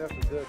have to do it.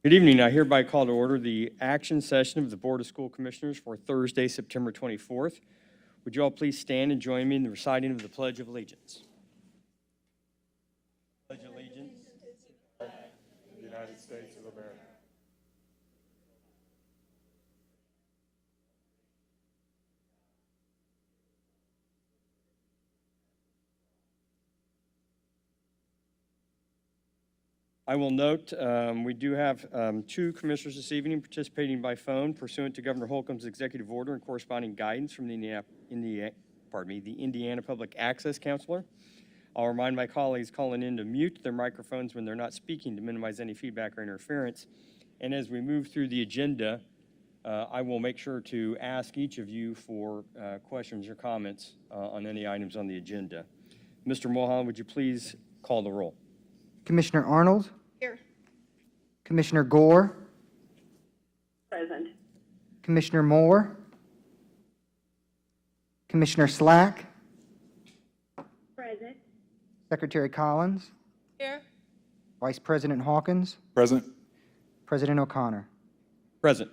Good evening. I hereby call to order the action session of the Board of School Commissioners for Thursday, September 24th. Would you all please stand and join me in the reciting of the Pledge of Allegiance? Pledge allegiance To the United States of America. I will note we do have two commissioners this evening participating by phone pursuant to Governor Holcomb's executive order and corresponding guidance from the Indiana Public Access Counselor. I'll remind my colleagues calling in to mute their microphones when they're not speaking to minimize any feedback or interference. And as we move through the agenda, I will make sure to ask each of you for questions or comments on any items on the agenda. Mr. Mulholland, would you please call the roll? Commissioner Arnold? Here. Commissioner Gore, Present. Commissioner Moore, Commissioner Slack, Present. Secretary Collins, Here. Vice President Hawkins, Present. President O'Connor. Present.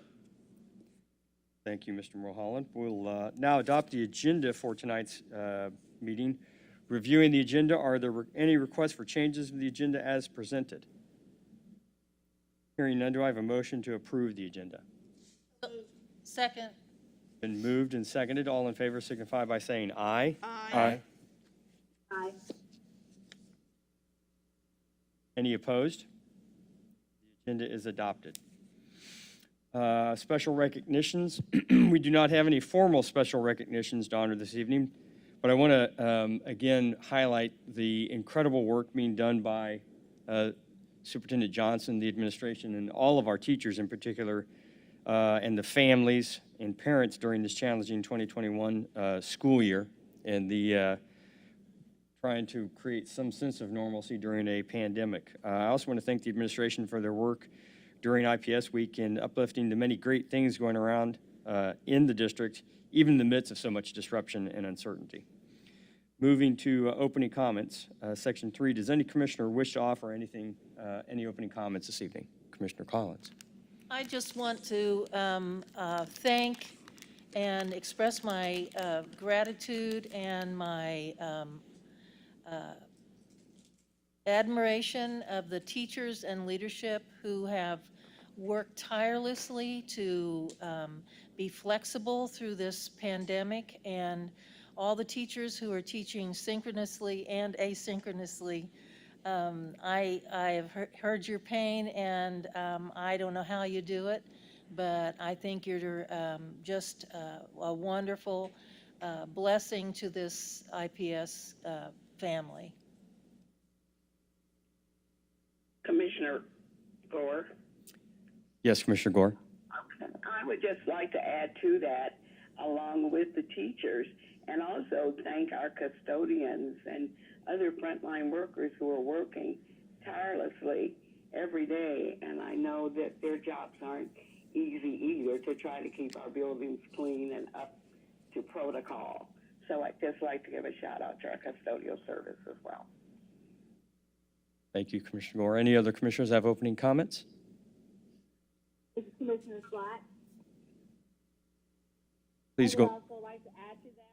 Thank you, Mr. Mulholland. We'll now adopt the agenda for tonight's meeting. Reviewing the agenda, are there any requests for changes in the agenda as presented? Hearing none, do I have a motion to approve the agenda? Second. Been moved and seconded. All in favor signify by saying aye. Aye. Aye. Any opposed? The agenda is adopted. Special recognitions. We do not have any formal special recognitions to honor this evening, but I want to again highlight the incredible work being done by Superintendent Johnson, the administration, and all of our teachers in particular, and the families and parents during this challenging 2021 school year, and the trying to create some sense of normalcy during a pandemic. I also want to thank the administration for their work during IPS week in uplifting the many great things going around in the district, even in the midst of so much disruption and uncertainty. Moving to opening comments, Section 3, does any commissioner wish to offer anything, any opening comments this evening? Commissioner Collins. I just want to thank and express my gratitude and my admiration of the teachers and leadership who have worked tirelessly to be flexible through this pandemic, and all the teachers who are teaching synchronously and asynchronously. I have heard your pain, and I don't know how you do it, but I think you're just a wonderful blessing to this IPS family. Commissioner Gore. Yes, Commissioner Gore. I would just like to add to that, along with the teachers, and also thank our custodians and other frontline workers who are working tirelessly every day. And I know that their jobs aren't easy either, to try to keep our buildings clean and up to protocol. So I'd just like to give a shout out to our custodial service as well. Thank you, Commissioner Gore. Any other commissioners have opening comments? This is Commissioner Slack. Please I would go. also like to add to that.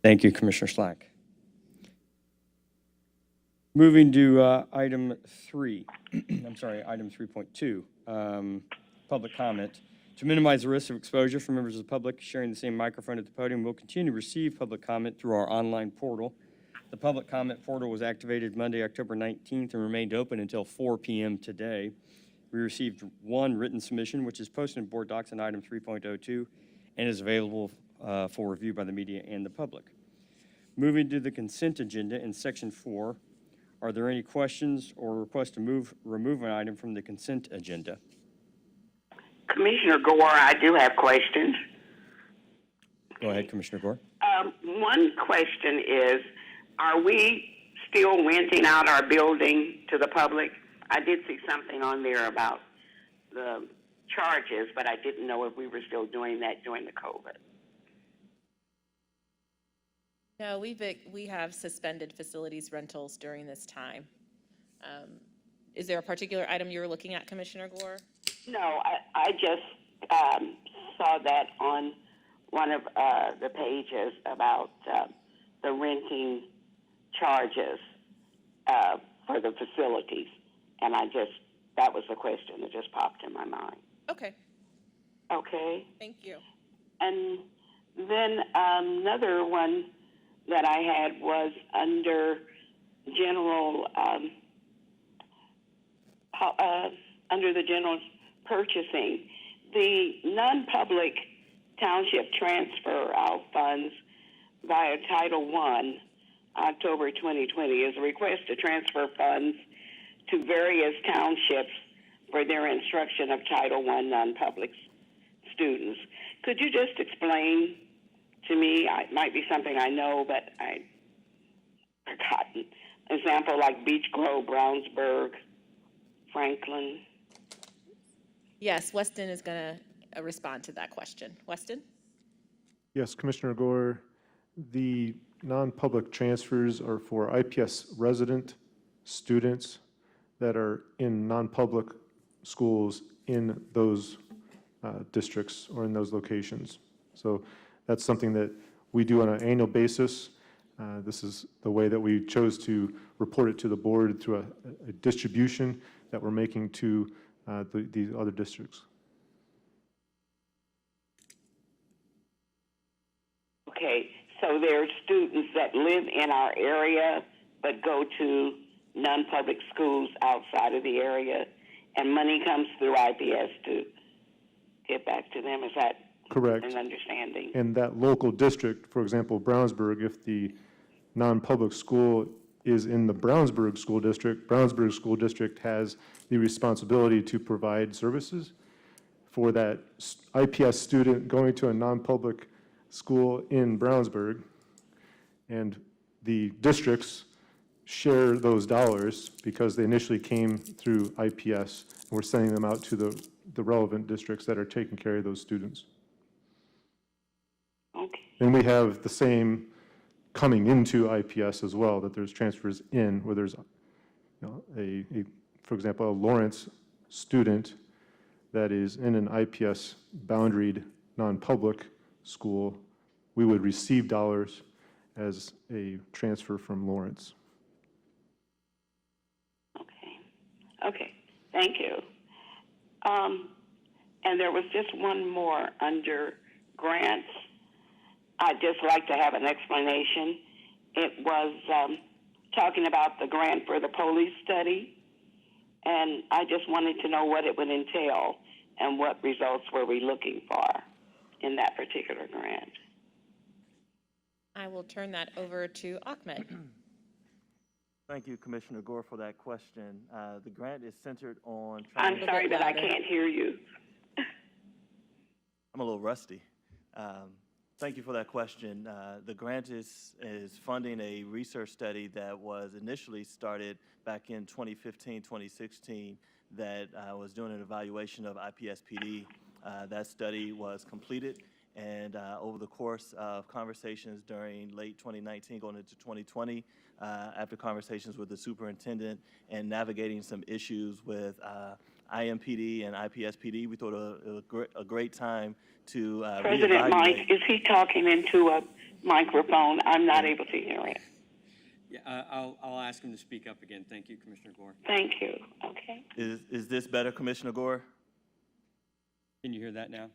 Thank you, Commissioner Slack. Moving to item 3, I'm sorry, item 3.2, public comment. To minimize the risk of exposure for members of the public sharing the same microphone at the podium, we'll continue to receive public comment through our online portal. The public comment portal was activated Monday, October 19th, and remained open until 4 p.m. today. We received one written submission, which is posted in Board Docs on item 3.02 and is available for review by the media and the public. Moving to the consent agenda in Section 4, are there any questions or requests to remove an item from the consent agenda? Commissioner Gore, I do have questions. Go ahead, Commissioner Gore. One question is, are we still renting out our building to the public? I did see something on there about the charges, but I didn't know if we were still doing that during the COVID. No, we have suspended facilities rentals during this time. Is there a particular item you were looking at, Commissioner Gore? No, I just saw that on one of the pages about the renting charges for the facilities, and that was the question that just popped in my mind. Okay, Okay. thank you. And then another one that I had was under general, under the general purchasing, the non-public township transfer out funds via Title I, October 2020, is a request to transfer funds to various townships for their instruction of Title I non-public students. Could you just explain to me, it might be something I know, but I forgotten. Example like Beech Grove, Brownsburg, Franklin. Yes, Weston is going to respond to that question. Weston? Yes, Commissioner Gore, the non-public transfers are for IPS resident students that are in non-public schools in those districts or in those locations. So that's something that we do on an annual basis. This is the way that we chose to report it to the board through a distribution that we're making to these other districts. Okay, so there are students that live in our area but go to non-public schools outside of the area, and money comes through IPS to get back to them. Is that Correct. an understanding? And that local district, for example, Brownsburg, if the non-public school is in the Brownsburg School District has the responsibility to provide services for that IPS student going to a non-public school in Brownsburg, and the districts share those dollars because they initially came through IPS, and we're sending them out to the relevant districts that are taking care of those students. Okay. And we have the same coming into IPS as well, that there's transfers in where there's, for example, a Lawrence student that is in an IPS boundaried non-public school, we would receive dollars as a transfer from Lawrence. Okay, thank you. And there was just one more under grants. I'd just like to have an explanation. It was talking about the grant for the police study, and I just wanted to know what it would entail and what results were we looking for in that particular grant. I will turn that over to Ahmed. Thank you, Commissioner Gore, for that question. The grant is centered on I'm trying. sorry, but I louder. can't hear you. I'm a little rusty. Thank you for that question. The grant is funding a research study that was initially started back in 2015, 2016, that was doing an evaluation of IPS-PD. That study was completed, and over the course of conversations during late 2019 going into 2020, after conversations with the superintendent and navigating some issues with IMPD and IPS-PD, we thought it was a great time to President Mike, reevaluate. is he talking into a microphone? I'm not able to hear it. Yeah, I'll ask him to speak up again. Thank you, Commissioner Gore. Thank you. Okay. Is this better, Commissioner Gore? Can you hear that now?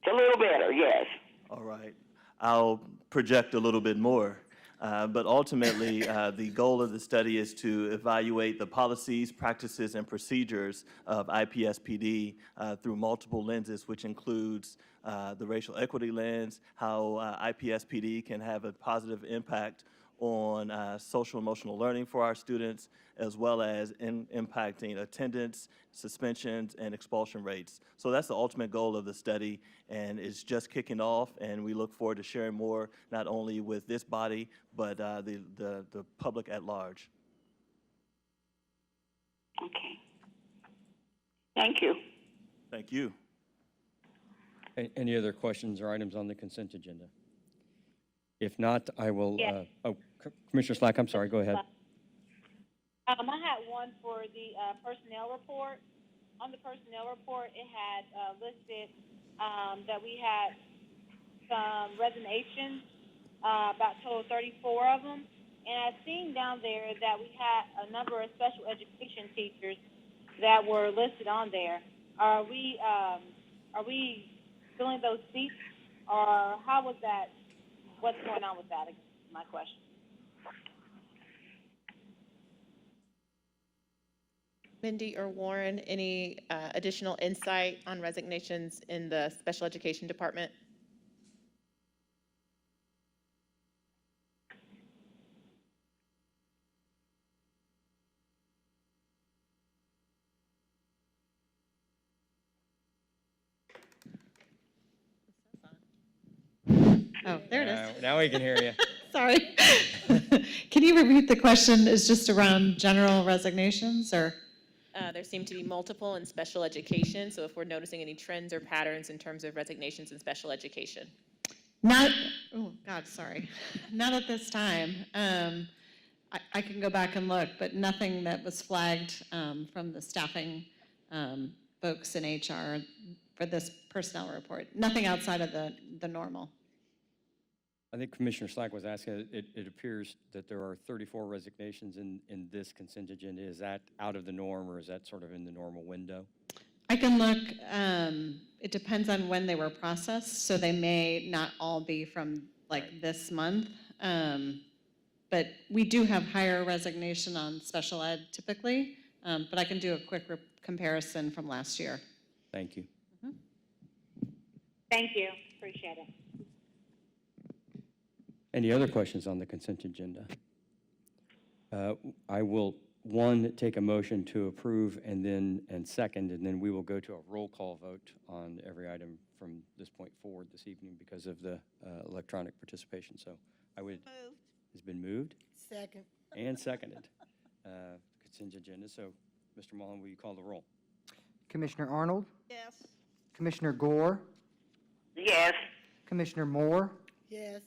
It's a little better, yes. All right. I'll project a little bit more. But ultimately, the goal of the study is to evaluate the policies, practices, and procedures of IPS-PD through multiple lenses, which includes the racial equity lens, how IPS-PD can have a positive impact on social emotional learning for our students, as well as impacting attendance, suspensions, and expulsion rates. So that's the ultimate goal of the study, and it's just kicking off, and we look forward to sharing more, not only with this body, but the public at large. Okay. Thank you. Thank you. Any other questions or items on the consent agenda? If not, I will, Yes. Commissioner Slack, I'm sorry, go ahead. I had one for the personnel report. On the personnel report, it had listed that we had some resignations, about total 34 of them. And I've seen down there that we had a number of special education teachers that were listed on there. Are we filling those seats, or how was that? What's going on with that? Is my question. Mindy or Warren, any additional insight on resignations in the special education department? Oh, there it is. Now we can hear you. Sorry. Can you repeat the question? Is just around general resignations or? There seem to be multiple in special education, so if we're noticing any trends or patterns in terms of resignations in special education. Not, oh, God, sorry. Not at this time. I can go back and look, but nothing that was flagged from the staffing folks in HR for this personnel report. Nothing outside of the normal. I think Commissioner Slack was asking, it appears that there are 34 resignations in this consent agenda. Is that out of the norm, or is that sort of in the normal window? I can look. It depends on when they were processed, so they may not all be from like this month. But we do have higher resignation on special ed typically, but I can do a quick comparison from last year. Thank you. Thank you. Appreciate it. Any other questions on the consent agenda? I will, one, take a motion to approve and second, and then we will go to a roll call vote on every item from this point forward this evening because of the electronic participation. So I would, has been moved? Second. And seconded. Consent agenda. So, Mr. Mullen, will you call the roll? Commissioner Arnold, Yes. Commissioner Gore, Yes. Commissioner Moore, Yes.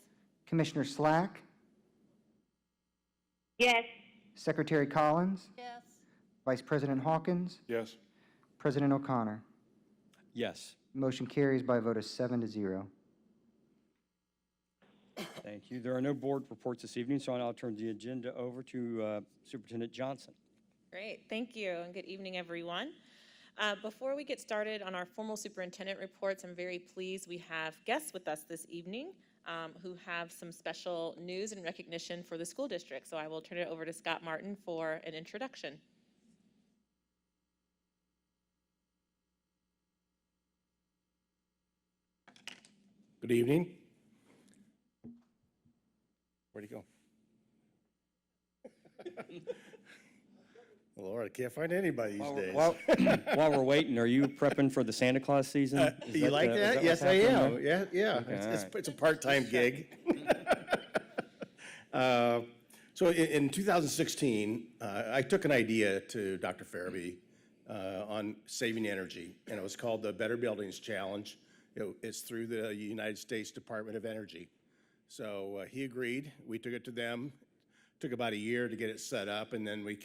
Commissioner Slack, Yes. Secretary Collins, Yes. Vice President Hawkins, Yes. President O'Connor. Yes. Motion carries by a vote of 7-0. Thank you. There are no board reports this evening, so I'll turn the agenda over to Superintendent Johnson. Great, thank you, and good evening, everyone. Before we get started on our formal superintendent reports, I'm very pleased we have guests with us this evening who have some special news and recognition for the school district. So I will turn it over to Scott Martin for an introduction. Good evening. Where'd he go? Lord, I can't find anybody these days. While we're waiting, are you prepping for the Santa Claus season? You like that? is Yes, what's I happening am. there? Yeah. Okay, It's a part-time gig. So in 2016, I took an idea to Dr. Farabee on saving energy, and it was called the Better Buildings Challenge. It's through the United States Department of Energy. So he agreed. We took it to them. Took about a year to get it set up, and then we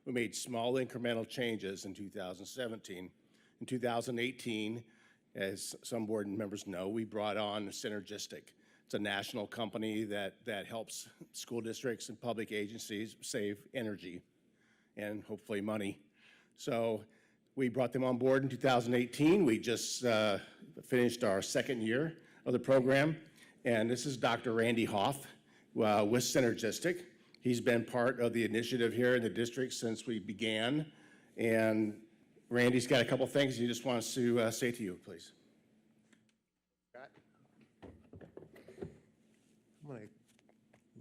made small incremental changes in 2017. In 2018, as some board members know, we brought on Synergistic. It's a national company that helps school districts and public agencies save energy and hopefully money. So we brought them on board in 2018. We just finished our second year of the program. And this is Dr. Randy Hoff with Synergistic. He's been part of the initiative here in the district since we began. And Randy's got a couple things he just wants to say to you, please. I'm going to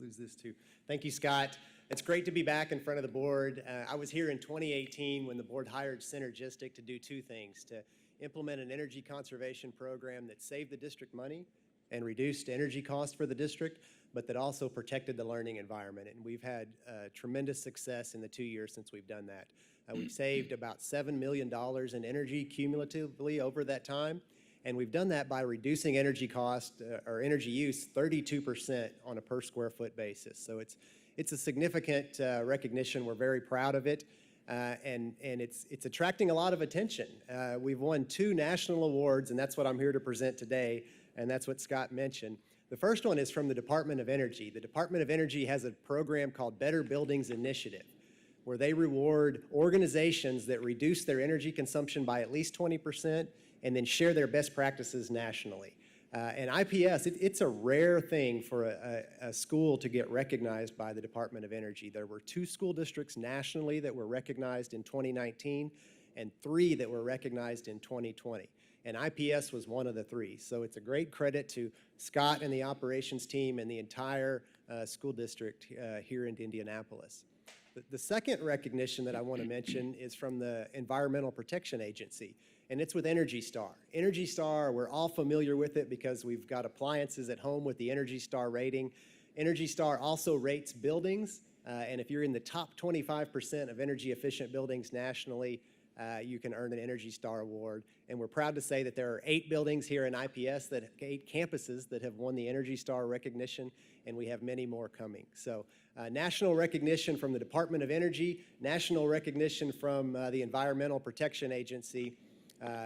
lose this too. Thank you, Scott. It's great to be back in front of the board. I was here in 2018 when the board hired Synergistic to do two things: to implement an energy conservation program that saved the district money and reduced energy costs for the district, but that also protected the learning environment. And we've had tremendous success in the 2 years since we've done that. We've saved about $7 million in energy cumulatively over that time. And we've done that by reducing energy cost or energy use 32% on a per square foot basis. So it's a significant recognition. We're very proud of it. And it's attracting a lot of attention. We've won 2 national awards, and that's what I'm here to present today. And that's what Scott mentioned. The first one is from the Department of Energy. The Department of Energy has a program called Better Buildings Initiative, where they reward organizations that reduce their energy consumption by at least 20% and then share their best practices nationally. And IPS, it's a rare thing for a school to get recognized by the Department of Energy. There were 2 school districts nationally that were recognized in 2019 and 3 that were recognized in 2020. And IPS was one of the 3. So it's a great credit to Scott and the operations team and the entire school district here in Indianapolis. The second recognition that I want to mention is from the Environmental Protection Agency. and it's with Energy Star. Energy Star, we're all familiar with it because we've got appliances at home with the Energy Star rating. Energy Star also rates buildings, and if you're in the top 25% of energy efficient buildings nationally, you can earn an Energy Star award. And we're proud to say that there are 8 buildings here in IPS, 8 campuses that have won the Energy Star recognition, and we have many more coming. So national recognition from the Department of Energy, national recognition from the Environmental Protection Agency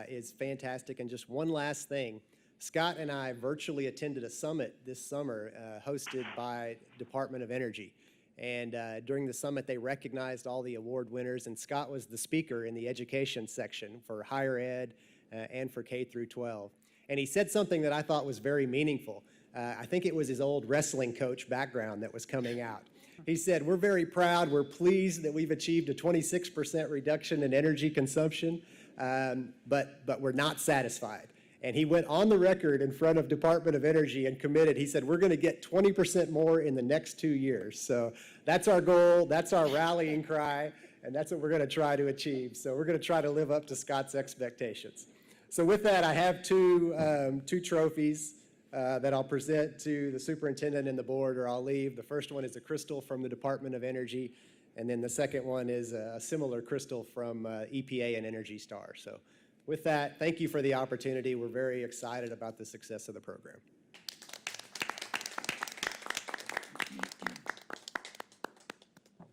is fantastic. And just one last thing, Scott and I virtually attended a summit this summer hosted by Department of Energy. And during the summit, they recognized all the award winners, and Scott was the speaker in the education section for higher ed and for K through 12. And he said something that I thought was very meaningful. I think it was his old wrestling coach background that was coming out. He said, "We're very proud, we're pleased that we've achieved a 26% reduction in energy consumption, but we're not satisfied." And he went on the record in front of Department of Energy and committed. He said, "We're going to get 20% more in the next 2 years." So that's our goal, that's our rallying cry, and that's what we're going to try to achieve. So we're going to try to live up to Scott's expectations. So with that, I have two trophies that I'll present to the superintendent and the board, or I'll leave. The first one is a crystal from the Department of Energy, and then the second one is a similar crystal from EPA and Energy Star. So with that, thank you for the opportunity. We're very excited about the success of the program.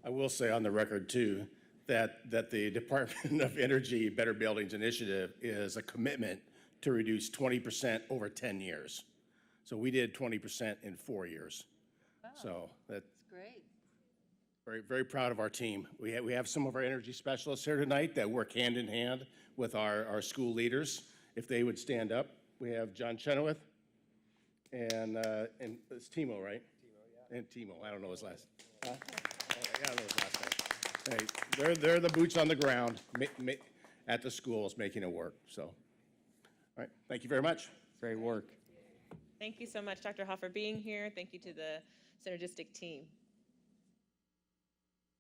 I will say on the record too, that the Department of Energy Better Buildings Initiative is a commitment to reduce 20% over 10 years. So we did 20% in 4 years. Wow. So that's Great. very, very proud of our team. We have some of our energy specialists here tonight that work hand in hand with our school leaders. If they would stand up, we have John Chenoweth and it's Timo, right? Timo, yeah. And Timo, I don't know his last. Huh? I don't know his last name. Hey, they're the boots on the ground at the schools making it work. So, all right, thank you very much. Great work. Thank you so much, Dr. Hall, for being here. Thank you to the Synergistic team.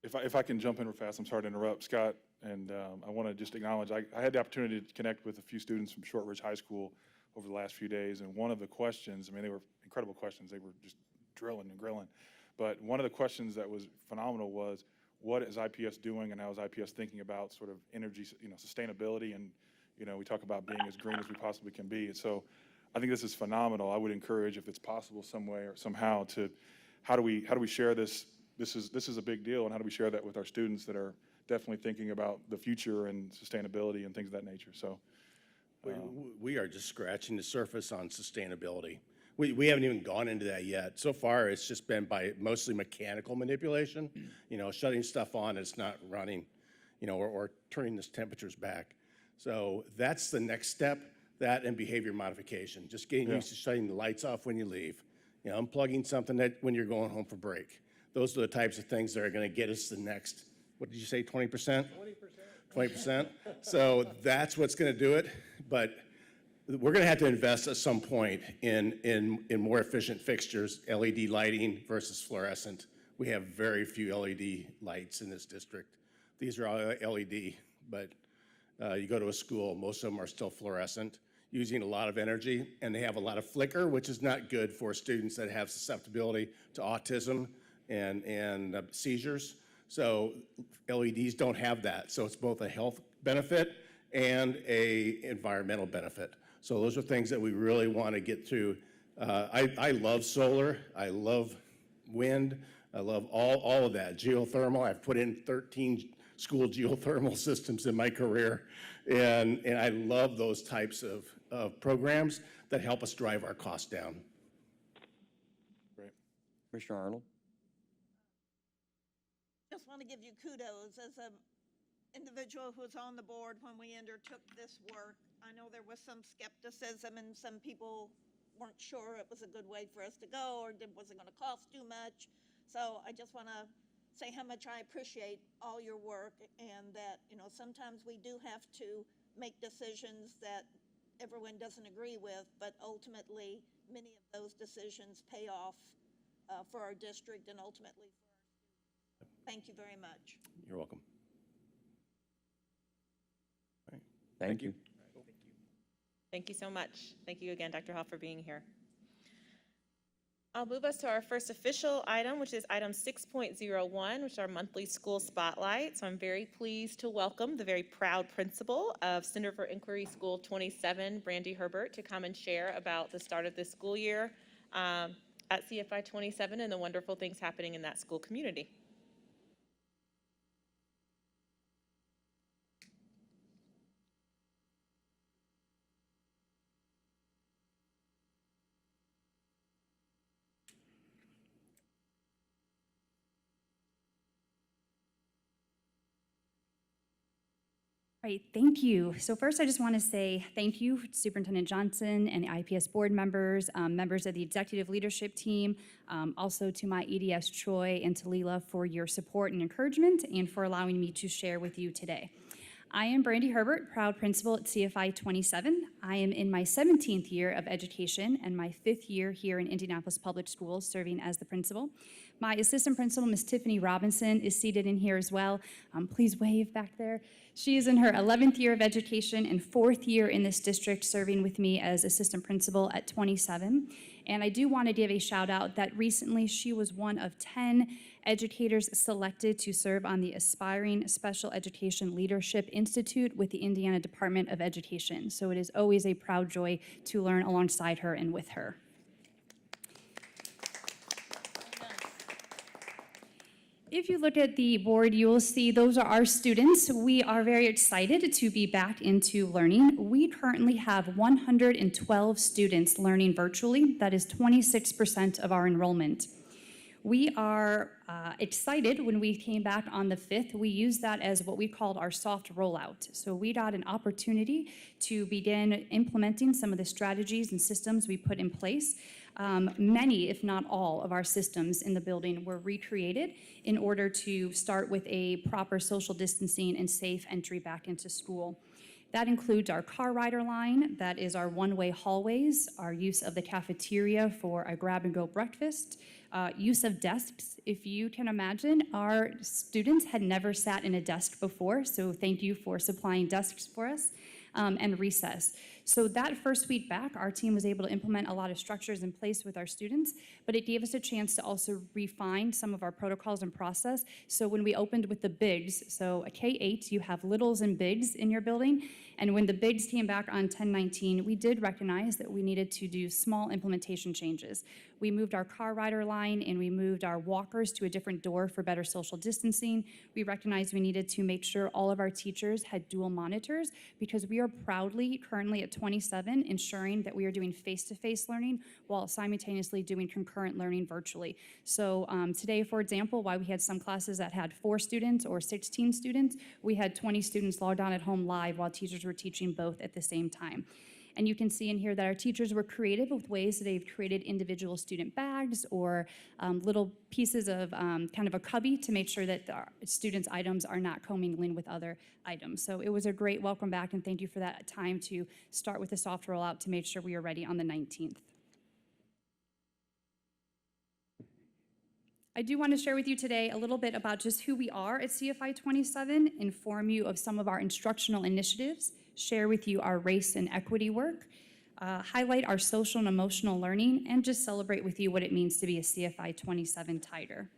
If I can jump in real fast, I'm sorry to interrupt, Scott, and I want to just acknowledge, I had the opportunity to connect with a few students from Shortridge High School over the last few days, and one of the questions, I mean, they were incredible questions, they were just drilling and grilling, but one of the questions that was phenomenal was, what is IPS doing and how is IPS thinking about sort of energy, sustainability, and, we talk about being as green as we possibly can be, and so I think this is phenomenal. I would encourage, if it's possible some way or somehow, to, how do we share this? This is a big deal, and how do we share that with our students that are definitely thinking about the future and sustainability and things of that nature? So we are just scratching the surface on sustainability. We haven't even gone into that yet. So far, it's just been by mostly mechanical manipulation, shutting stuff on, it's not running, or turning the temperatures back. So that's the next step, that and behavior modification, just getting used to shutting the lights off when you leave, unplugging something that when you're going home for break. Those are the types of things that are going to get us the next, what did you say, 20%? 20%. So that's what's going to do it. But we're going to have to invest at some point in more efficient fixtures, LED lighting versus fluorescent. We have very few LED lights in this district. These are all LED, but you go to a school, most of them are still fluorescent, using a lot of energy, and they have a lot of flicker, which is not good for students that have susceptibility to autism and seizures. So LEDs don't have that. So it's both a health benefit and a environmental benefit. So those are things that we really want to get through. I love solar. I love wind. I love all of that. Geothermal. I've put in 13 school geothermal systems in my career. And I love those types of programs that help us drive our costs down. Great. Commissioner Arnold? Just want to give you kudos as an individual who was on the board when we undertook this work. I know there was some skepticism and some people weren't sure it was a good way for us to go or it wasn't going to cost too much. So I just want to say how much I appreciate all your work, and that, sometimes we do have to make decisions that everyone doesn't agree with, but ultimately many of those decisions pay off for our district and ultimately for our students. Thank you very much. You're welcome. Thank you. Thank you so much. Thank you again, Dr. Hall, for being here. I'll move us to our first official item, which is item 6.01, which is our monthly school spotlight. So I'm very pleased to welcome the very proud principal of Center for Inquiry School 27, Brandy Herbert, to come and share about the start of this school year at CFI 27 and the wonderful things happening in that school community. Right, thank you. So first, I just want to say thank you, Superintendent Johnson and the IPS board members, members of the executive leadership team, also to my EDS Troy and Talila for your support and encouragement and for allowing me to share with you today. I am Brandy Herbert, proud principal at CFI 27. I am in my 17th year of education and my 5th year here in Indianapolis Public Schools serving as the principal. My assistant principal, Ms. Tiffany Robinson, is seated in here as well. Please wave back there. She is in her 11th year of education and 4th year in this district serving with me as assistant principal at 27. And I do want to give a shout out that recently she was one of 10 educators selected to serve on the Aspiring Special Education Leadership Institute with the Indiana Department of Education. So it is always a proud joy to learn alongside her and with her. If you look at the board, you will see those are our students. We are very excited to be back into learning. We currently have 112 students learning virtually. That is 26% of our enrollment. We are excited when we came back on the 5th. We used that as what we called our soft rollout. So we got an opportunity to begin implementing some of the strategies and systems we put in place. Many, if not all, of our systems in the building were recreated in order to start with a proper social distancing and safe entry back into school. That includes our car rider line, that is our one-way hallways, our use of the cafeteria for a grab-and-go breakfast, use of desks. If you can imagine, our students had never sat in a desk before, so thank you for supplying desks for us, and recess. So that first week back, our team was able to implement a lot of structures in place with our students, but it gave us a chance to also refine some of our protocols and process. So when we opened with the bigs, so a K-8, you have littles and bigs in your building, and when the bigs came back on 10/19, we did recognize that we needed to do small implementation changes. We moved our car rider line and we moved our walkers to a different door for better social distancing. We recognized we needed to make sure all of our teachers had dual monitors because we are proudly currently at 27 ensuring that we are doing face-to-face learning while simultaneously doing concurrent learning virtually. So today, for example, while we had some classes that had 4 students or 16 students, we had 20 students logged on at home live while teachers were teaching both at the same time. And you can see in here that our teachers were creative with ways that they've created individual student bags or little pieces of kind of a cubby to make sure that our students' items are not commingling with other items. So it was a great welcome back, and thank you for that time to start with a soft rollout to make sure we are ready on the 19th. I do want to share with you today a little bit about just who we are at CFI 27, inform you of some of our instructional initiatives, share with you our race and equity work, highlight our social and emotional learning, and just celebrate with you what it means to be a CFI 27 Tiger.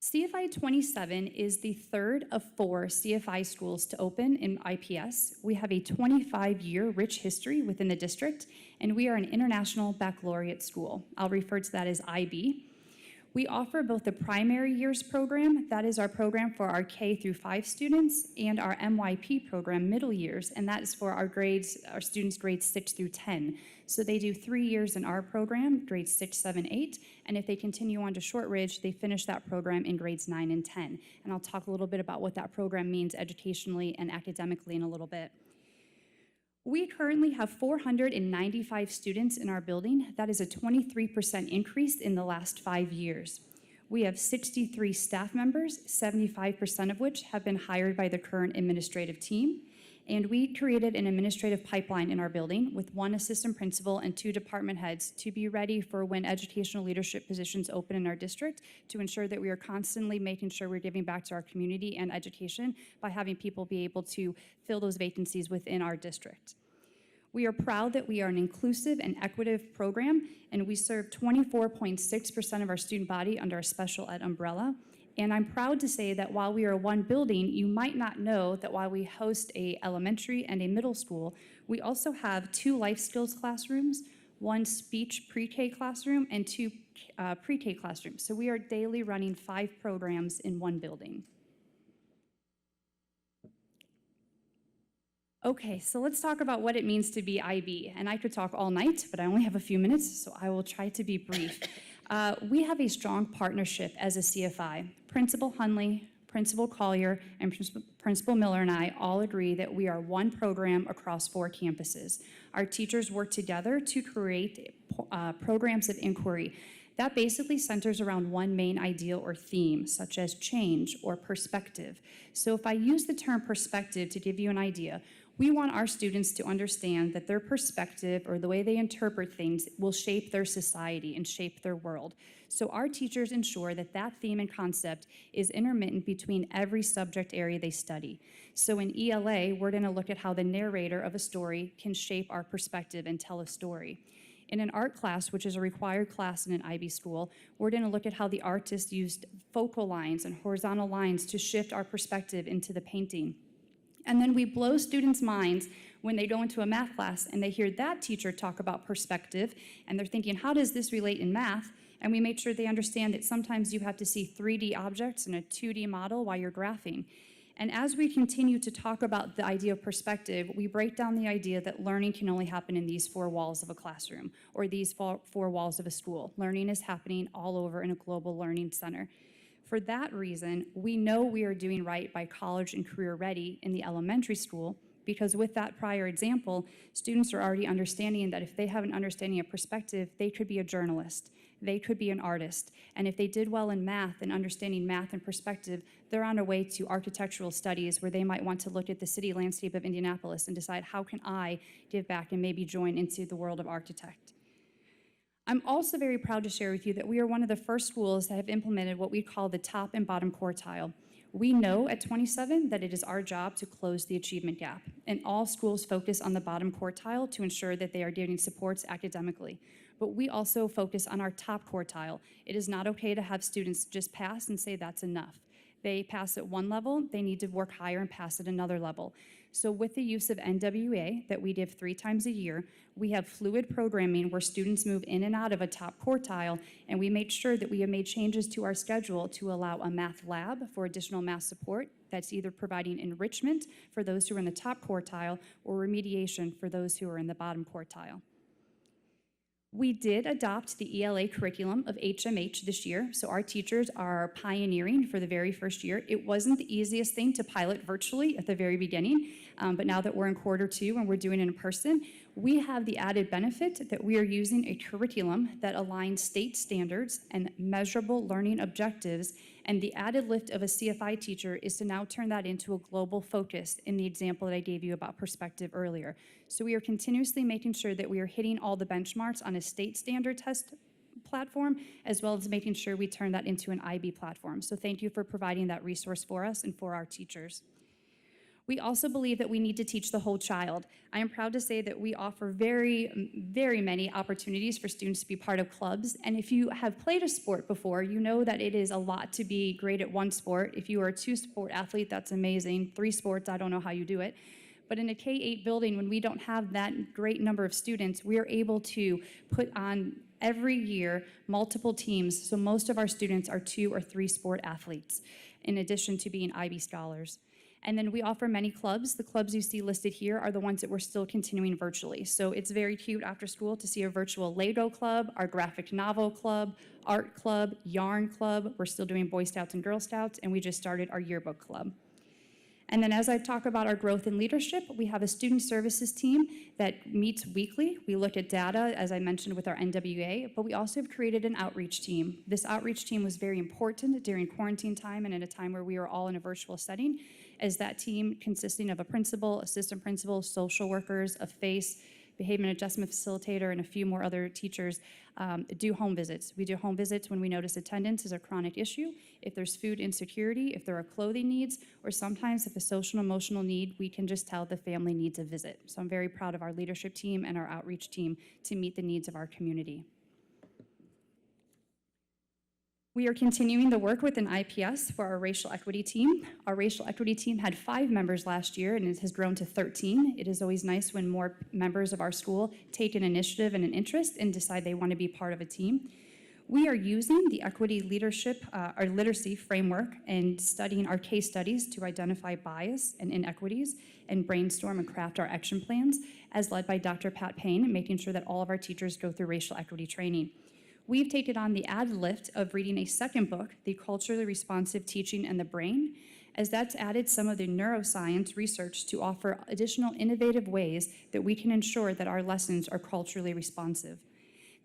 CFI 27 is the third of 4 CFI schools to open in IPS. We have a 25-year rich history within the district, and we are an international baccalaureate school. I'll refer to that as IB. We offer both the primary years program, that is our program for our K through 5 students, and our MYP program, middle years, and that is for our students grades 6 through 10. So they do 3 years in our program, grades 6, 7, 8, and if they continue on to Shortridge, they finish that program in grades 9 and 10. And I'll talk a little bit about what that program means educationally and academically in a little bit. We currently have 495 students in our building. That is a 23% increase in the last 5 years. We have 63 staff members, 75% of which have been hired by the current administrative team. And we created an administrative pipeline in our building with 1 assistant principal and 2 department heads to be ready for when educational leadership positions open in our district, to ensure that we are constantly making sure we're giving back to our community and education by having people be able to fill those vacancies within our district. We are proud that we are an inclusive and equitable program, and we serve 24.6% of our student body under a special ed umbrella. And I'm proud to say that while we are one building, you might not know that while we host a elementary and a middle school, we also have 2 life skills classrooms, 1 speech pre-K classroom, and 2 pre-K classrooms. So we are daily running 5 programs in one building. Okay, so let's talk about what it means to be IB. And I could talk all night, but I only have a few minutes, so I will try to be brief. We have a strong partnership as a CFI. Principal Hunley, Principal Collier, and Principal Miller and I all agree that we are one program across 4 campuses. Our teachers work together to create programs of inquiry. That basically centers around one main ideal or theme, such as change or perspective. So if I use the term perspective to give you an idea, we want our students to understand that their perspective or the way they interpret things will shape their society and shape their world. So our teachers ensure that that theme and concept is intermittent between every subject area they study. So in ELA, we're going to look at how the narrator of a story can shape our perspective and tell a story. In an art class, which is a required class in an IB school, we're going to look at how the artist used focal lines and horizontal lines to shift our perspective into the painting. And then we blow students' minds when they go into a math class and they hear that teacher talk about perspective, and they're thinking, how does this relate in math? And we make sure they understand that sometimes you have to see 3D objects in a 2D model while you're graphing. And as we continue to talk about the idea of perspective, we break down the idea that learning can only happen in these 4 walls of a classroom or these 4 walls of a school. Learning is happening all over in a global learning center. For that reason, we know we are doing right by college and career ready in the elementary school, because with that prior example, students are already understanding that if they have an understanding of perspective, they could be a journalist, they could be an artist, and if they did well in math and understanding math and perspective, they're on a way to architectural studies where they might want to look at the city landscape of Indianapolis and decide, how can I give back and maybe join into the world of architect? I'm also very proud to share with you that we are one of the first schools that have implemented what we call the top and bottom quartile. We know at 27 that it is our job to close the achievement gap, and all schools focus on the bottom quartile to ensure that they are getting supports academically. But we also focus on our top quartile. It is not okay to have students just pass and say that's enough. They pass at one level, they need to work higher and pass at another level. So with the use of NWA that we give 3 times a year, we have fluid programming where students move in and out of a top quartile, and we made sure that we have made changes to our schedule to allow a math lab for additional math support that's either providing enrichment for those who are in the top quartile or remediation for those who are in the bottom quartile. We did adopt the ELA curriculum of HMH this year, so our teachers are pioneering for the very first year. It wasn't the easiest thing to pilot virtually at the very beginning, but now that we're in quarter 2 and we're doing it in person, we have the added benefit that we are using a curriculum that aligns state standards and measurable learning objectives, and the added lift of a CFI teacher is to now turn that into a global focus in the example that I gave you about perspective earlier. So we are continuously making sure that we are hitting all the benchmarks on a state standard test platform, as well as making sure we turn that into an IB platform. So thank you for providing that resource for us and for our teachers. We also believe that we need to teach the whole child. I am proud to say that we offer very, very many opportunities for students to be part of clubs. And if you have played a sport before, you know that it is a lot to be great at one sport. If you are a 2-sport athlete, that's amazing. 3 sports, I don't know how you do it. But in a K-8 building, when we don't have that great number of students, we are able to put on every year multiple teams. So most of our students are 2 or 3 sport athletes, in addition to being IB scholars. And then we offer many clubs. The clubs you see listed here are the ones that we're still continuing virtually. So it's very cute after school to see a virtual Lego club, our graphic novel club, art club, yarn club. We're still doing Boy Scouts and Girl Scouts, and we just started our yearbook club. And then as I talk about our growth in leadership, we have a student services team that meets weekly. We look at data, as I mentioned, with our NWA, but we also have created an outreach team. This outreach team was very important during quarantine time and in a time where we were all in a virtual setting, as that team consisting of a principal, assistant principal, social workers, a FACE, behavior adjustment facilitator, and a few more other teachers do home visits. We do home visits when we notice attendance is a chronic issue, if there's food insecurity, if there are clothing needs, or sometimes if a social and emotional need, we can just tell the family needs a visit. So I'm very proud of our leadership team and our outreach team to meet the needs of our community. We are continuing the work with an IPS for our racial equity team. Our racial equity team had 5 members last year, and it has grown to 13. It is always nice when more members of our school take an initiative and an interest and decide they want to be part of a team. We are using the equity leadership, our literacy framework, and studying our case studies to identify bias and inequities and brainstorm and craft our action plans, as led by Dr. Pat Payne, making sure that all of our teachers go through racial equity training. We've taken on the added lift of reading a second book, The Culturally Responsive Teaching and the Brain, as that's added some of the neuroscience research to offer additional innovative ways that we can ensure that our lessons are culturally responsive.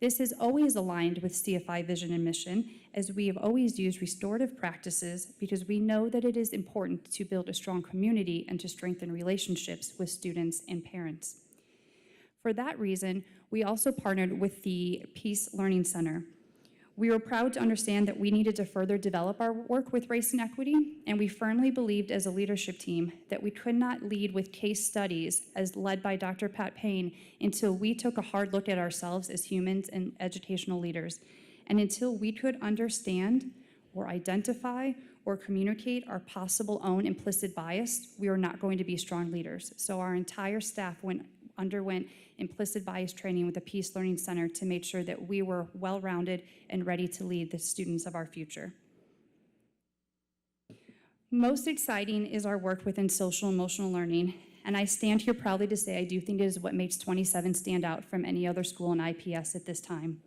This is always aligned with CFI vision and mission, as we have always used restorative practices because we know that it is important to build a strong community and to strengthen relationships with students and parents. For that reason, we also partnered with the Peace Learning Center. We were proud to understand that we needed to further develop our work with race and equity, and we firmly believed as a leadership team that we could not lead with case studies as led by Dr. Pat Payne until we took a hard look at ourselves as humans and educational leaders, and until we could understand or identify or communicate our possible own implicit bias, we are not going to be strong leaders. So our entire staff underwent implicit bias training with the Peace Learning Center to make sure that we were well-rounded and ready to lead the students of our future. Most exciting is our work within social emotional learning, and I stand here proudly to say I do think it is what makes 27 stand out from any other school in IPS at this time.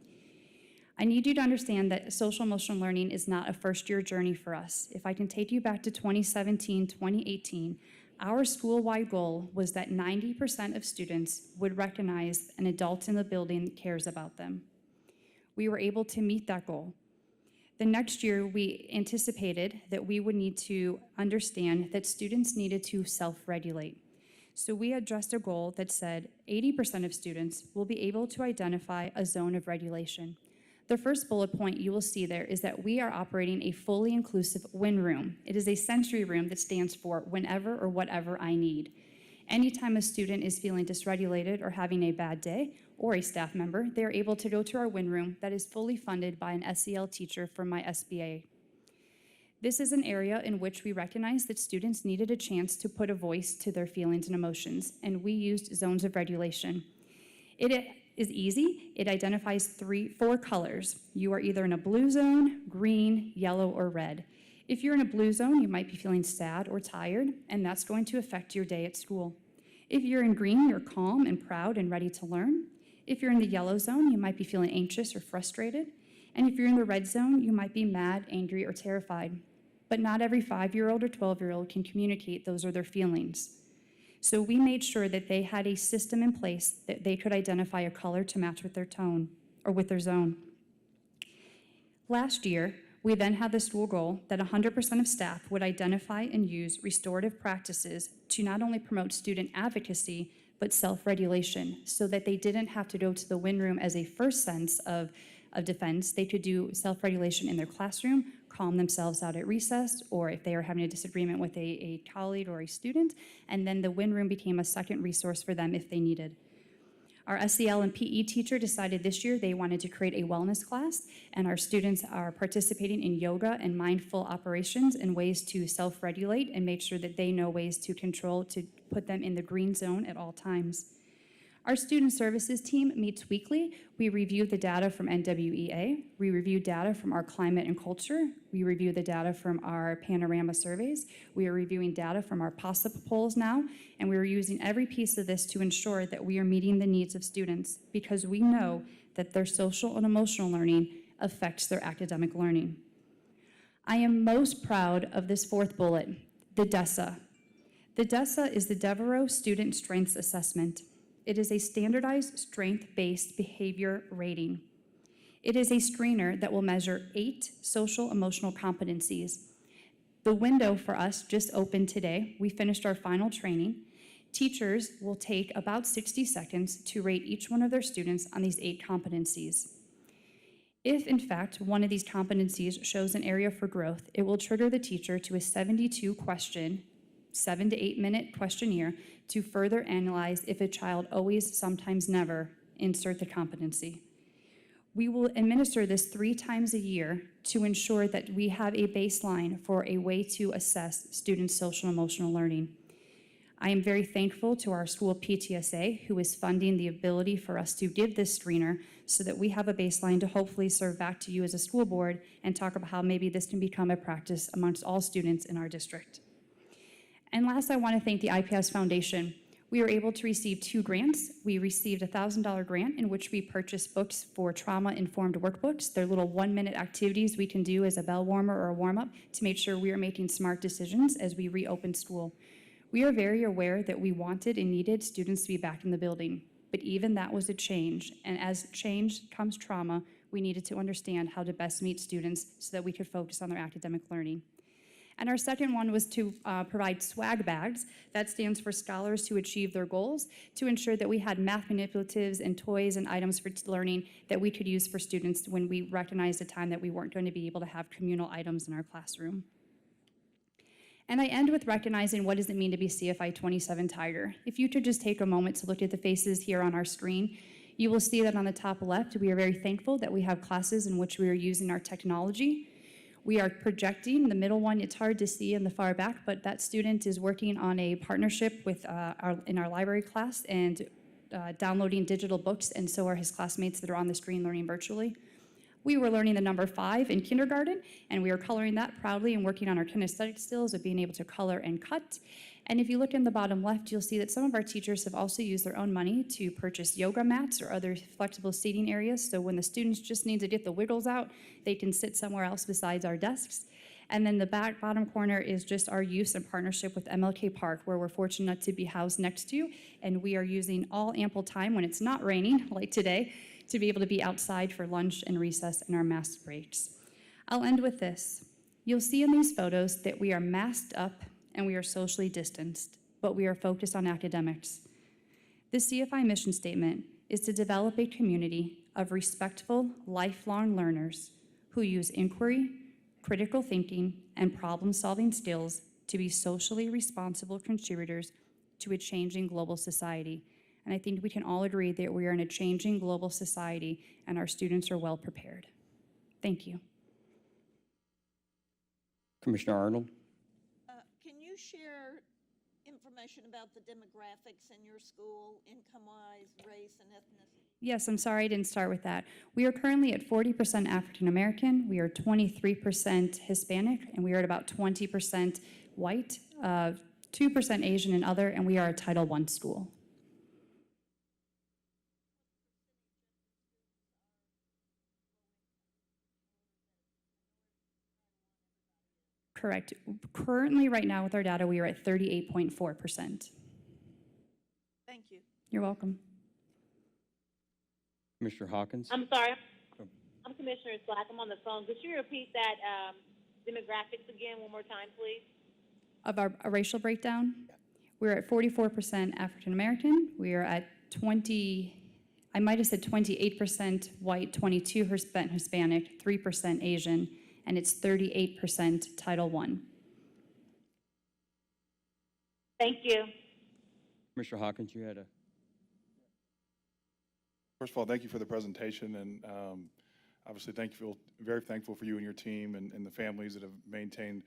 I need you to understand that social emotional learning is not a first-year journey for us. If I can take you back to 2017, 2018, our school-wide goal was that 90% of students would recognize an adult in the building that cares about them. We were able to meet that goal. The next year, we anticipated that we would need to understand that students needed to self-regulate. So we addressed a goal that said 80% of students will be able to identify a zone of regulation. The first bullet point you will see there is that we are operating a fully inclusive WIN room. It is a sensory room that stands for whenever or whatever I need. Anytime a student is feeling dysregulated or having a bad day, or a staff member, they are able to go to our WIN room that is fully funded by an SEL teacher from my SBA. This is an area in which we recognized that students needed a chance to put a voice to their feelings and emotions, and we used zones of regulation. It is easy. It identifies 4 colors. You are either in a blue zone, green, yellow, or red. If you're in a blue zone, you might be feeling sad or tired, and that's going to affect your day at school. If you're in green, you're calm and proud and ready to learn. If you're in the yellow zone, you might be feeling anxious or frustrated. And if you're in the red zone, you might be mad, angry, or terrified. But not every 5-year-old or 12-year-old can communicate those are their feelings. So we made sure that they had a system in place that they could identify a color to match with their tone or with their zone. Last year, we then had the school goal that 100% of staff would identify and use restorative practices to not only promote student advocacy, but self-regulation, so that they didn't have to go to the WIN room as a first sense of defense. They could do self-regulation in their classroom, calm themselves out at recess, or if they were having a disagreement with a colleague or a student, and then the WIN room became a second resource for them if they needed. Our SEL and PE teacher decided this year they wanted to create a wellness class, and our students are participating in yoga and mindful operations and ways to self-regulate and make sure that they know ways to control to put them in the green zone at all times. Our student services team meets weekly. We review the data from NWEA. We review data from our climate and culture. We review the data from our panorama surveys. We are reviewing data from our POSIP polls now, and we are using every piece of this to ensure that we are meeting the needs of students, because we know that their social and emotional learning affects their academic learning. I am most proud of this 4th bullet, the DESA. The DESA is the Devereaux Student Strengths Assessment. It is a standardized strength-based behavior rating. It is a screener that will measure 8 social-emotional competencies. The window for us just opened today. We finished our final training. Teachers will take about 60 seconds to rate each one of their students on these 8 competencies. If, in fact, one of these competencies shows an area for growth, it will trigger the teacher to a 72-question, 7 to 8 minute questionnaire to further analyze if a child always, sometimes never, insert the competency. We will administer this 3 times a year to ensure that we have a baseline for a way to assess students' social and emotional learning. I am very thankful to our school PTSA, who is funding the ability for us to give this screener so that we have a baseline to hopefully serve back to you as a school board and talk about how maybe this can become a practice amongst all students in our district. And last, I want to thank the IPS Foundation. We were able to receive 2 grants. We received a $1,000 grant in which we purchased books for trauma-informed workbooks. They're little 1-minute activities we can do as a bell warmer or a warm-up to make sure we are making smart decisions as we reopen school. We are very aware that we wanted and needed students to be back in the building, but even that was a change. And as change comes trauma, we needed to understand how to best meet students so that we could focus on their academic learning. And our second one was to provide swag bags. That stands for Scholars Who Achieve Their Goals, to ensure that we had math manipulatives and toys and items for learning that we could use for students when we recognized a time that we weren't going to be able to have communal items in our classroom. And I end with recognizing what does it mean to be CFI 27 Tiger. If you could just take a moment to look at the faces here on our screen, you will see that on the top left, we are very thankful that we have classes in which we are using our technology. We are projecting, the middle one, it's hard to see in the far back, but that student is working on a partnership with in our library class and downloading digital books, and so are his classmates that are on the screen learning virtually. We were learning the number 5 in kindergarten, and we are coloring that proudly and working on our kinesthetic skills of being able to color and cut. And if you look in the bottom left, you'll see that some of our teachers have also used their own money to purchase yoga mats or other flexible seating areas, so when the students just need to get the wiggles out, they can sit somewhere else besides our desks. And then the bottom corner is just our use and partnership with MLK Park, where we're fortunate to be housed next to, and we are using all ample time when it's not raining, like today, to be able to be outside for lunch and recess and our masked breaks. I'll end with this. You'll see in these photos that we are masked up and we are socially distanced, but we are focused on academics. The CFI mission statement is to develop a community of respectful, lifelong learners who use inquiry, critical thinking, and problem-solving skills to be socially responsible contributors to a changing global society. And I think we can all agree that we are in a changing global society and our students are well prepared. Thank you. Commissioner Arnold? Can you share information about the demographics in your school, income-wise, race, and ethnicity? Yes, I'm sorry I didn't start with that. We are currently at 40% African American, we are 23% Hispanic, and we are at about 20% white, 2% Asian and other, and we are a Title I school. Correct. Currently, right now with our data, we are at 38.4%. Thank you. You're welcome. Commissioner Hawkins? I'm sorry. I'm Commissioner Slack. I'm on the phone. Could you repeat that demographics again one more time, please? Of our racial breakdown, we're at 44% African American. We are at 28% white, 22% Hispanic, 3% Asian, and it's 38% Title I. Thank you. Commissioner Hawkins, you had a... First of all, thank you for the presentation, and obviously very thankful for you and your team and the families that have maintained,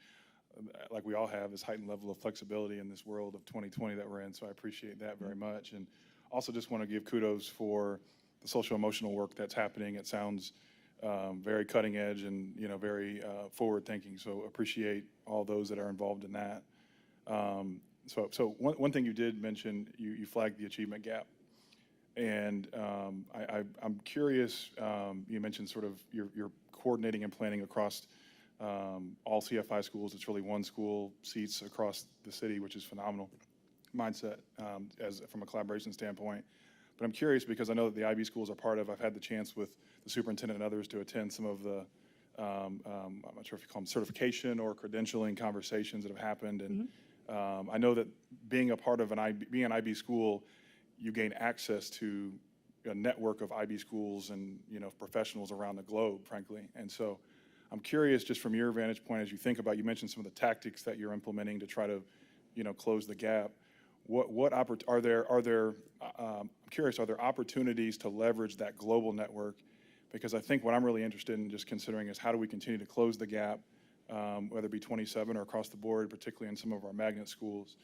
like we all have, this heightened level of flexibility in this world of 2020 that we're in, so I appreciate that very much. And also just want to give kudos for the social emotional work that's happening. It sounds very cutting edge and very forward thinking, so appreciate all those that are involved in that. So one thing you did mention, you flagged the achievement gap. And I'm curious, you mentioned sort of you're coordinating and planning across all CFI schools. It's really one school, seats across the city, which is phenomenal mindset as from a collaboration standpoint. But I'm curious because I know that the IB schools are part of, I've had the chance with the superintendent and others to attend some of the, I'm not sure if you call them certification or credentialing conversations that have happened. And I know that being a part of being an IB school, you gain access to a network of IB schools and, professionals around the globe, frankly. And so I'm curious, just from your vantage point, as you think about, you mentioned some of the tactics that you're implementing to try to, close the gap. I'm curious, are there opportunities to leverage that global network? Because I think what I'm really interested in just considering is how do we continue to close the gap, whether it be 27 or across the board, particularly in some of our magnet schools.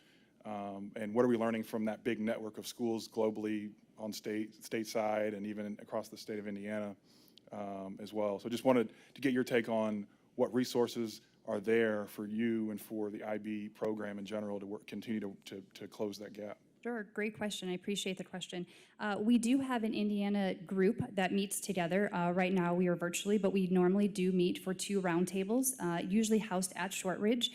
And what are we learning from that big network of schools globally on stateside and even across the state of Indiana as well? So just wanted to get your take on what resources are there for you and for the IB program in general to continue to close that gap. Sure, great question. I appreciate the question. We do have an Indiana group that meets together. Right now we are virtually, but we normally do meet for 2 roundtables, usually housed at Shortridge.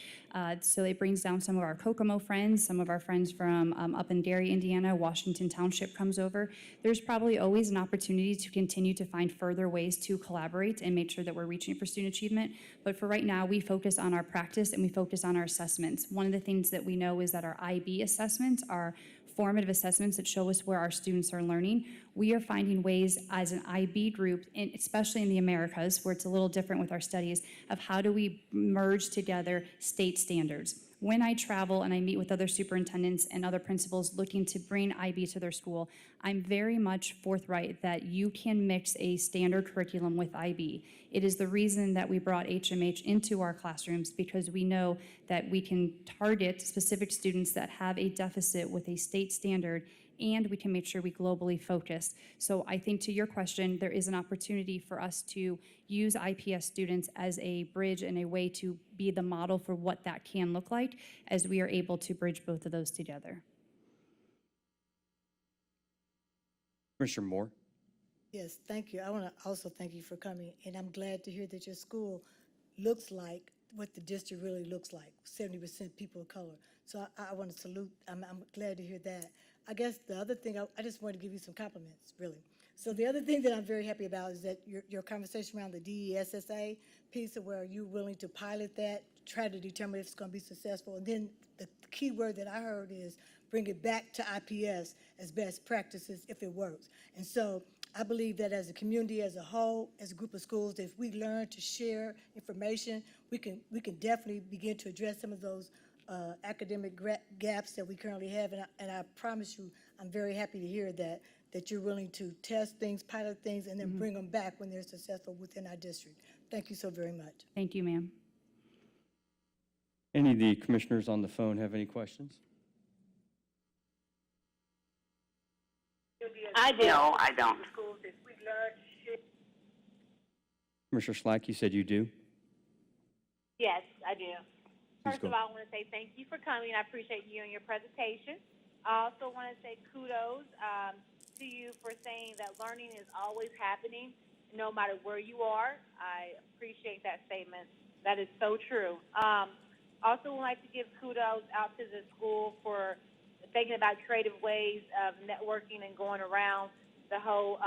So it brings down some of our Kokomo friends, some of our friends from up in Gary, Indiana. Washington Township comes over. There's probably always an opportunity to continue to find further ways to collaborate and make sure that we're reaching for student achievement. But for right now, we focus on our practice and we focus on our assessments. One of the things that we know is that our IB assessments are formative assessments that show us where our students are learning. We are finding ways as an IB group, especially in the Americas, where it's a little different with our studies, of how do we merge together state standards. When I travel and I meet with other superintendents and other principals looking to bring IB to their school, I'm very much forthright that you can mix a standard curriculum with IB. It is the reason that we brought HMH into our classrooms, because we know that we can target specific students that have a deficit with a state standard, and we can make sure we globally focus. So I think to your question, there is an opportunity for us to use IPS students as a bridge and a way to be the model for what that can look like as we are able to bridge both of those together. Commissioner Moore? Yes, thank you. I want to also thank you for coming, and I'm glad to hear that your school looks like what the district really looks like, 70% people of color. So I want to salute, I'm glad to hear that. I guess the other thing, I just wanted to give you some compliments, really. So the other thing that I'm very happy about is that your conversation around the DESSA piece of where you're willing to pilot that, try to determine if it's going to be successful. And then the key word that I heard is bring it back to IPS as best practices if it works. And so I believe that as a community as a whole, as a group of schools, if we learn to share information, we can definitely begin to address some of those academic gaps that we currently have. And I promise you, I'm very happy to hear that you're willing to test things, pilot things, and then bring them back when they're successful within our district. Thank you so very much. Thank you, ma'am. Any of the commissioners on the phone have any questions? I do. No, I don't. Commissioner Slack, you said you do? Yes, I do. Please First go. of all, I want to say thank you for coming. I appreciate you and your presentation. I also want to say kudos to you for saying that learning is always happening, no matter where you are. I appreciate that statement. That is so true. Also would like to give kudos out to the school for thinking about creative ways of networking and going around the whole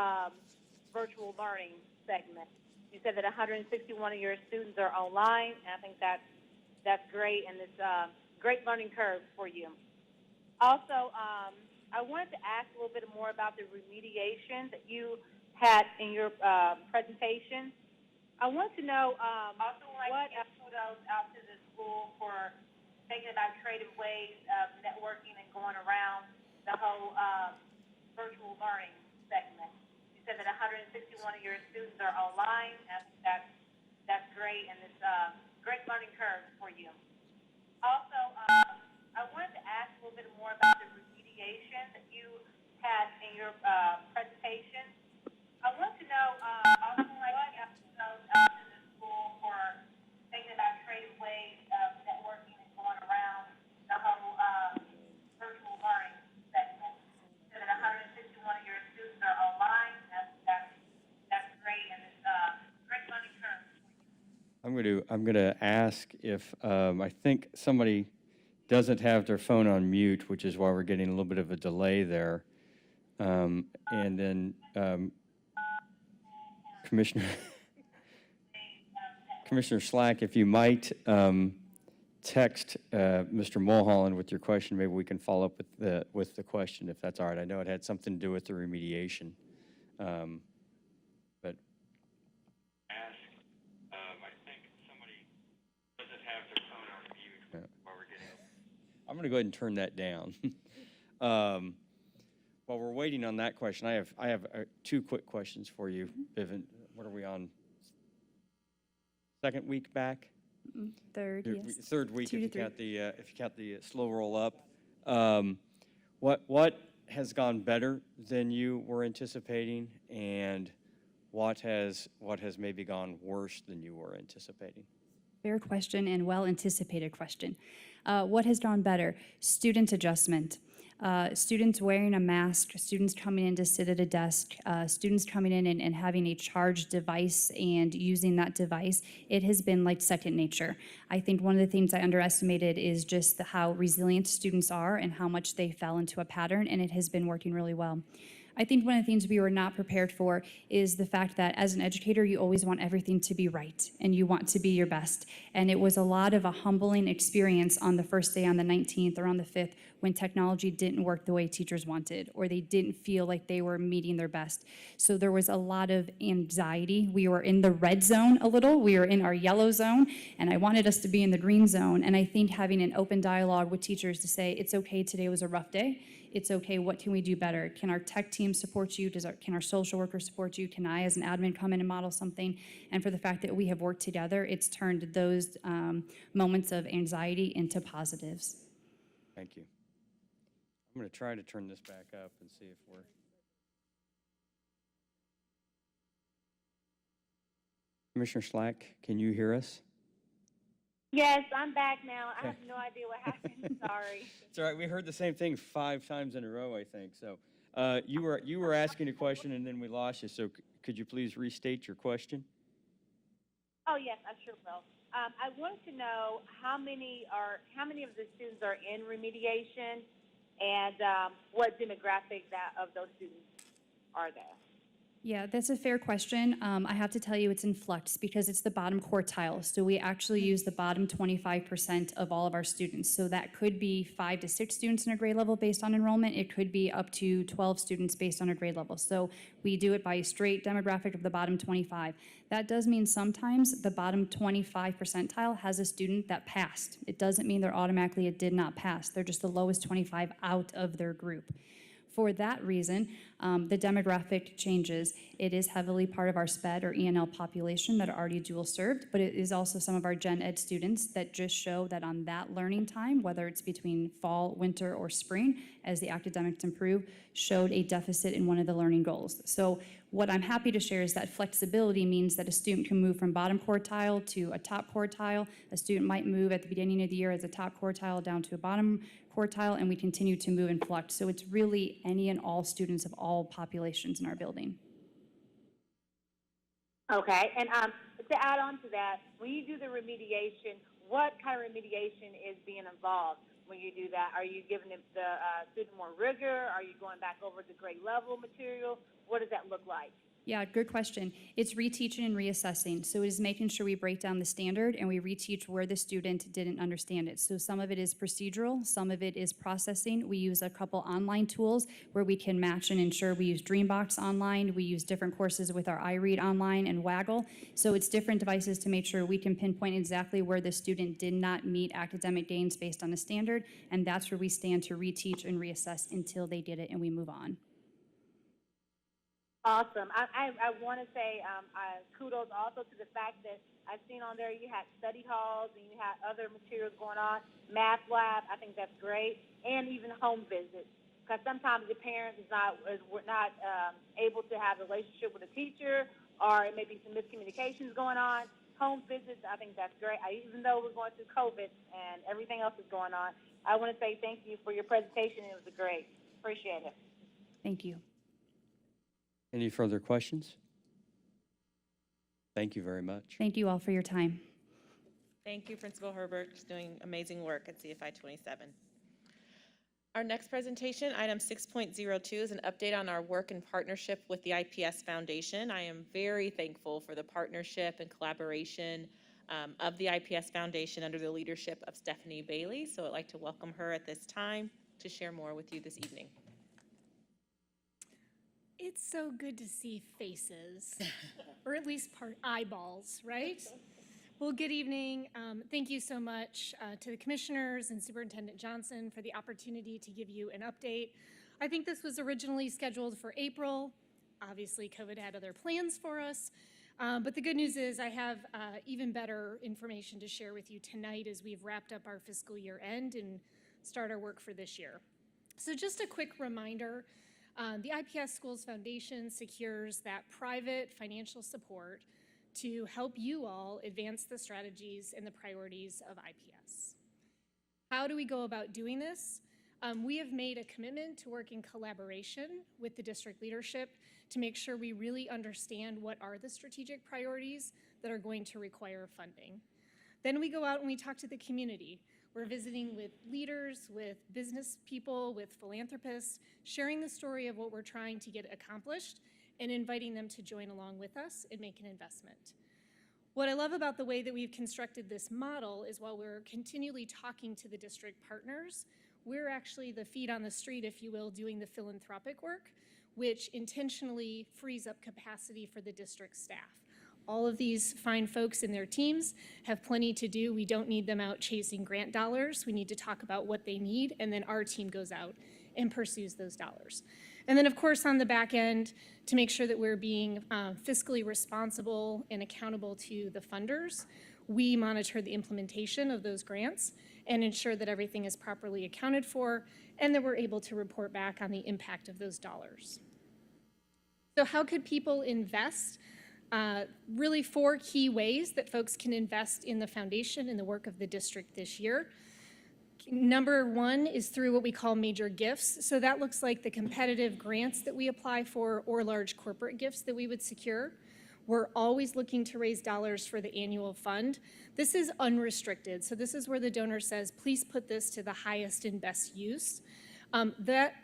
virtual learning segment. You said that 161 of your students are online, and I think that's great, and it's a great learning curve for you. Also, I wanted to ask a little bit more about the remediation that you had in your presentation. I want to know also what kudos out to the school for thinking about creative ways of networking and going around the whole virtual learning segment. You said that 161 of your students are online, and I think that's great, and it's a great learning curve for you. Also, I wanted to ask a little bit more about the remediation that you had in your presentation. I want to know also what kudos out to the school for thinking about creative ways of networking and going around the whole virtual learning segment. So that 161 of your students are online. That's great, and it's a great learning curve. I'm I'm going to ask if, I think somebody doesn't have their phone on mute, which is why we're getting a little bit of a delay there. And then Commissioner Slack, if you might text Mr. Mulholland with your question, maybe we can follow up with the question, if that's all right. I know it had something to do with the remediation. But ask, I think somebody doesn't have their phone on mute while we're getting. I'm going to go ahead and turn that down. While we're waiting on that question, I have two quick questions for you, Vivian. What are we on? Second week back? Third, yes. Third week, 2 if to you 3. count the slow roll up. What has gone better than you were anticipating, and what has maybe gone worse than you were anticipating? Fair question and well-anticipated question. What has gone better? Student adjustment. Students wearing a mask, students coming in to sit at a desk, students coming in and having a charged device and using that device, it has been like second nature. I think one of the things I underestimated is just how resilient students are and how much they fell into a pattern, and it has been working really well. I think one of the things we were not prepared for is the fact that as an educator, you always want everything to be right and you want to be your best. And it was a lot of a humbling experience on the first day, on the 19th or on the 5th, when technology didn't work the way teachers wanted, or they didn't feel like they were meeting their best. So there was a lot of anxiety. We were in the red zone a little, we were in our yellow zone, and I wanted us to be in the green zone. And I think having an open dialogue with teachers to say, it's okay, today was a rough day. It's okay, what can we do better? Can our tech team support you? Can our social worker support you? Can I, as an admin, come in and model something? And for the fact that we have worked together, it's turned those moments of anxiety into positives. Thank you. I'm going to try to turn this back up and see if we're... Commissioner Slack, can you hear us? Yes, I'm back now. I have no idea what happened. Sorry. It's all right. We heard the same thing 5 times in a row, I think. So you were asking a question and then we lost you. So could you please restate your question? Oh yes, I sure will. I wanted to know how many of the students are in remediation, and what demographic of those students are there? Yeah, that's a fair question. I have to tell you it's in flux because it's the bottom quartile. So we actually use the bottom 25% of all of our students. So that could be 5 to 6 students in a grade level based on enrollment. It could be up to 12 students based on a grade level. So we do it by a straight demographic of the bottom 25. That does mean sometimes the bottom 25 percentile has a student that passed. It doesn't mean they're automatically a did not pass. They're just the lowest 25 out of their group. For that reason, the demographic changes. It is heavily part of our SPED or ENL population that are already dual served, but it is also some of our gen ed students that just show that on that learning time, whether it's between fall, winter, or spring, as the academics improve, showed a deficit in one of the learning goals. So what I'm happy to share is that flexibility means that a student can move from bottom quartile to a top quartile. A student might move at the beginning of the year as a top quartile down to a bottom quartile, and we continue to move in flux. So it's really any and all students of all populations in our building. Okay, and to add on to that, when you do the remediation, what kind of remediation is being involved when you do that? Are you giving the student more rigor? Are you going back over the grade level material? What does that look like? Yeah, good question. It's reteaching and reassessing. So it is making sure we break down the standard and we reteach where the student didn't understand it. So some of it is procedural, some of it is processing. We use a couple online tools where we can match and ensure. We use Dreambox online. We use different courses with our iRead online and Waggle. So it's different devices to make sure we can pinpoint exactly where the student did not meet academic gains based on a standard. And that's where we stand to reteach and reassess until they did it and we move on. Awesome. I want to say kudos also to the fact that I've seen on there you had study halls and you had other materials going on, math lab. I think that's great, and even home visits, because sometimes the parent is not able to have a relationship with a teacher, or it may be some miscommunications going on. Home visits, I think that's great. Even though we're going through COVID and everything else is going on, I want to say thank you for your presentation. It was great. Appreciate it. Thank you. Any further questions? Thank you very much. Thank you all for your time. Thank you, Principal Herbert. She's doing amazing work at CFI 27. Our next presentation, item 6.02, is an update on our work in partnership with the IPS Foundation. I am very thankful for the partnership and collaboration of the IPS Foundation under the leadership of Stephanie Bailey. So I'd like to welcome her at this time to share more with you this evening. It's so good to see faces, or at least eyeballs, right? Well, good evening. Thank you so much to the commissioners and Superintendent Johnson for the opportunity to give you an update. I think this was originally scheduled for April. Obviously, COVID had other plans for us. But the good news is I have even better information to share with you tonight as we've wrapped up our fiscal year end and start our work for this year. So just a quick reminder, the IPS Schools Foundation secures that private financial support to help you all advance the strategies and the priorities of IPS. How do we go about doing this? We have made a commitment to work in collaboration with the district leadership to make sure we really understand what are the strategic priorities that are going to require funding. Then we go out and we talk to the community. We're visiting with leaders, with business people, with philanthropists, sharing the story of what we're trying to get accomplished and inviting them to join along with us and make an investment. What I love about the way that we've constructed this model is while we're continually talking to the district partners, we're actually the feet on the street, if you will, doing the philanthropic work, which intentionally frees up capacity for the district staff. All of these fine folks and their teams have plenty to do. We don't need them out chasing grant dollars. We need to talk about what they need, and then our team goes out and pursues those dollars. And then, of course, on the back end, to make sure that we're being fiscally responsible and accountable to the funders, we monitor the implementation of those grants and ensure that everything is properly accounted for and that we're able to report back on the impact of those dollars. So how could people invest? Really 4 key ways that folks can invest in the foundation and the work of the district this year. Number 1 is through what we call major gifts. So that looks like the competitive grants that we apply for or large corporate gifts that we would secure. We're always looking to raise dollars for the annual fund. This is unrestricted. So this is where the donor says, please put this to the highest and best use.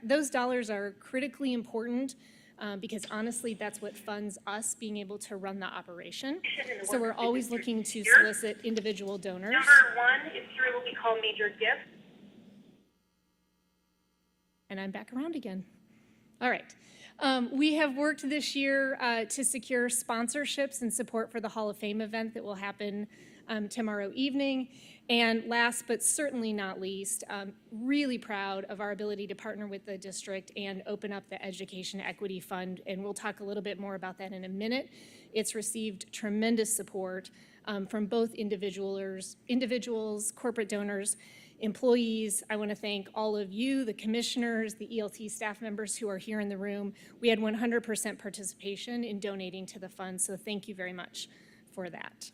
Those dollars are critically important because honestly, that's what funds us being able to run the operation. So we're always looking to solicit individual donors. Number 1 is through what we call major gifts. And I'm back around again. All right. We have worked this year to secure sponsorships and support for the Hall of Fame event that will happen tomorrow evening. And last but certainly not least, really proud of our ability to partner with the district and open up the Education Equity Fund. And we'll talk a little bit more about that in a minute. It's received tremendous support from both individuals, corporate donors, employees. I want to thank all of you, the commissioners, the ELT staff members who are here in the room. We had 100% participation in donating to the fund, so thank you very much for that.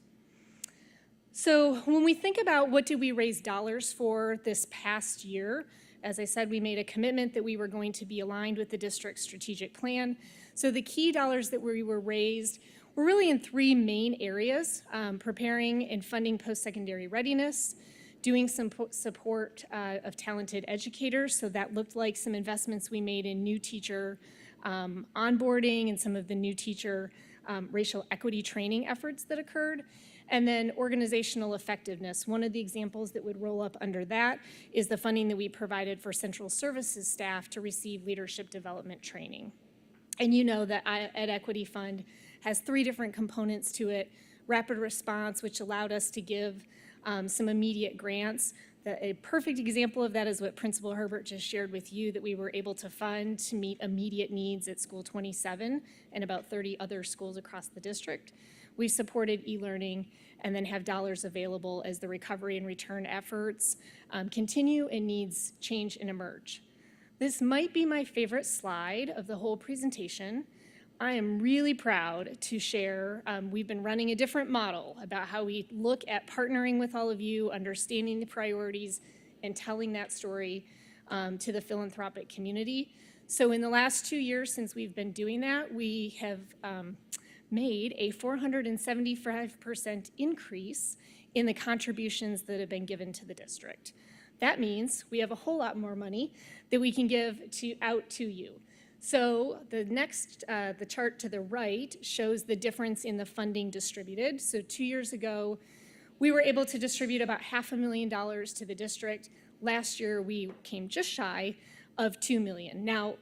So when we think about what did we raise dollars for this past year, as I said, we made a commitment that we were going to be aligned with the district's strategic plan. So the key dollars that we were raised were really in 3 main areas: preparing and funding post-secondary readiness, doing some support of talented educators. So that looked like some investments we made in new teacher onboarding and some of the new teacher racial equity training efforts that occurred. And then organizational effectiveness. One of the examples that would roll up under that is the funding that we provided for central services staff to receive leadership development training. And you know that Ed Equity Fund has 3 different components to it. Rapid response, which allowed us to give some immediate grants. A perfect example of that is what Principal Herbert just shared with you, that we were able to fund to meet immediate needs at School 27 and about 30 other schools across the district. We supported e-learning and then have dollars available as the recovery and return efforts continue and needs change and emerge. This might be my favorite slide of the whole presentation. I am really proud to share, we've been running a different model about how we look at partnering with all of you, understanding the priorities, and telling that story to the philanthropic community. So in the last 2 years since we've been doing that, we have made a 475% increase in the contributions that have been given to the district. That means we have a whole lot more money that we can give out to you. So the chart to the right shows the difference in the funding distributed. So 2 years ago, we were able to distribute about $500,000 to the district. Last year, we came just shy of $2 million. Now,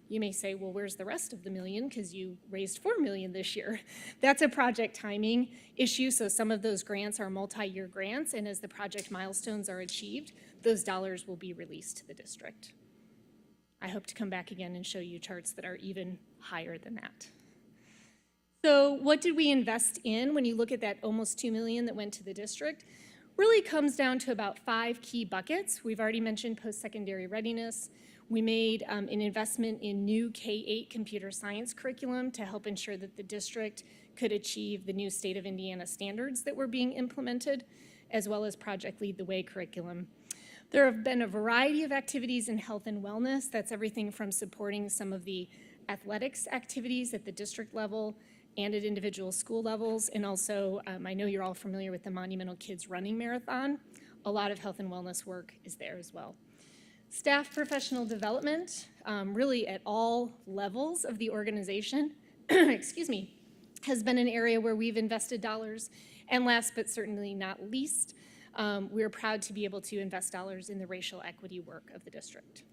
you may say, well, where's the rest of the million? Because you raised $4 million this year. That's a project timing issue. So some of those grants are multi-year grants, and as the project milestones are achieved, those dollars will be released to the district. I hope to come back again and show you charts that are even higher than that. So what did we invest in when you look at that almost $2 million that went to the district? Really comes down to about 5 key buckets. We've already mentioned post-secondary readiness. We made an investment in new K-8 computer science curriculum to help ensure that the district could achieve the new state of Indiana standards that were being implemented, as well as Project Lead the Way curriculum. There have been a variety of activities in health and wellness. That's everything from supporting some of the athletics activities at the district level and at individual school levels. And also, I know you're all familiar with the Monumental Kids Running Marathon. A lot of health and wellness work is there as well. Staff professional development, really at all levels of the organization, excuse me, has been an area where we've invested dollars. And last but certainly not least, we're proud to be able to invest dollars in the racial equity work of the district.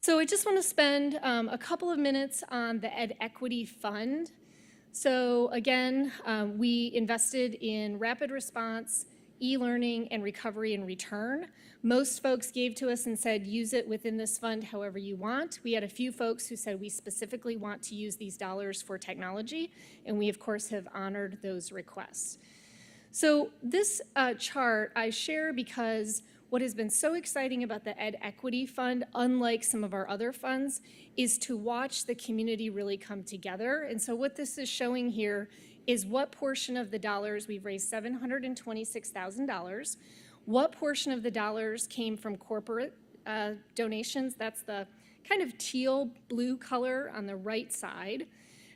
So I just want to spend a couple of minutes on the Ed Equity Fund. So again, we invested in rapid response, e-learning, and recovery and return. Most folks gave to us and said, use it within this fund however you want. We had a few folks who said, we specifically want to use these dollars for technology, and we of course have honored those requests. So this chart I share because what has been so exciting about the Ed Equity Fund, unlike some of our other funds, is to watch the community really come together. And so what this is showing here is what portion of the dollars, we've raised $726,000, what portion of the dollars came from corporate donations. That's the kind of teal blue color on the right side.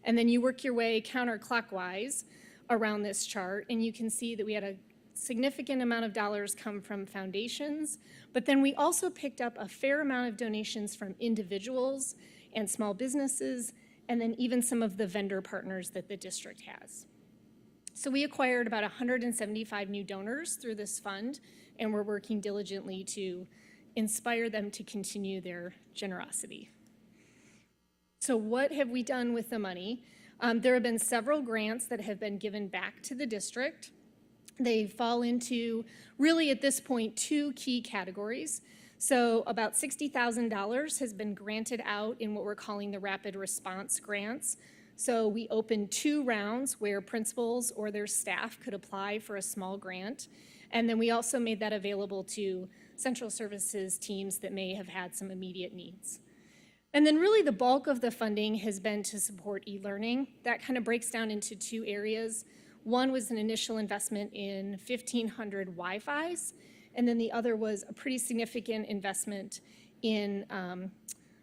And then you work your way counterclockwise around this chart, and you can see that we had a significant amount of dollars come from foundations, but then we also picked up a fair amount of donations from individuals and small businesses, and then even some of the vendor partners that the district has. So we acquired about 175 new donors through this fund, and we're working diligently to inspire them to continue their generosity. So what have we done with the money? There have been several grants that have been given back to the district. They fall into, really at this point, 2 key categories. So about $60,000 has been granted out in what we're calling the rapid response grants. So we opened 2 rounds where principals or their staff could apply for a small grant. And then we also made that available to central services teams that may have had some immediate needs. And then really the bulk of the funding has been to support e-learning. That kind of breaks down into 2 areas. One was an initial investment in 1,500 Wi-Fis, and then the other was a pretty significant investment in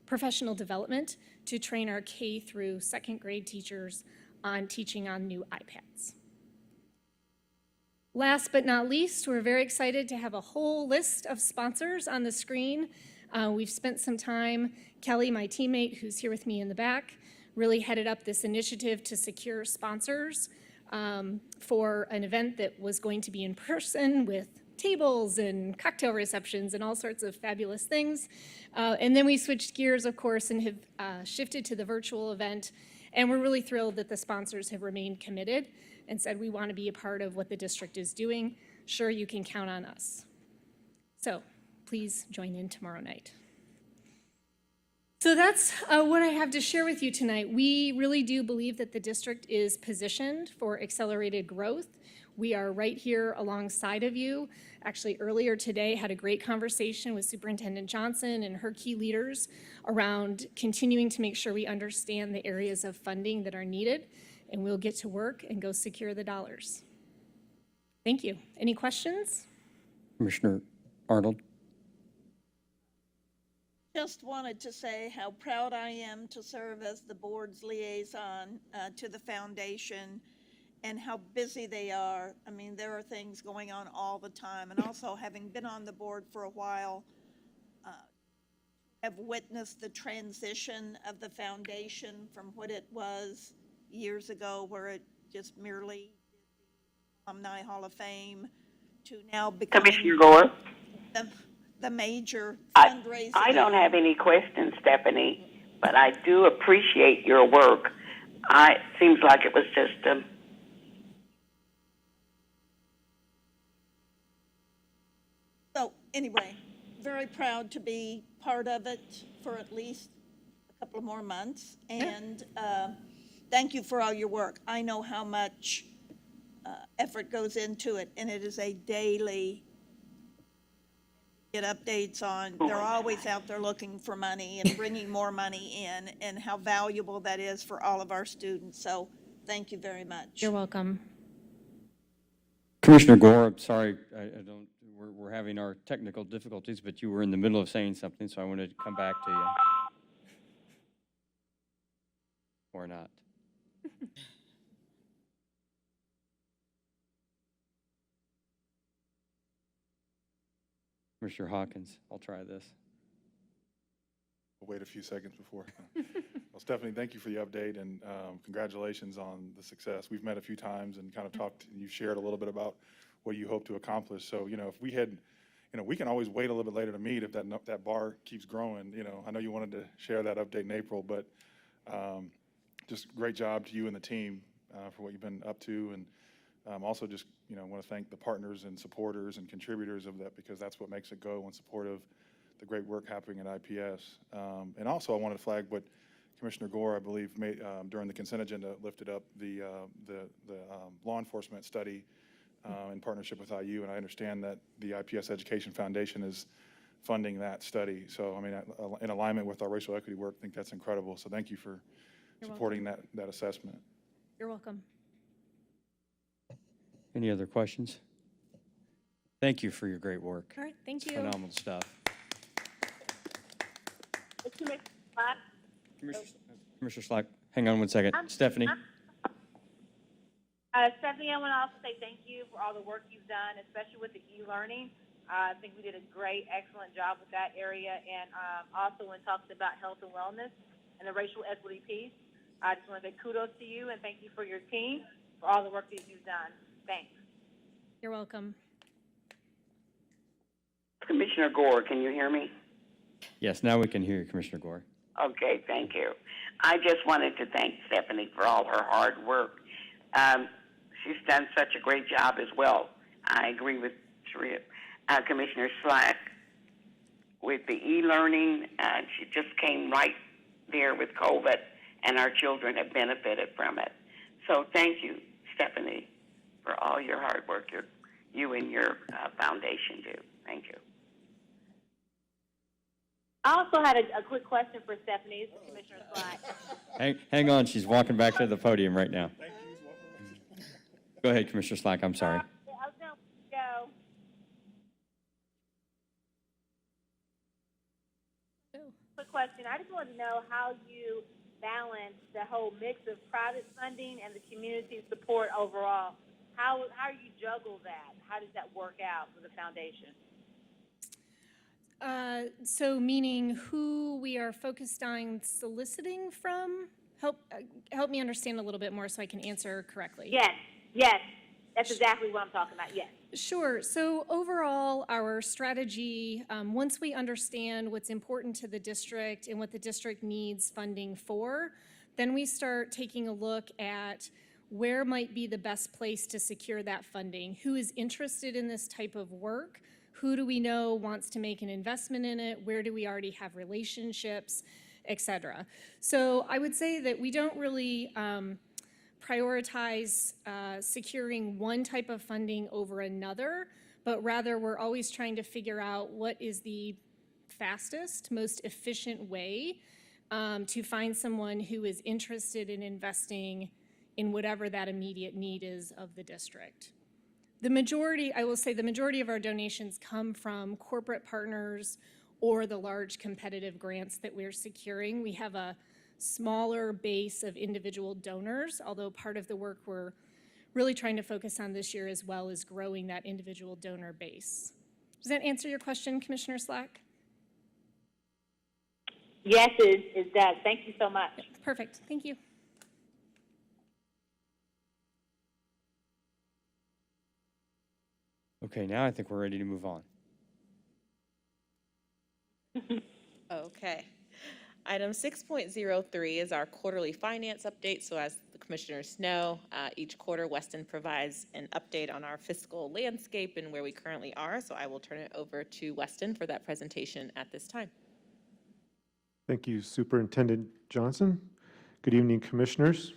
professional development to train our K through 2nd grade teachers on teaching on new iPads. Last but not least, we're very excited to have a whole list of sponsors on the screen. We've spent some time, Kelly, my teammate, who's here with me in the back, really headed up this initiative to secure sponsors for an event that was going to be in person with tables and cocktail receptions and all sorts of fabulous things. And then we switched gears, of course, and have shifted to the virtual event. And we're really thrilled that the sponsors have remained committed and said, we want to be a part of what the district is doing. Sure, you can count on us. So please join in tomorrow night. So that's what I have to share with you tonight. We really do believe that the district is positioned for accelerated growth. We are right here alongside of you. Actually, earlier today, had a great conversation with Superintendent Johnson and her key leaders around continuing to make sure we understand the areas of funding that are needed, and we'll get to work and go secure the dollars. Thank you. Any questions? Commissioner Arnold. Just wanted to say how proud I am to serve as the board's liaison to the foundation and how busy they are. I mean, there are things going on all the time. And also, having been on the board for a while, have witnessed the transition of the foundation from what it was years ago, where it just merely did the Alumni Hall of Fame, to now becoming Commissioner Gore? the major I fundraising. don't have any questions, Stephanie, but I do appreciate your work. It seems like it was just So anyway, very proud to be part of it for at least a couple of more months. And thank you for all your work. I know how much effort goes into it, and it is a daily get updates on. They're always out there looking for money and bringing more money in, and how valuable that is for all of our students. So thank you very much. You're welcome. Commissioner Gore, I'm sorry, I don't, we're having our technical difficulties, but you were in the middle of saying something, so I wanted to come back to you. Or not. Commissioner Hawkins, I'll try this. We'll wait a few seconds before. Well, Stephanie, thank you for the update, and congratulations on the success. We've met a few times and kind of talked, and you've shared a little bit about what you hope to accomplish. So, if we had, we can always wait a little bit later to meet if that bar keeps growing. I know you wanted to share that update in April, but just great job to you and the team for what you've been up to. And also just, want to thank the partners and supporters and contributors of that, because that's what makes it go in support of the great work happening at IPS. And also I wanted to flag what Commissioner Gore, I believe, made during the consent agenda, lifted up the law enforcement study in partnership with IU, and I understand that the IPS Education Foundation is funding that study. So, I mean, in alignment with our racial equity work, I think that's incredible. So thank you for supporting that assessment. You're welcome. Any other questions? Thank you for your great work. All right, thank you. Phenomenal stuff. Commissioner Slack, hang on one second. Stephanie? Stephanie, I want to also say thank you for all the work you've done, especially with the e-learning. I think we did a great, excellent job with that area. And also when talking about health and wellness and the racial equity piece, I just want to say kudos to you and thank you for your team for all the work that you've done. Thanks. You're welcome. Commissioner Gore, can you hear me? Yes, now we can hear you, Commissioner Gore. Okay, thank you. I just wanted to thank Stephanie for all her hard work. She's done such a great job as well. I agree with Commissioner Slack with the e-learning. She just came right there with COVID, and our children have benefited from it. So thank you, Stephanie, for all your hard work you and your foundation do. Thank you. I also had a quick question for Stephanie. This is Commissioner Slack. Hang on, she's walking back to the podium right now. Go ahead, Commissioner Slack, I'm sorry. I was going to go. Quick question. I just wanted to know how you balance the whole mix of private funding and the community support overall. How you juggle that? How does that work out for the foundation? So meaning who we are focused on soliciting from? Help me understand a little bit more so I can answer correctly. Yes. That's exactly what I'm talking about, yes. Sure. So overall, our strategy, once we understand what's important to the district and what the district needs funding for, then we start taking a look at where might be the best place to secure that funding, who is interested in this type of work, who do we know wants to make an investment in it, where do we already have relationships, et cetera. So I would say that we don't really prioritize securing one type of funding over another, but rather we're always trying to figure out what is the fastest, most efficient way to find someone who is interested in investing in whatever that immediate need is of the district. The majority, I will say the majority of our donations come from corporate partners or the large competitive grants that we're securing. We have a smaller base of individual donors, although part of the work we're really trying to focus on this year as well as growing that individual donor base. Does that answer your question, Commissioner Slack? Yes, it does. Thank you so much. Perfect. Thank you. Okay, now I think we're ready to move on. Okay. Item 6.03 is our quarterly finance update. So as the commissioners know, each quarter Weston provides an update on our fiscal landscape and where we currently are. So I will turn it over to Weston for that presentation at this time. Thank you, Superintendent Johnson. Good evening, Commissioners.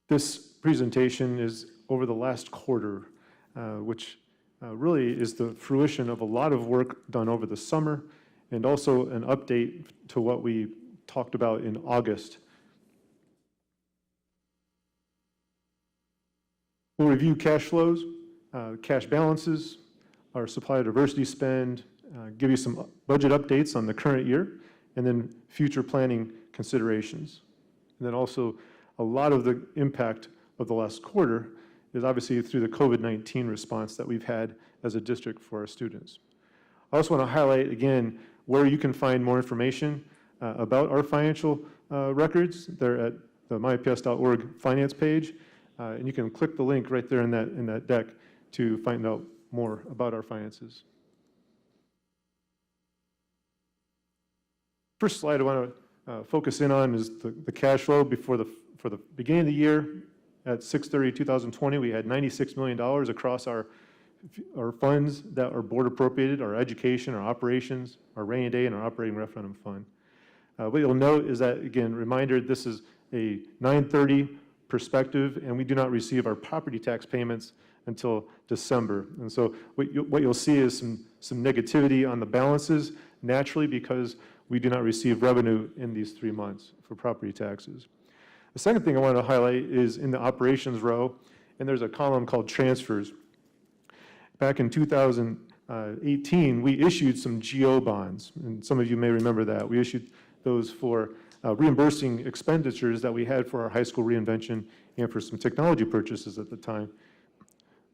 This presentation is over the last quarter, which really is the fruition of a lot of work done over the summer, and also an update to what we talked about in August. We'll review cash flows, cash balances, our supplier diversity spend, give you some budget updates on the current year, and then future planning considerations. And then also, a lot of the impact of the last quarter is obviously through the COVID-19 response that we've had as a district for our students. I also want to highlight again where you can find more information about our financial records. They're at the myips.org finance page, and you can click the link right there in that deck to find out more about our finances. First slide I want to focus in on is the cash flow for the beginning of the year. At 6/30/2020, we had $96 million across our funds that are board appropriated, our education, our operations, our rainy day, and our operating referendum fund. What you'll note is that, again, reminder, this is a 9/30 perspective, and we do not receive our property tax payments until December. And so what you'll see is some negativity on the balances, naturally, because we do not receive revenue in these 3 months for property taxes. The second thing I want to highlight is in the operations row, and there's a column called transfers. Back in 2018, we issued some GO bonds, and some of you may remember that. We issued those for reimbursing expenditures that we had for our high school reinvention and for some technology purchases at the time.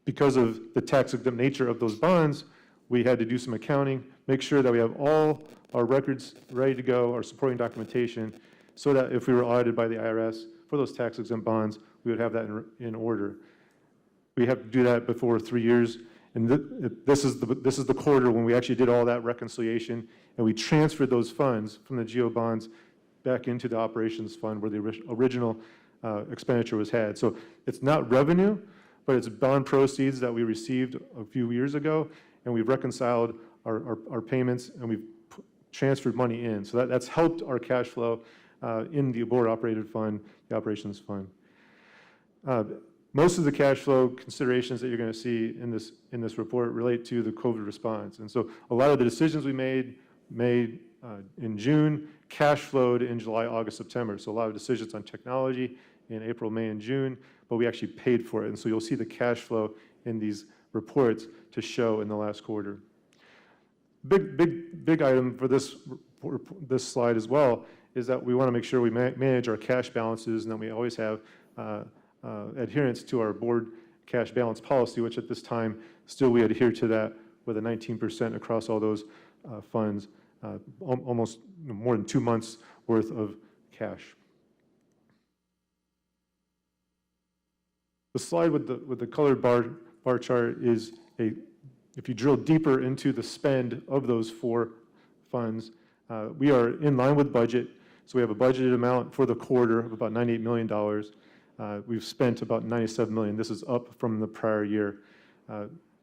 Because of the tax-exempt nature of those bonds, we had to do some accounting, make sure that we have all our records ready to go, our supporting documentation, so that if we were audited by the IRS for those tax-exempt bonds, we would have that in order. We have to do that before 3 years, and this is the quarter when we actually did all that reconciliation, and we transferred those funds from the GO bonds back into the operations fund where the original expenditure was had. So it's not revenue, but it's bond proceeds that we received a few years ago, and we've reconciled our payments, and we've transferred money in. So that's helped our cash flow in the board operated fund, the operations fund. Most of the cash flow considerations that you're going to see in this report relate to the COVID response. And so a lot of the decisions we made in June, cash flowed in July, August, September. So a lot of decisions on technology in April, May, and June, but we actually paid for it. And so you'll see the cash flow in these reports to show in the last quarter. Big item for this slide as well is that we want to make sure we manage our cash balances and that we always have adherence to our board cash balance policy, which at this time, still we adhere to that with a 19% across all those funds, almost more than 2 months worth of cash. The slide with the colored bar chart is if you drill deeper into the spend of those 4 funds, we are in line with budget. So we have a budgeted amount for the quarter of about $98 million. We've spent about $97 million. This is up from the prior year.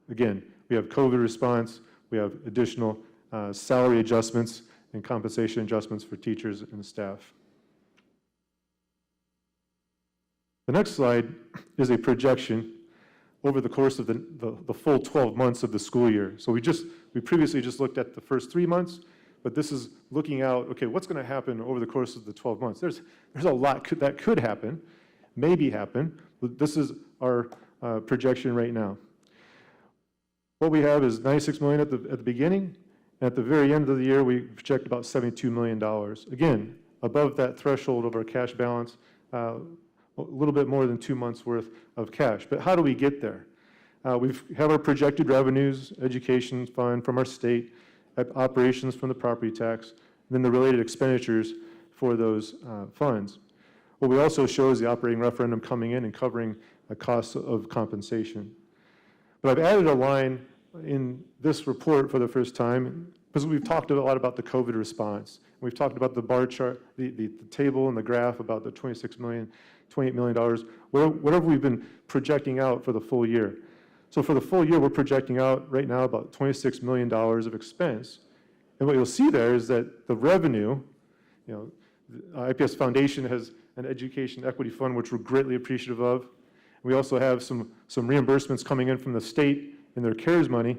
Again, we have COVID response. We have additional salary adjustments and compensation adjustments for teachers and staff. The next slide is a projection over the course of the full 12 months of the school year. So we previously just looked at the first 3 months, but this is looking out, okay, what's going to happen over the course of the 12 months? There's a lot that could happen, maybe happen, but this is our projection right now. What we have is $96 million at the beginning. At the very end of the year, we project about $72 million. Again, above that threshold of our cash balance, a little bit more than 2 months' worth of cash. But how do we get there? We have our projected revenues, education fund from our state, operations from the property tax, and then the related expenditures for those funds. What we also show is the operating referendum coming in and covering the costs of compensation. But I've added a line in this report for the first time because we've talked a lot about the COVID response. We've talked about the bar chart, the table and the graph about the $28 million, whatever we've been projecting out for the full year. So for the full year, we're projecting out right now about $26 million of expense. And what you'll see there is that the revenue, the IPS Foundation has an education equity fund, which we're greatly appreciative of. We also have some reimbursements coming in from the state in their CARES money.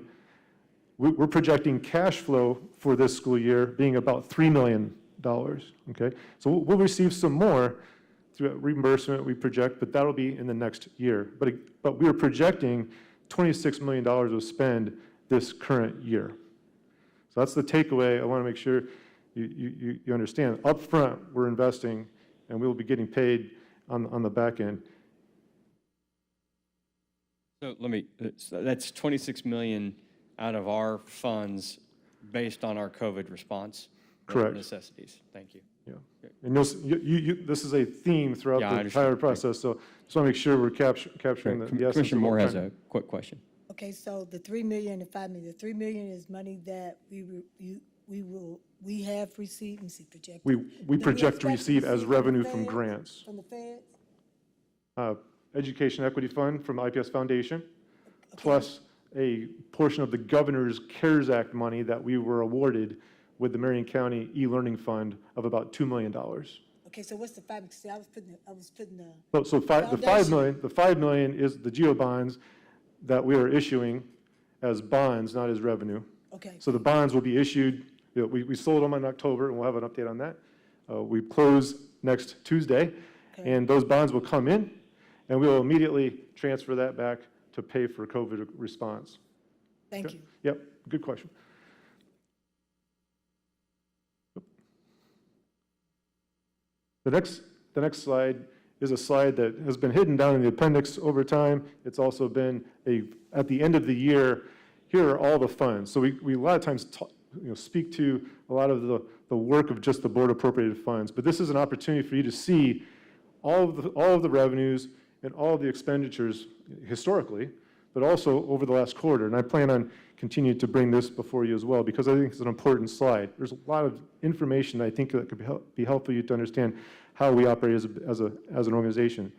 We're projecting cash flow for this school year being about $3 million, okay? So we'll receive some more through reimbursement, we project, but that'll be in the next year. But we are projecting $26 million of spend this current year. So that's the takeaway I want to make sure you understand. Up front, we're investing, and we will be getting paid on the back end. So so that's 26 million out of our funds based on our COVID response. Correct. Necessities. Thank you. Yeah. And this is a theme throughout Yeah, I the entire understand. process, so just want to make sure we're capturing the essence. Commissioner of what Moore we're has trying- a quick question. Okay, so the 3 million and 5 million, the 3 million is money that we have received, let me see, projected. We Do project to expect receive as from the revenue from feds? grants. From the feds? Education Equity Fund from the IPS Foundation, plus a portion of the governor's CARES Act money that we were awarded with the Marion County e-learning fund of about $2 million. Okay, so what's the 5? See, I was putting the. So the 5 million is the GEO bonds that we are issuing as bonds, not as revenue. Okay. So the bonds will be issued, we sold them in October, and we'll have an update on that. We close next Tuesday, and those bonds will come in, and we will immediately transfer that back to pay for COVID response. Thank you. Yep, good question. The next slide is a slide that has been hidden down in the appendix over time. It's also been at the end of the year, here are all the funds. So we a lot of times speak to a lot of the work of just the board appropriated funds, but this is an opportunity for you to see all of the revenues and all of the expenditures historically, but also over the last quarter. And I plan on continuing to bring this before you as well, because I think it's an important slide. There's a lot of information that I think that could be helpful for you to understand how we operate as an organization.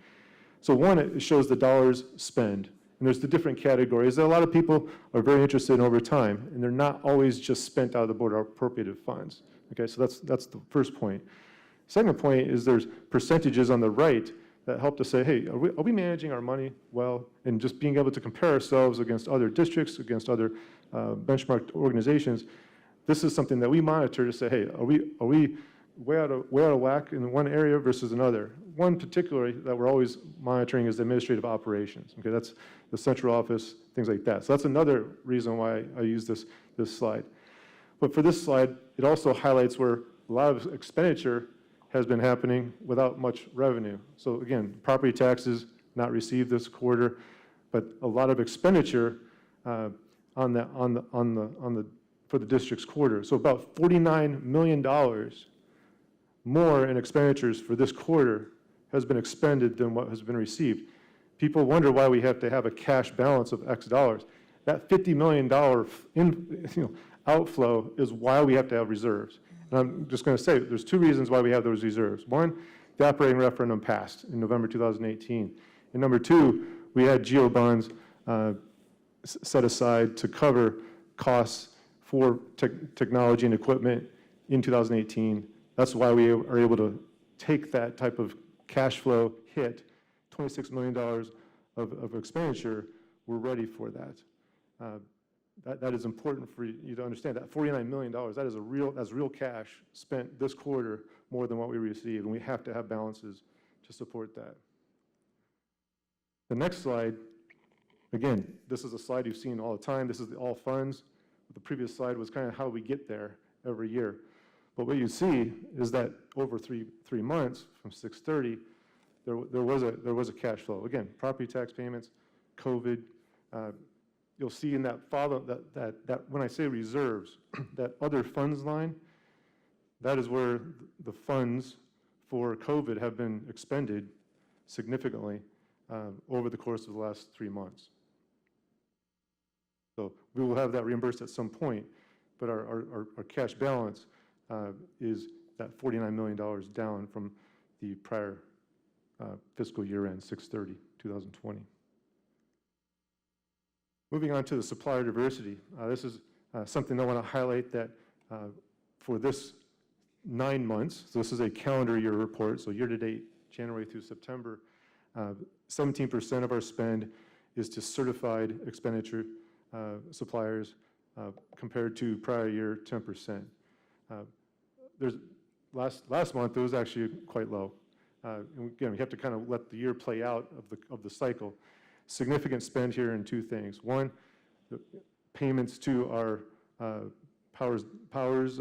So one, it shows the dollars spent, and there's the different categories that a lot of people are very interested in over time, and they're not always just spent out of the board appropriated funds. Okay, so that's the first point. Second point is there's percentages on the right that help to say, hey, are we managing our money well? And just being able to compare ourselves against other districts, against other benchmarked organizations. This is something that we monitor to say, hey, are we way out of whack in one area versus another? One particularly that we're always monitoring is the administrative operations. Okay, that's the central office, things like that. So that's another reason why I use this slide. But for this slide, it also highlights where a lot of expenditure has been happening without much revenue. So again, property taxes not received this quarter, but a lot of expenditure for the district's quarter. So about $49 million more in expenditures for this quarter has been expended than what has been received. People wonder why we have to have a cash balance of X dollars. That $50 million outflow is why we have to have reserves. And I'm just going to say, there's two reasons why we have those reserves. One, the operating referendum passed in November 2018. And number two, we had GEO bonds set aside to cover costs for technology and equipment in 2018. That's why we are able to take that type of cash flow hit, $26 million of expenditure. We're ready for that. That is important for you to understand. That $49 million, that's real cash spent this quarter more than what we received, and we have to have balances to support that. The next slide, again, this is a slide you've seen all the time. This is the all funds. The previous slide was kind of how we get there every year. But what you see is that over three months, from 6/30, there was a cash flow. Again, property tax payments, COVID. You'll see in that when I say reserves, that other funds line, that is where the funds for COVID have been expended significantly over the course of the last 3 months. So we will have that reimbursed at some point, but our cash balance is that $49 million down from the prior fiscal year end, 6/30/2020. Moving on to the supplier diversity. This is something I want to highlight that for this 9 months, so this is a calendar year report, so year-to-date, January through September, 17% of our spend is to certified expenditure suppliers compared to prior year 10%. Last month, it was actually quite low. And again, we have to kind of let the year play out of the cycle. Significant spend here in two things. One, the payments to our Powers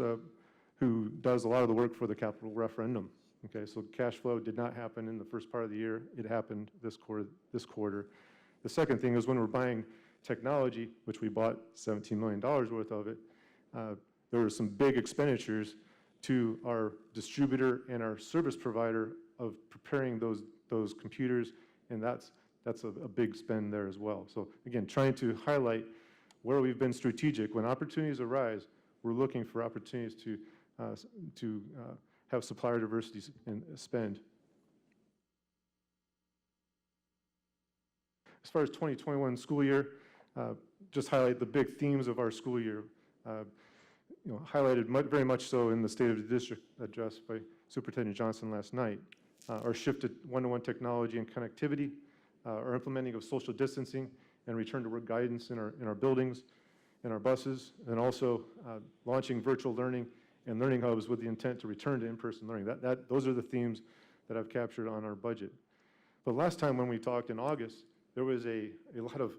who does a lot of the work for the capital referendum. Okay, so cash flow did not happen in the first part of the year. It happened this quarter. The second thing is when we're buying technology, which we bought $17 million worth of it, there were some big expenditures to our distributor and our service provider of preparing those computers, and that's a big spend there as well. So again, trying to highlight where we've been strategic. When opportunities arise, we're looking for opportunities to have supplier diversity and spend. As far as 2021 school year, just highlight the big themes of our school year. Highlighted very much so in the State of the District address by Superintendent Johnson last night. Our shift to one-to-one technology and connectivity, our implementing of social distancing and return to work guidance in our buildings, in our buses, and also launching virtual learning and learning hubs with the intent to return to in-person learning. Those are the themes that I've captured on our budget. But last time when we talked in August, there was a lot of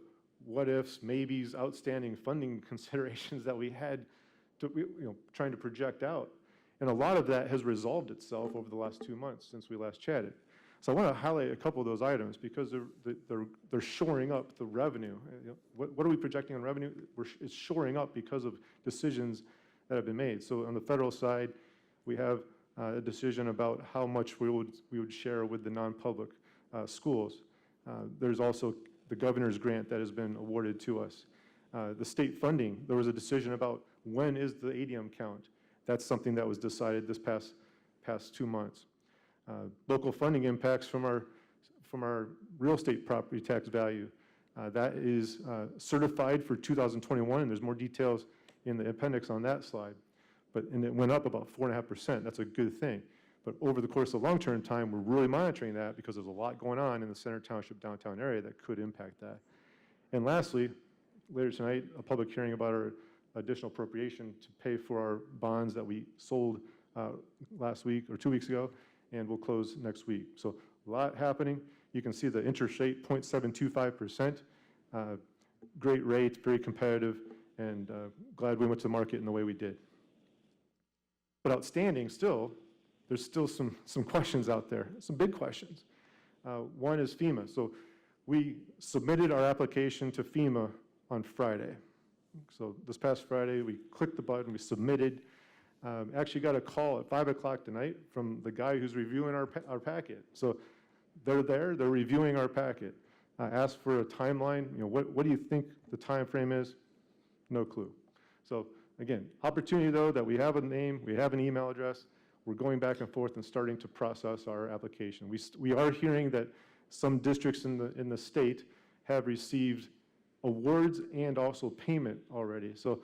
what ifs, maybes, outstanding funding considerations that we had to, trying to project out. And a lot of that has resolved itself over the last 2 months since we last chatted. So I want to highlight a couple of those items because they're shoring up the revenue. What are we projecting on revenue? It's shoring up because of decisions that have been made. So on the federal side, we have a decision about how much we would share with the non-public schools. There's also the governor's grant that has been awarded to us. The state funding, there was a decision about when is the ADM count. That's something that was decided this past 2 months. Local funding impacts from our real estate property tax value. That is certified for 2021, and there's more details in the appendix on that slide. And it went up about 4.5%. That's a good thing. But over the course of long-term time, we're really monitoring that because there's a lot going on in the Center Township downtown area that could impact that. And lastly, later tonight, a public hearing about our additional appropriation to pay for our bonds that we sold last week or 2 weeks ago, and we'll close next week. So a lot happening. You can see the interest rate, 0.725%. Great rate, very competitive, and glad we went to the market in the way we did. But outstanding still, there's still some questions out there, some big questions. One is FEMA. So we submitted our application to FEMA on Friday. So this past Friday, we clicked the button, we submitted. Actually got a call at 5 o'clock tonight from the guy who's reviewing our packet. So they're there, they're reviewing our packet. Asked for a timeline, what do you think the time frame is? No clue. So again, opportunity though that we have a name, we have an email address, we're going back and forth and starting to process our application. We are hearing that some districts in the state have received awards and also payment already. So,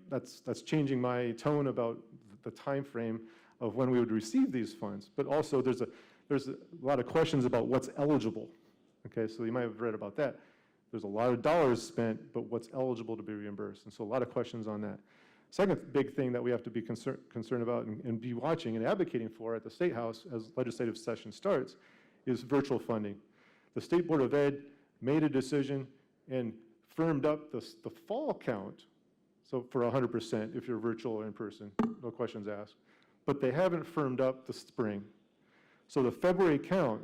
that's changing my tone about the time frame of when we would receive these funds. But also there's a lot of questions about what's eligible. Okay, so you might have read about that. There's a lot of dollars spent, but what's eligible to be reimbursed? And so a lot of questions on that. Second big thing that we have to be concerned about and be watching and advocating for at the State House as legislative session starts is virtual funding. The State Board of Ed made a decision and firmed up the fall count, so for 100% if you're virtual or in person, no questions asked. But they haven't firmed up the spring. So the February count,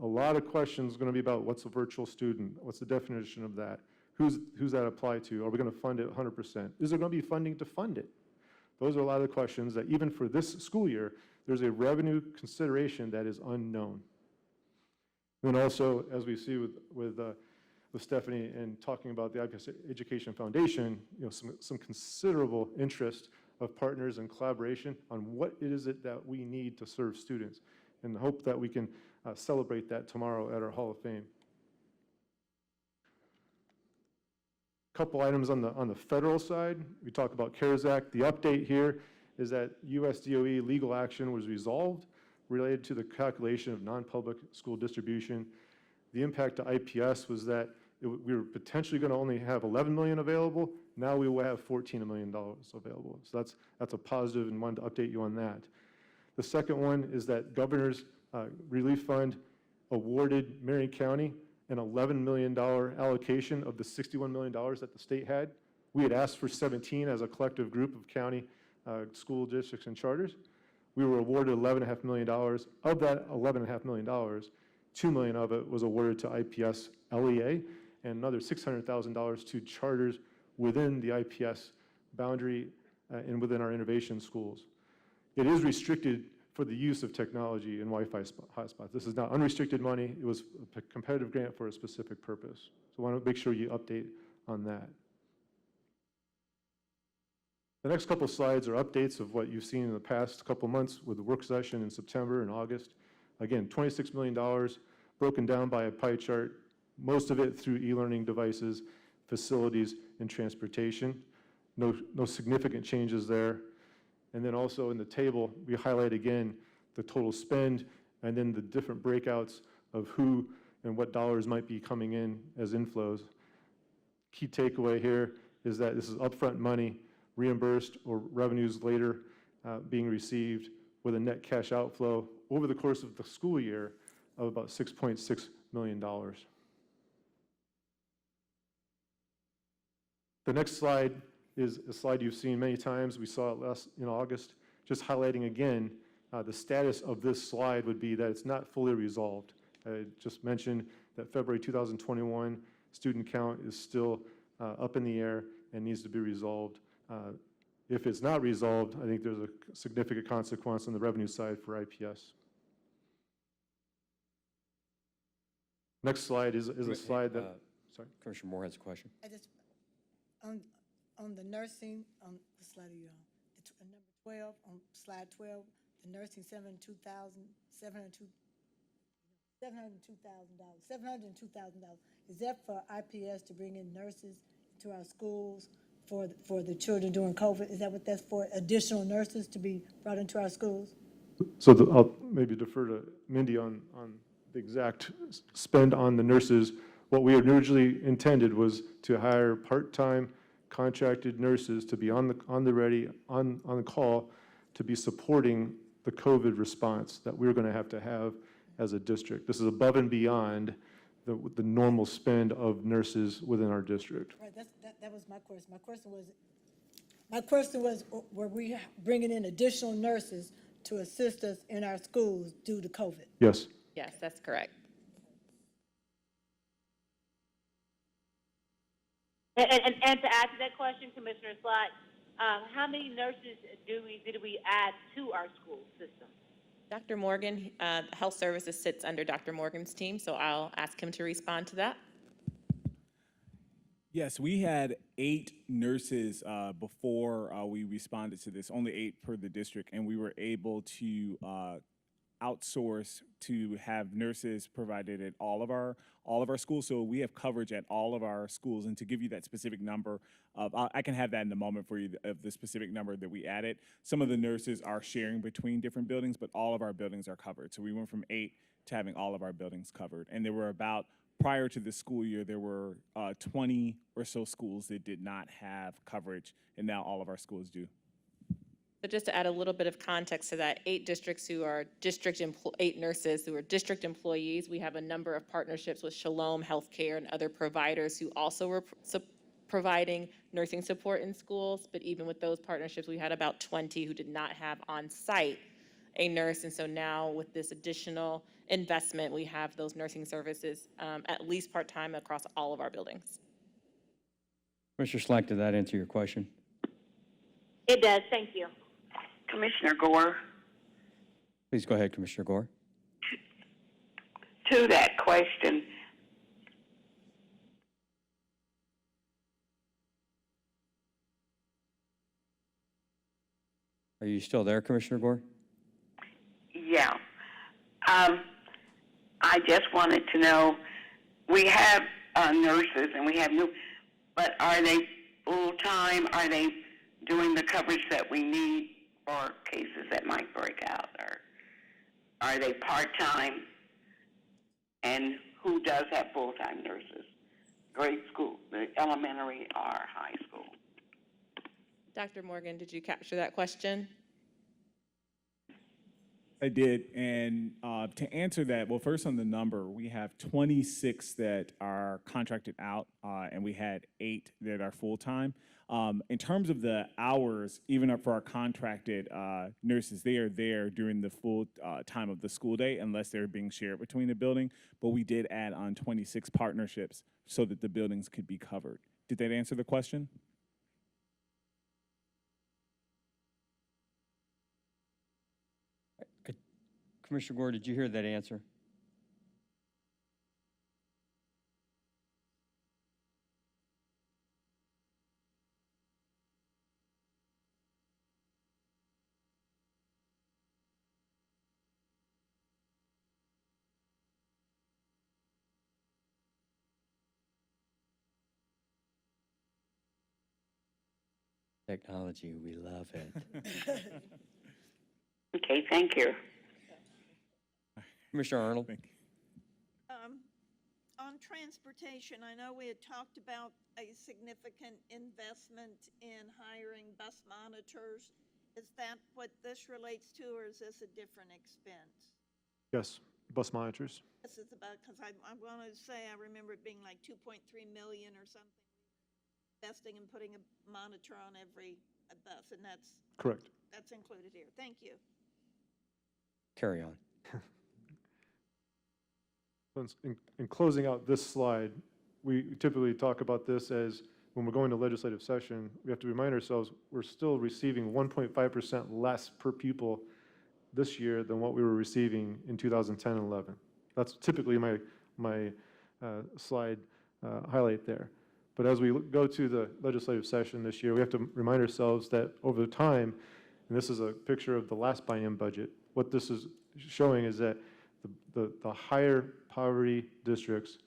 a lot of questions going to be about what's a virtual student? What's the definition of that? Who's that apply to? Are we going to fund it 100%? Is there going to be funding to fund it? Those are a lot of the questions that even for this school year, there's a revenue consideration that is unknown. And then also, as we see with Stephanie and talking about the IPS Education Foundation, some considerable interest of partners and collaboration on what is it that we need to serve students, and hope that we can celebrate that tomorrow at our Hall of Fame. Couple items on the federal side. We talk about CARES Act. The update here is that US DOE legal action was resolved related to the calculation of non-public school distribution. The impact to IPS was that we were potentially going to only have $11 million available. Now we will have $14 million available. So that's a positive, and wanted to update you on that. The second one is that Governor's Relief Fund awarded Marion County an $11 million allocation of the $61 million that the state had. We had asked for 17 as a collective group of county school districts and charters. We were awarded $11.5 million. Of that $11.5 million, $2 million of it was awarded to IPS LEA, and another $600,000 to charters within the IPS boundary and within our innovation schools. It is restricted for the use of technology in Wi-Fi hotspots. This is not unrestricted money. It was a competitive grant for a specific purpose. So I want to make sure you update on that. The next couple slides are updates of what you've seen in the past couple months with the work session in September and August. Again, $26 million broken down by a pie chart, most of it through e-learning devices, facilities, and transportation. No significant changes there. And then also in the table, we highlight again the total spend and then the different breakouts of who and what dollars might be coming in as inflows. Key takeaway here is that this is upfront money reimbursed or revenues later being received, with a net cash outflow over the course of the school year of about $6.6 million. The next slide is a slide you've seen many times. We saw it last in August, just highlighting again the status of this slide would be that it's not fully resolved. I just mentioned that February 2021 student count is still up in the air and needs to be resolved. If it's not resolved, I think there's a significant consequence on the revenue side for IPS. Next slide is a slide that, sorry. Commissioner Moore has a question. I just, on the nursing, what slide are you on? Number 12, on slide 12, the nursing $702,000. Is that for IPS to bring in nurses to our schools for the children during COVID? Is that what that's for? Additional nurses to be brought into our schools? So I'll maybe defer to Mindy on the exact spend on the nurses. What we originally intended was to hire part-time contracted nurses to be on the ready, on the call, to be supporting the COVID response that we're going to have as a district. This is above and beyond the normal spend of nurses within our district. Right, that was my question. My question was, were we bringing in additional nurses to assist us in our schools due to COVID? Yes. Yes, that's correct. And to add to that question, Commissioner Slott, how many nurses did we add to our school system? Dr. Morgan, Health Services sits under Dr. Morgan's team, so I'll ask him to respond to that. Yes, we had 8 nurses before we responded to this, only 8 per the district, and we were able to outsource to have nurses provided at all of our schools. So we have coverage at all of our schools. And to give you that specific number of, I can have that in a moment for you, of the specific number that we added. Some of the nurses are sharing between different buildings, but all of our buildings are covered. So we went from 8 to having all of our buildings covered. And there were about, prior to the school year, there were 20 or so schools that did not have coverage, and now all of our schools do. So just to add a little bit of context to that, 8 districts who are 8 nurses who are district employees. We have a number of partnerships with Shalom Healthcare and other providers who also were providing nursing support in schools. But even with those partnerships, we had about 20 who did not have on-site a nurse. And so now with this additional investment, we have those nursing services at least part-time across all of our buildings. Commissioner Slack, did that answer your question? It does, thank you. Commissioner Gore, Please go ahead, Commissioner Gore. to that question, Are you still there, Commissioner Gore? yeah. I just wanted to know, we have nurses and we have new, but are they full-time? Are they doing the coverage that we need for cases that might break out? Or are they part-time? And who does have full-time nurses? Grade school, the elementary or high school? Dr. Morgan, did you capture that question? I did, and to answer that, well, first on the number, we have 26 that are contracted out, and we had 8 that are full-time. In terms of the hours, even up for our contracted nurses, they are there during the full time of the school day, unless they're being shared between the building. But we did add on 26 partnerships so that the buildings could be covered. Did that answer the question? Commissioner Gore, did you hear that answer? Technology, we love it. Okay, thank you. Commissioner Arnold? On transportation, I know we had talked about a significant investment in hiring bus monitors. Is that what this relates to, or is this a different expense? Yes, bus monitors. This is about, because I want to say, I remember it being like 2.3 million or something, investing and putting a monitor on every bus, and that's Correct. that's included here. Thank you. Carry on. In closing out this slide, we typically talk about this as when we're going to legislative session, we have to remind ourselves we're still receiving 1.5% less per pupil this year than what we were receiving in 2010 and 11. That's typically my slide highlight there. But as we go to the legislative session this year, we have to remind ourselves that over time, and this is a picture of the last biennium budget, what this is showing is that the higher poverty districts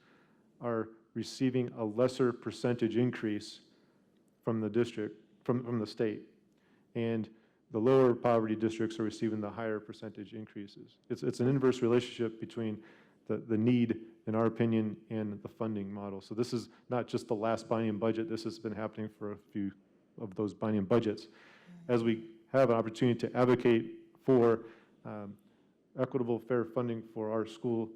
are receiving a lesser percentage increase from the district, from the state. And the lower poverty districts are receiving the higher percentage increases. It's an inverse relationship between the need, in our opinion, and the funding model. So this is not just the last biennium budget. This has been happening for a few of those biennium budgets. As we have an opportunity to advocate for equitable, fair funding for our school,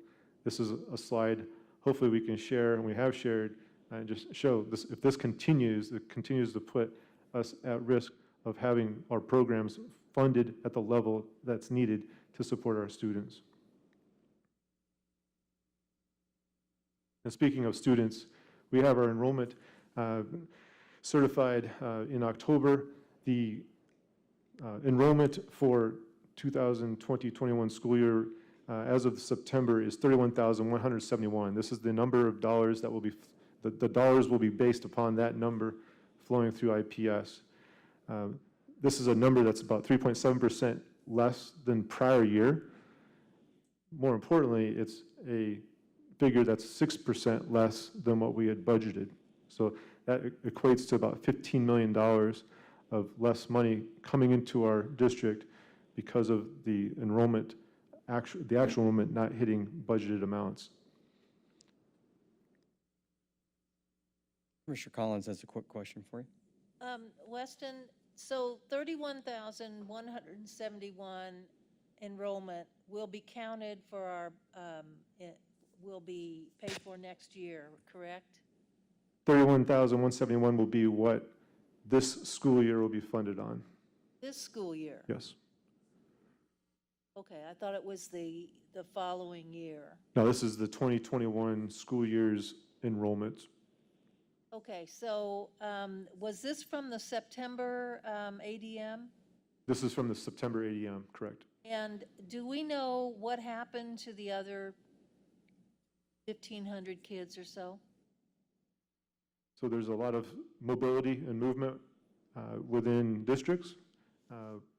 this is a slide hopefully we can share, and we have shared, and just show this. If this continues, it continues to put us at risk of having our programs funded at the level that's needed to support our students. And speaking of students, we have our enrollment certified in October. The enrollment for 2020-21 school year as of September is 31,171. This is the number of dollars that will be, the dollars will be based upon that number flowing through IPS. This is a number that's about 3.7% less than prior year. More importantly, it's a figure that's 6% less than what we had budgeted. So that equates to about $15 million of less money coming into our district because of the enrollment, the actual enrollment not hitting budgeted amounts. Commissioner Collins has a quick question for you. Weston, so 31,171 enrollment will be counted for our, will be paid for next year, correct? 31,171 will be what this school year will be funded on. This school year? Yes. Okay, I thought it was the following year. Now, this is the 2021 school year's enrollment. Okay, so was this from the September ADM? This is from the September ADM, correct? And do we know what happened to the other 1,500 kids or so? So there's a lot of mobility and movement within districts.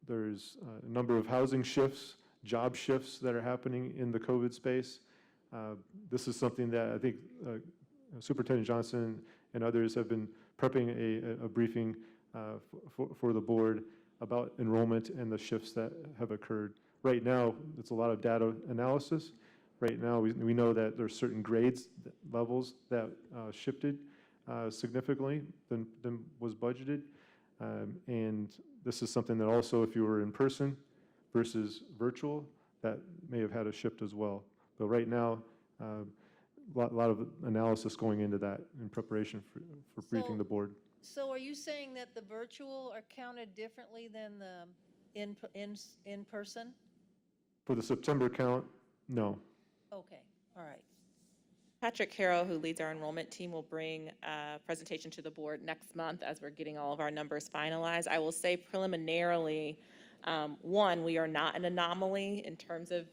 There's a number of housing shifts, job shifts that are happening in the COVID space. This is something that I think Superintendent Johnson and others have been prepping a briefing for the board about enrollment and the shifts that have occurred. Right now, it's a lot of data analysis. Right now, we know that there's certain grades levels that shifted significantly than was budgeted. And this is something that also, if you were in person versus virtual, that may have had a shift as well. But right now, a lot of analysis going into that in preparation for briefing the board. So are you saying that the virtual are counted differently than the in person? For the September count, no. Okay, all right. Patrick Harrow, who leads our enrollment team, will bring a presentation to the board next month as we're getting all of our numbers finalized. I will say preliminarily, one, we are not an anomaly in terms of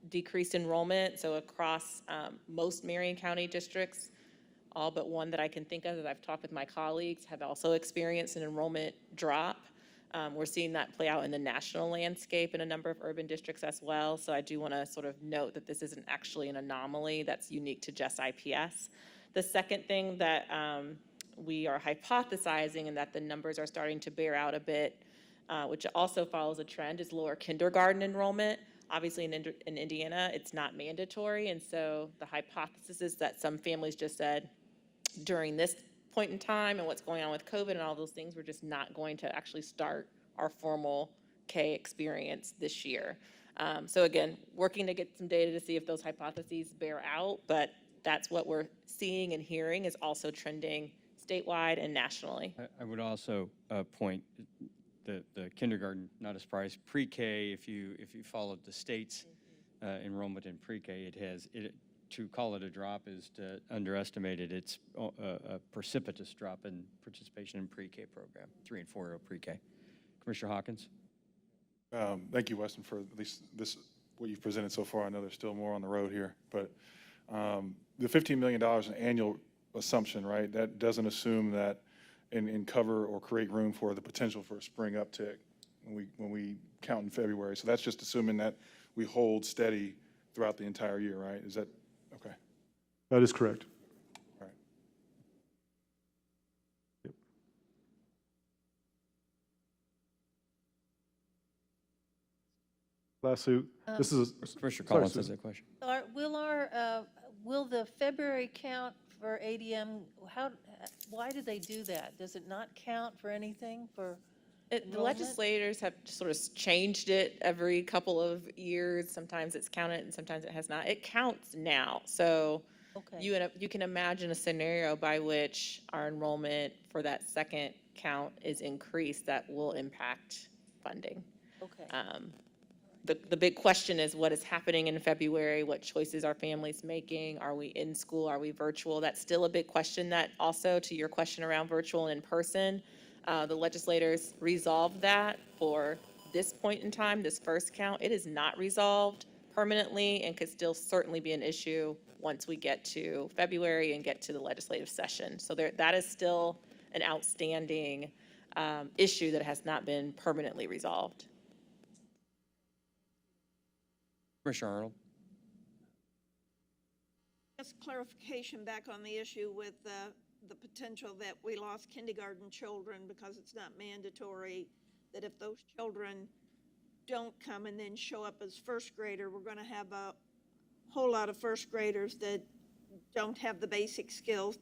decreased enrollment. So across most Marion County districts, all but one that I can think of that I've talked with my colleagues have also experienced an enrollment drop. We're seeing that play out in the national landscape in a number of urban districts as well. So I do want to sort of note that this isn't actually an anomaly that's unique to just IPS. The second thing that we are hypothesizing and that the numbers are starting to bear out a bit, which also follows a trend, is lower kindergarten enrollment. Obviously in Indiana, it's not mandatory. And so the hypothesis is that some families just said, during this point in time and what's going on with COVID and all those things, we're just not going to actually start our formal K experience this year. So again, working to get some data to see if those hypotheses bear out, but that's what we're seeing and hearing is also trending statewide and nationally. I would also point the kindergarten, not a surprise, pre-K, if you followed the state's enrollment in pre-K, to call it a drop is to underestimate it. It's a precipitous drop in participation in pre-K program, 3 and 4-year pre-K. Commissioner Hawkins? Thank you, Weston, for at least what you've presented so far. I know there's still more on the road here, but the $15 million in annual assumption, right? That doesn't assume that and cover or create room for the potential for a spring uptick when we count in February. So that's just assuming that we hold steady throughout the entire year, right? Is that okay? That is correct. All right. Yep. Lastly, this is Commissioner Collins has a question. Will the February count for ADM, why do they do that? Does it not count for anything for The legislators have sort of changed it every couple of years. Sometimes it's counted and sometimes it has not. It counts now. So Okay. you can imagine a scenario by which our enrollment for that second count is increased that will impact funding. Okay. The big question is what is happening in February? What choices are families making? Are we in school? Are we virtual? That's still a big question. That also, to your question around virtual and in person, the legislators resolved that for this point in time, this first count. It is not resolved permanently and could still certainly be an issue once we get to February and get to the legislative session. So that is still an outstanding issue that has not been permanently resolved. Commissioner Arnold? Just clarification back on the issue with the potential that we lost kindergarten children because it's not mandatory, that if those children don't come and then show up as first grader, we're going to have a whole lot of first graders that don't have the basic skills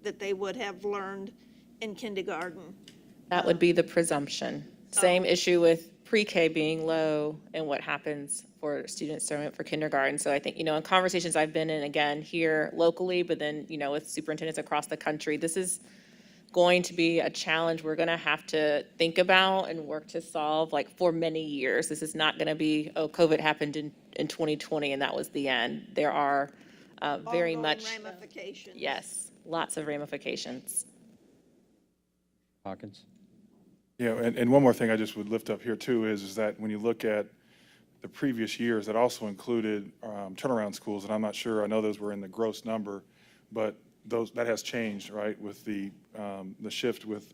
that they would have learned in kindergarten. That would be the presumption. Same issue with pre-K being low and what happens for students for kindergarten. So I think, in conversations I've been in, again, here locally, but then, with superintendents across the country, this is going to be a challenge we're going to have to think about and work to solve like for many years. This is not going to be, oh, COVID happened in 2020 and that was the end. There are very Ongoing much, ramifications. yes, lots of ramifications. Hawkins? Yeah, and one more thing I just would lift up here too is that when you look at the previous years, that also included turnaround schools, and I'm not sure, I know those were in the gross number, but that has changed, right, with the shift with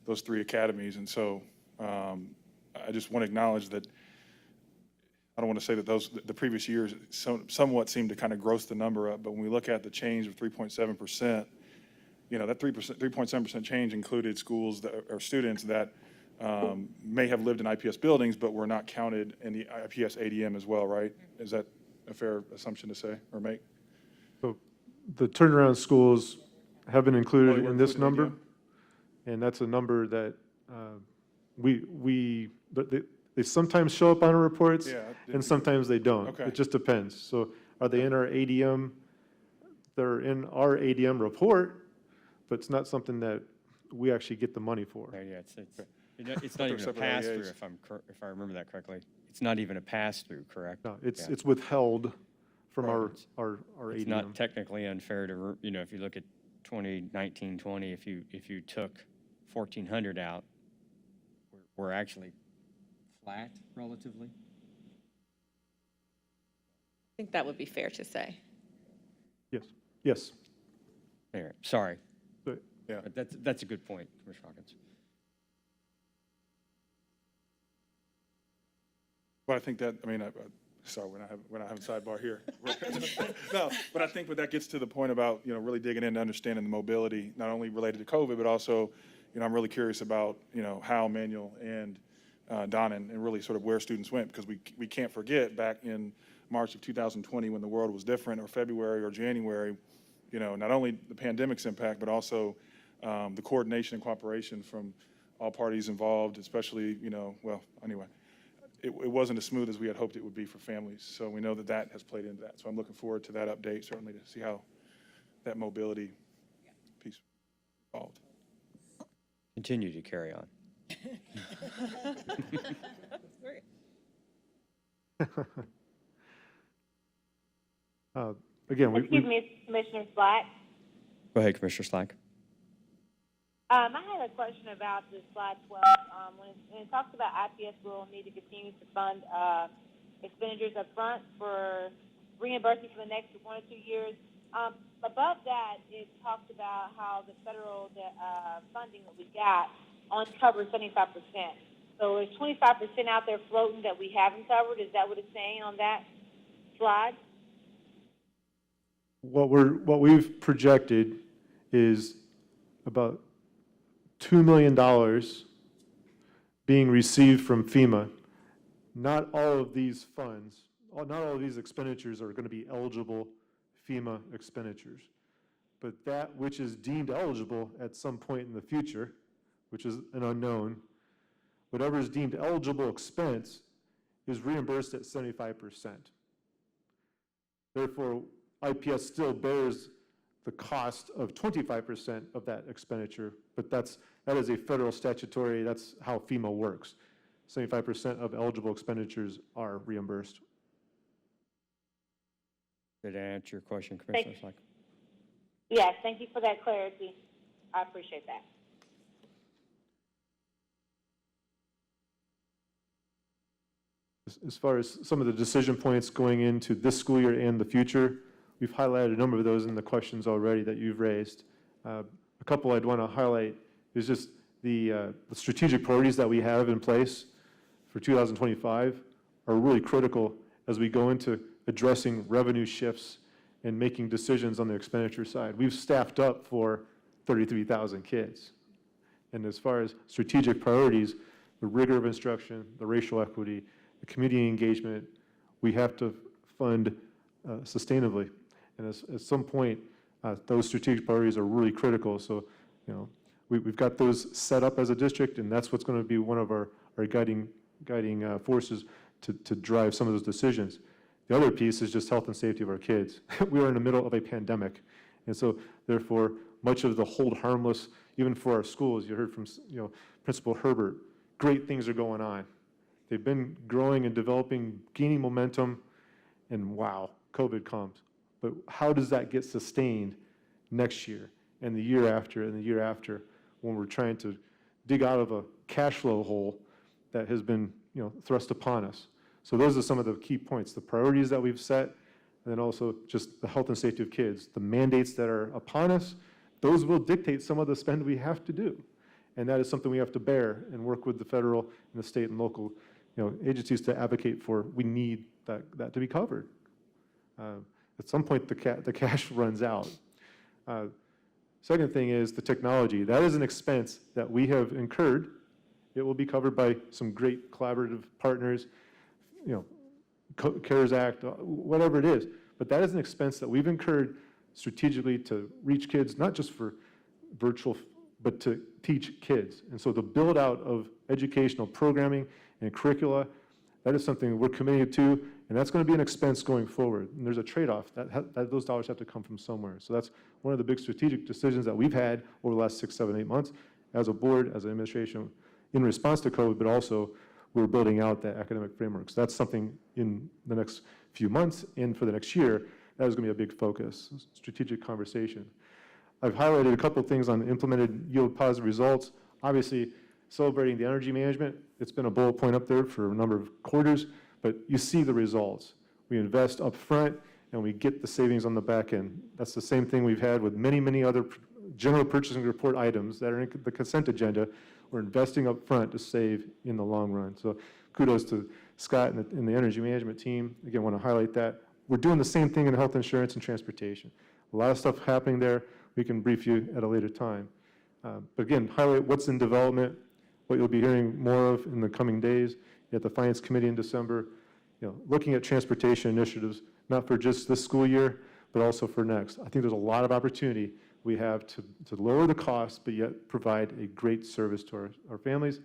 those 3 academies. And so I just want to acknowledge that I don't want to say that the previous years somewhat seemed to kind of gross the number up, but when we look at the change of 3.7%, you know, that 3.7% change included schools or students that may have lived in IPS buildings, but were not counted in the IPS ADM as well, right? Is that a fair assumption to say or make? So the turnaround schools have been included they were in this included in number, and that's a number that but they sometimes show up on our reports, Yeah, and sometimes they don't. Okay. It just depends. So are they in our ADM? They're in our ADM report, but it's not something that we actually get the money for. Yeah, it's not even a separate pass-through, LEAs. if I remember that correctly. It's not even a pass-through, correct? No, it's Yeah. withheld from Right. our It's ADM. not technically unfair to, you know, if you look at 2019-20, if you took 1,400 out, we're actually flat relatively. I think that would be fair to say. Yes. Anyway, sorry. Yeah. But that's a good point, Commissioner Hawkins. But I think that, I mean, sorry, we're not having sidebar here. No, but I think that gets to the point about, you know, really digging into understanding the mobility, not only related to COVID, but also, you know, I'm really curious about, you know, how Manuel and Don and really sort of where students went, because we can't forget back in March of 2020 when the world was different, or February or January, you know, not only the pandemic's impact, but also the coordination and cooperation from all parties involved, especially, you know, well, anyway, it wasn't as smooth as we had hoped it would be for families. So we know that has played into that. So I'm looking forward to that update, certainly to see how that mobility piece evolved. Continue to carry on. Again, Excuse me, Commissioner Slack. Go ahead, Commissioner Slack. I had a question about the slide 12. When it talks about IPS will need to continue to fund expenditures up front for reimbursement for the next 1 or 2 years. Above that, it talks about how the federal funding that we got only covers 75%. So is 25% out there floating that we haven't covered? Is that what it's saying on that slide? what we've projected is about $2 million being received from FEMA. Not all of these funds, not all of these expenditures are going to be eligible FEMA expenditures. But that which is deemed eligible at some point in the future, which is an unknown, whatever is deemed eligible expense is reimbursed at 75%. Therefore, IPS still bears the cost of 25% of that expenditure, but that is a federal statutory, that's how FEMA works. 75% of eligible expenditures are reimbursed. Did I answer your question, Commissioner Slack? Yes, thank you for that clarity. I appreciate that. As far as some of the decision points going into this school year and the future, we've highlighted a number of those in the questions already that you've raised. A couple I'd want to highlight is just the strategic priorities that we have in place for 2025 are really critical as we go into addressing revenue shifts and making decisions on the expenditure side. We've staffed up for 33,000 kids. And as far as strategic priorities, the rigor of instruction, the racial equity, the community engagement, we have to fund sustainably. And at some point, those strategic priorities are really critical. So, you know, we've got those set up as a district, and that's what's going to be one of our guiding forces to drive some of those decisions. The other piece is just health and safety of our kids. We are in the middle of a pandemic, and so therefore much of the hold harmless, even for our schools. You heard from, Principal Herbert, great things are going on. They've been growing and developing, gaining momentum, and wow, COVID comes. But how does that get sustained next year and the year after and the year after when we're trying to dig out of a cash flow hole that has been, thrust upon us? So those are some of the key points, the priorities that we've set, and then also just the health and safety of kids. The mandates that are upon us, those will dictate some of the spend we have to do. And that is something we have to bear and work with the federal and the state and local agencies to advocate for. We need that to be covered. At some point, the cash runs out. Second thing is the technology. That is an expense that we have incurred. It will be covered by some great collaborative partners, CARES Act, whatever it is. But that is an expense that we've incurred strategically to reach kids, not just for virtual, but to teach kids. And so the build out of educational programming and curricula, that is something we're committed to, and that's going to be an expense going forward. And there's a trade-off. That those dollars have to come from somewhere. So that's one of the big strategic decisions that we've had over the last 6, 7, 8 months as a board, as an administration, in response to COVID, but also we're building out that academic framework. So that's something in the next few months and for the next year, that is going to be a big focus, strategic conversation. I've highlighted a couple of things on implemented yield positive results. Obviously, celebrating the energy management, it's been a bullet point up there for a number of quarters, but you see the results. We invest up front and we get the savings on the back end. That's the same thing we've had with many, many other general purchasing report items that are in the consent agenda. We're investing up front to save in the long run. So kudos to Scott and the energy management team. Again, I want to highlight that. We're doing the same thing in health insurance and transportation. A lot of stuff happening there. We can brief you at a later time. But again, highlight what's in development, what you'll be hearing more of in the coming days at the Finance Committee in December. Looking at transportation initiatives, not for just this school year, but also for next. I think there's a lot of opportunity we have to lower the costs, but yet provide a great service to our families.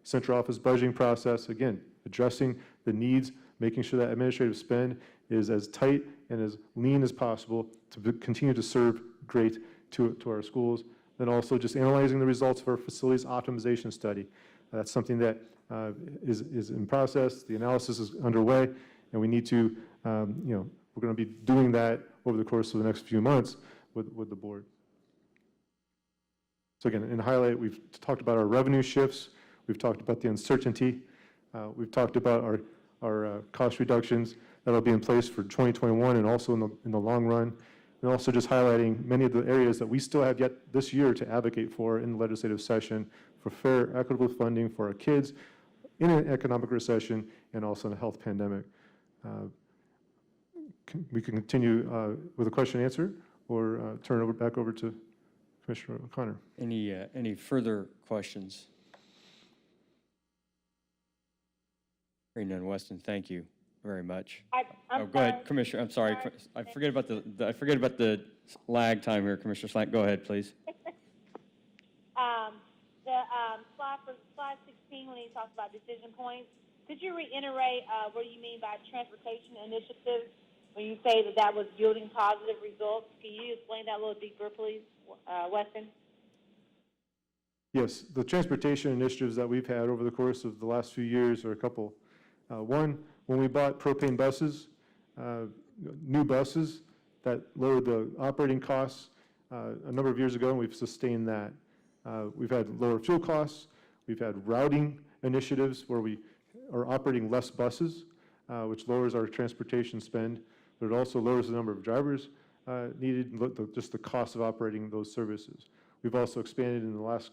Central office budgeting process, again, addressing the needs, making sure that administrative spend is as tight and as lean as possible to continue to serve great to our schools. Then also just analyzing the results of our facilities optimization study. That's something that is in process. The analysis is underway, and we need to, we're going to be doing that over the course of the next few months with the board. So again, in highlight, we've talked about our revenue shifts. We've talked about the uncertainty. We've talked about our cost reductions that will be in place for 2021 and also in the long run. And also just highlighting many of the areas that we still have yet this year to advocate for in the legislative session for fair, equitable funding for our kids in an economic recession and also in a health pandemic. We can continue with a question and answer or turn it back over to Commissioner O'Connor. Any further questions? Hearing none, Weston, thank you very much. I'm go ahead, Commissioner. I'm sorry. I forget about the lag time here, Commissioner Slant. Go ahead, please. Slide 16, when he talks about decision points, could you reiterate what you mean by transportation initiatives when you say that was yielding positive results? Can you explain that a little deeper, please, Weston? Yes, the transportation initiatives that we've had over the course of the last few years are a couple. One, when we bought propane buses, new buses that lowered the operating costs a number of years ago, and we've sustained that. We've had lower fuel costs. We've had routing initiatives where we are operating less buses, which lowers our transportation spend, but it also lowers the number of drivers needed, just the cost of operating those services. We've also expanded in the last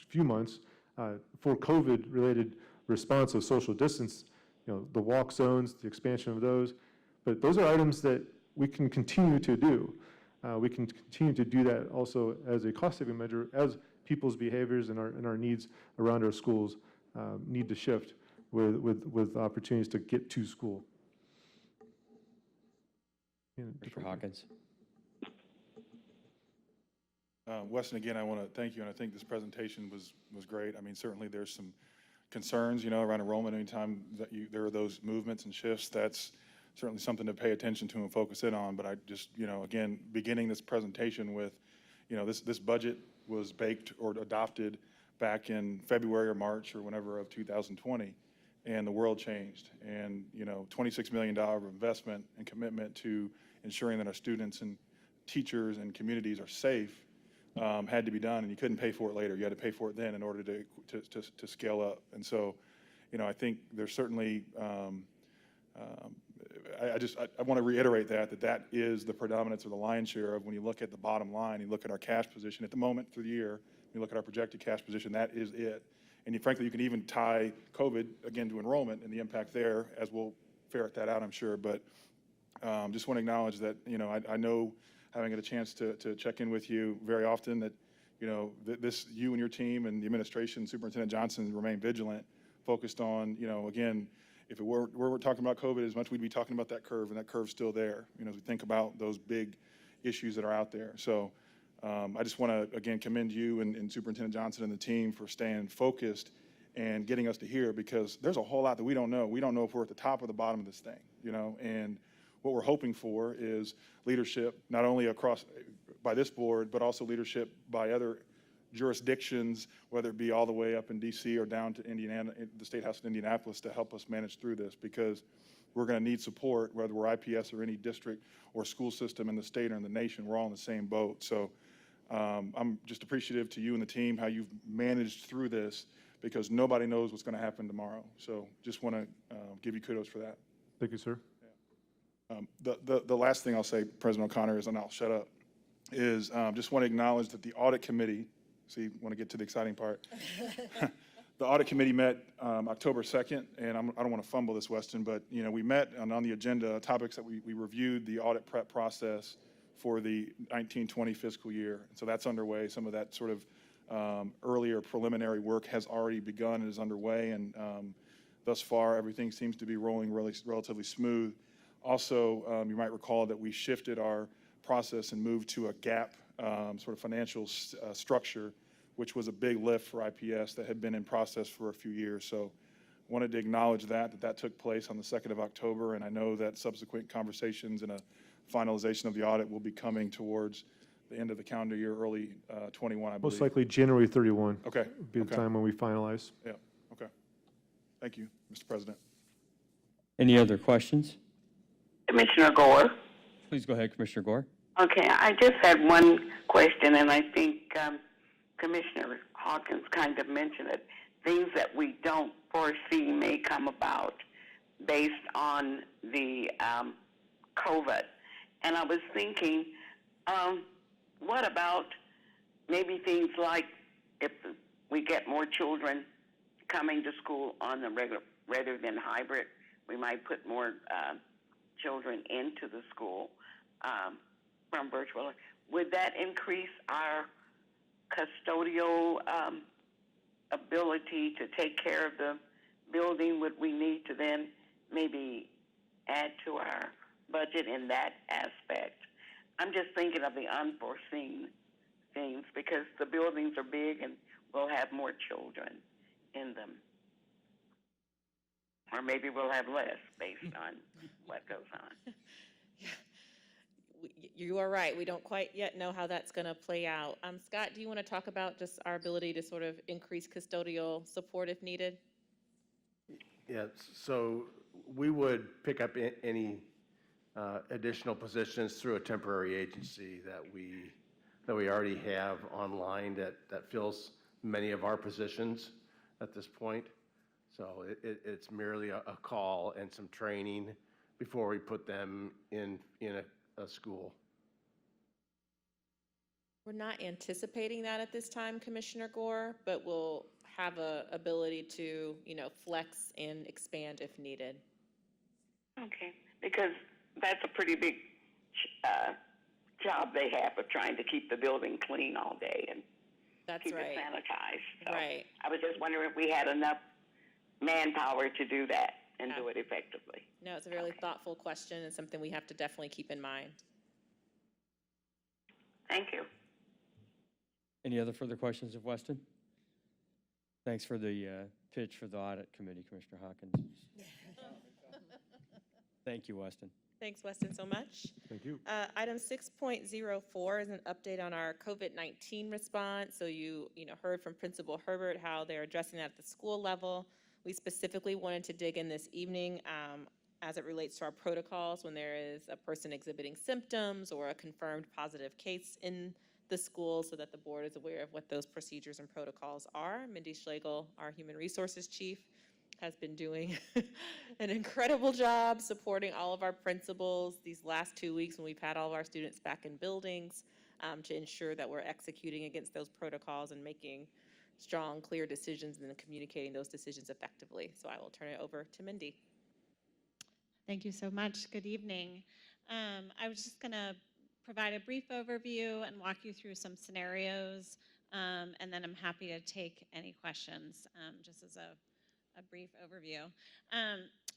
few months for COVID-related response of social distance, the walk zones, the expansion of those. But those are items that we can continue to do. We can continue to do that also as a cost-saving measure as people's behaviors and our needs around our schools need to shift with opportunities to get to school. Mr. Hawkins. Weston, again, I want to thank you, and I think this presentation was great. I mean, certainly there's some concerns, around enrollment. Anytime that there are those movements and shifts, that's certainly something to pay attention to and focus in on. But I just, again, beginning this presentation with, this budget was baked or adopted back in February or March or whenever of 2020, and the world changed. And, $26 million of investment and commitment to ensuring that our students and teachers and communities are safe had to be done, and you couldn't pay for it later. You had to pay for it then in order to scale up. And so, I think there's certainly, I want to reiterate that is the predominance of the lion's share of when you look at the bottom line, you look at our cash position at the moment through the year, you look at our projected cash position, that is it. And frankly, you can even tie COVID, again, to enrollment and the impact there, as we'll ferret that out, I'm sure. But just want to acknowledge that, I know, having had a chance to check in with you very often, that, you and your team and the administration, Superintendent Johnson, remain vigilant, focused on, again, if it we're talking about COVID as much, we'd be talking about that curve, and that curve's still there, as we think about those big issues that are out there. So I just want to, again, commend you and Superintendent Johnson and the team for staying focused and getting us to here, because there's a whole lot that we don't know. We don't know if we're at the top or the bottom of this thing, and what we're hoping for is leadership, not only across by this board, but also leadership by other jurisdictions, whether it be all the way up in DC or down to Indiana, the State House in Indianapolis, to help us manage through this, because we're going to need support, whether we're IPS or any district or school system in the state or in the nation. We're all in the same boat. So I'm just appreciative to you and the team, how you've managed through this, because nobody knows what's going to happen tomorrow. So just want to give you kudos for that. Thank you, sir. The last thing I'll say, President O'Connor, is, and I'll shut up, is just want to acknowledge that the audit committee, see, want to get to the exciting part. The audit committee met October 2nd, and I don't want to fumble this, Weston, but we met on the agenda topics that we reviewed the audit prep process for the 1920 fiscal year. And so that's underway. Some of that sort of earlier preliminary work has already begun and is underway, and thus far everything seems to be rolling relatively smooth. Also, you might recall that we shifted our process and moved to a GAAP sort of financial structure, which was a big lift for IPS that had been in process for a few years. So wanted to acknowledge that took place on the 2nd of October, and I know that subsequent conversations and a finalization of the audit will be coming towards the end of the calendar year, early 21, I believe. Most likely January 31. Okay. Would be the time when we finalize. Yeah, okay. Thank you, Mr. President. Any other questions? Commissioner Gore. Please go ahead, Commissioner Gore. Okay, I just had one question, and I think Commissioner Hawkins kind of mentioned it. Things that we don't foresee may come about based on the COVID. And I was thinking, what about maybe things like if we get more children coming to school on the regular rather than hybrid, we might put more children into the school from virtual. Would that increase our custodial ability to take care of the building? Would we need to then maybe add to our budget in that aspect? I'm just thinking of the unforeseen things, because the buildings are big and we'll have more children in them. Or maybe we'll have less based on what goes on. You are right. We don't quite yet know how that's going to play out. Scott, do you want to talk about just our ability to sort of increase custodial support if needed? Yeah, so we would pick up any additional positions through a temporary agency that we already have online that fills many of our positions at this point. So it's merely a call and some training before we put them in a school. We're not anticipating that at this time, Commissioner Gore, but we'll have a ability to, flex and expand if needed. Okay, because that's a pretty big job they have of trying to keep the building clean all day and keep it sanitized. So right. I was just wondering if we had enough manpower to do that and do it effectively. No, it's a really thoughtful question and something we have to definitely keep in mind. Thank you. Any other further questions of Weston? Thanks for the pitch for the audit committee, Commissioner Hawkins. Thank you, Weston. Thanks, Weston, so much. Thank you. Item 6.04 is an update on our COVID-19 response. So you heard from Principal Herbert how they're addressing that at the school level. We specifically wanted to dig in this evening as it relates to our protocols when there is a person exhibiting symptoms or a confirmed positive case in the school, so that the board is aware of what those procedures and protocols are. Mindy Schlegel, our Human Resources Chief, has been doing an incredible job supporting all of our principals these last 2 weeks when we've had all of our students back in buildings to ensure that we're executing against those protocols and making strong, clear decisions and then communicating those decisions effectively. So I will turn it over to Mindy. Thank you so much. Good evening. I was just going to provide a brief overview and walk you through some scenarios, and then I'm happy to take any questions just as a brief overview.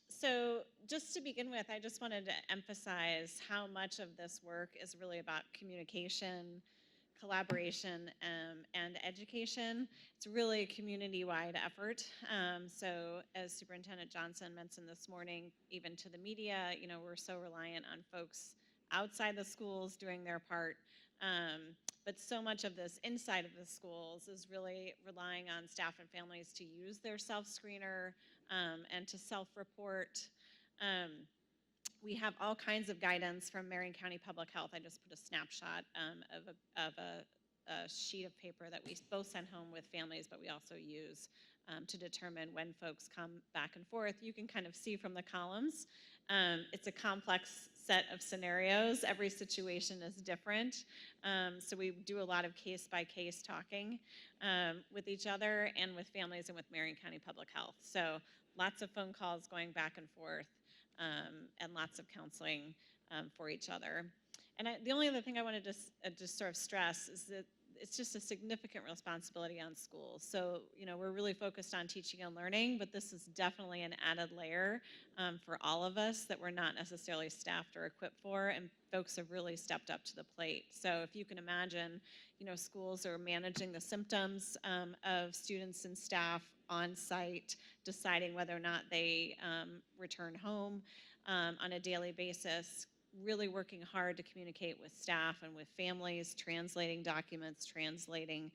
So just to begin with, I just wanted to emphasize how much of this work is really about communication, collaboration, and education. It's really a community-wide effort. So as Superintendent Johnson mentioned this morning, even to the media, we're so reliant on folks outside the schools doing their part. But so much of this inside of the schools is really relying on staff and families to use their self-screener and to self-report. We have all kinds of guidance from Marion County Public Health. I just put a snapshot of a sheet of paper that we both send home with families, but we also use to determine when folks come back and forth. You can kind of see from the columns. It's a complex set of scenarios. Every situation is different. So we do a lot of case-by-case talking with each other and with families and with Marion County Public Health. So lots of phone calls going back and forth and lots of counseling for each other. And the only other thing I wanted to just sort of stress is that it's just a significant responsibility on schools. So, we're really focused on teaching and learning, but this is definitely an added layer for all of us that we're not necessarily staffed or equipped for, and folks have really stepped up to the plate. So if you can imagine, schools are managing the symptoms of students and staff on site, deciding whether or not they return home on a daily basis, really working hard to communicate with staff and with families, translating documents, translating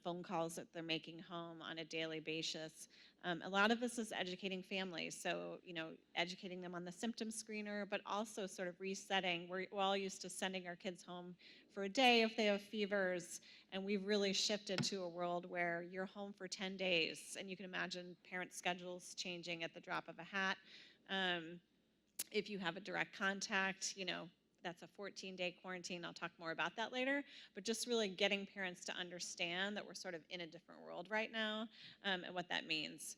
phone calls that they're making home on a daily basis. A lot of this is educating families, so educating them on the symptom screener, but also sort of resetting. We're all used to sending our kids home for a day if they have fevers, and we've really shifted to a world where you're home for 10 days, and you can imagine parent schedules changing at the drop of a hat. If you have a direct contact, that's a 14-day quarantine. I'll talk more about that later. But just really getting parents to understand that we're sort of in a different world right now and what that means.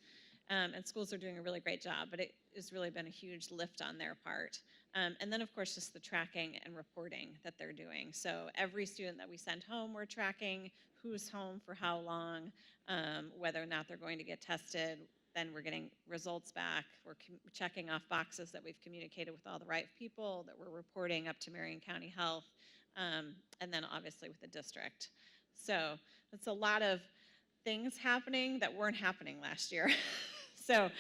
And schools are doing a really great job, but it has really been a huge lift on their part. And then, of course, just the tracking and reporting that they're doing. So every student that we send home, we're tracking who's home for how long, whether or not they're going to get tested. Then we're getting results back. We're checking off boxes that we've communicated with all the right people, that we're reporting up to Marion County Health, and then obviously with the district. So it's a lot of things happening that weren't happening last year. So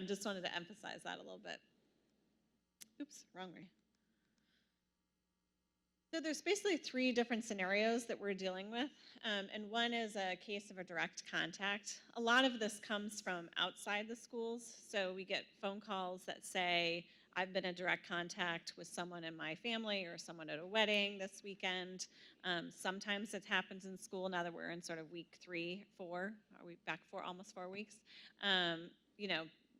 just wanted to emphasize that a little bit. Oops, wrong way. So there's basically 3 different scenarios that we're dealing with, and one is a case of a direct contact. A lot of this comes from outside the schools, so we get phone calls that say, I've been in direct contact with someone in my family or someone at a wedding this weekend. Sometimes it happens in school now that we're in sort of week 3, 4, are we back for almost 4 weeks?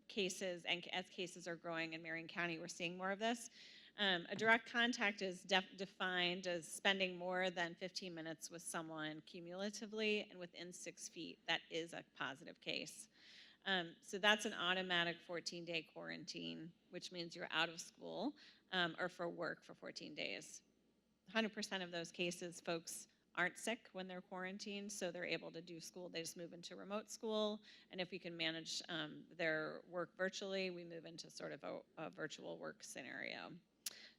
Cases, and as cases are growing in Marion County, we're seeing more of this. A direct contact is defined as spending more than 15 minutes with someone cumulatively and within 6 feet. That is a positive case. So that's an automatic 14-day quarantine, which means you're out of school or for work for 14 days. 100% of those cases, folks aren't sick when they're quarantined, so they're able to do school. They just move into remote school, and if we can manage their work virtually, we move into sort of a virtual work scenario.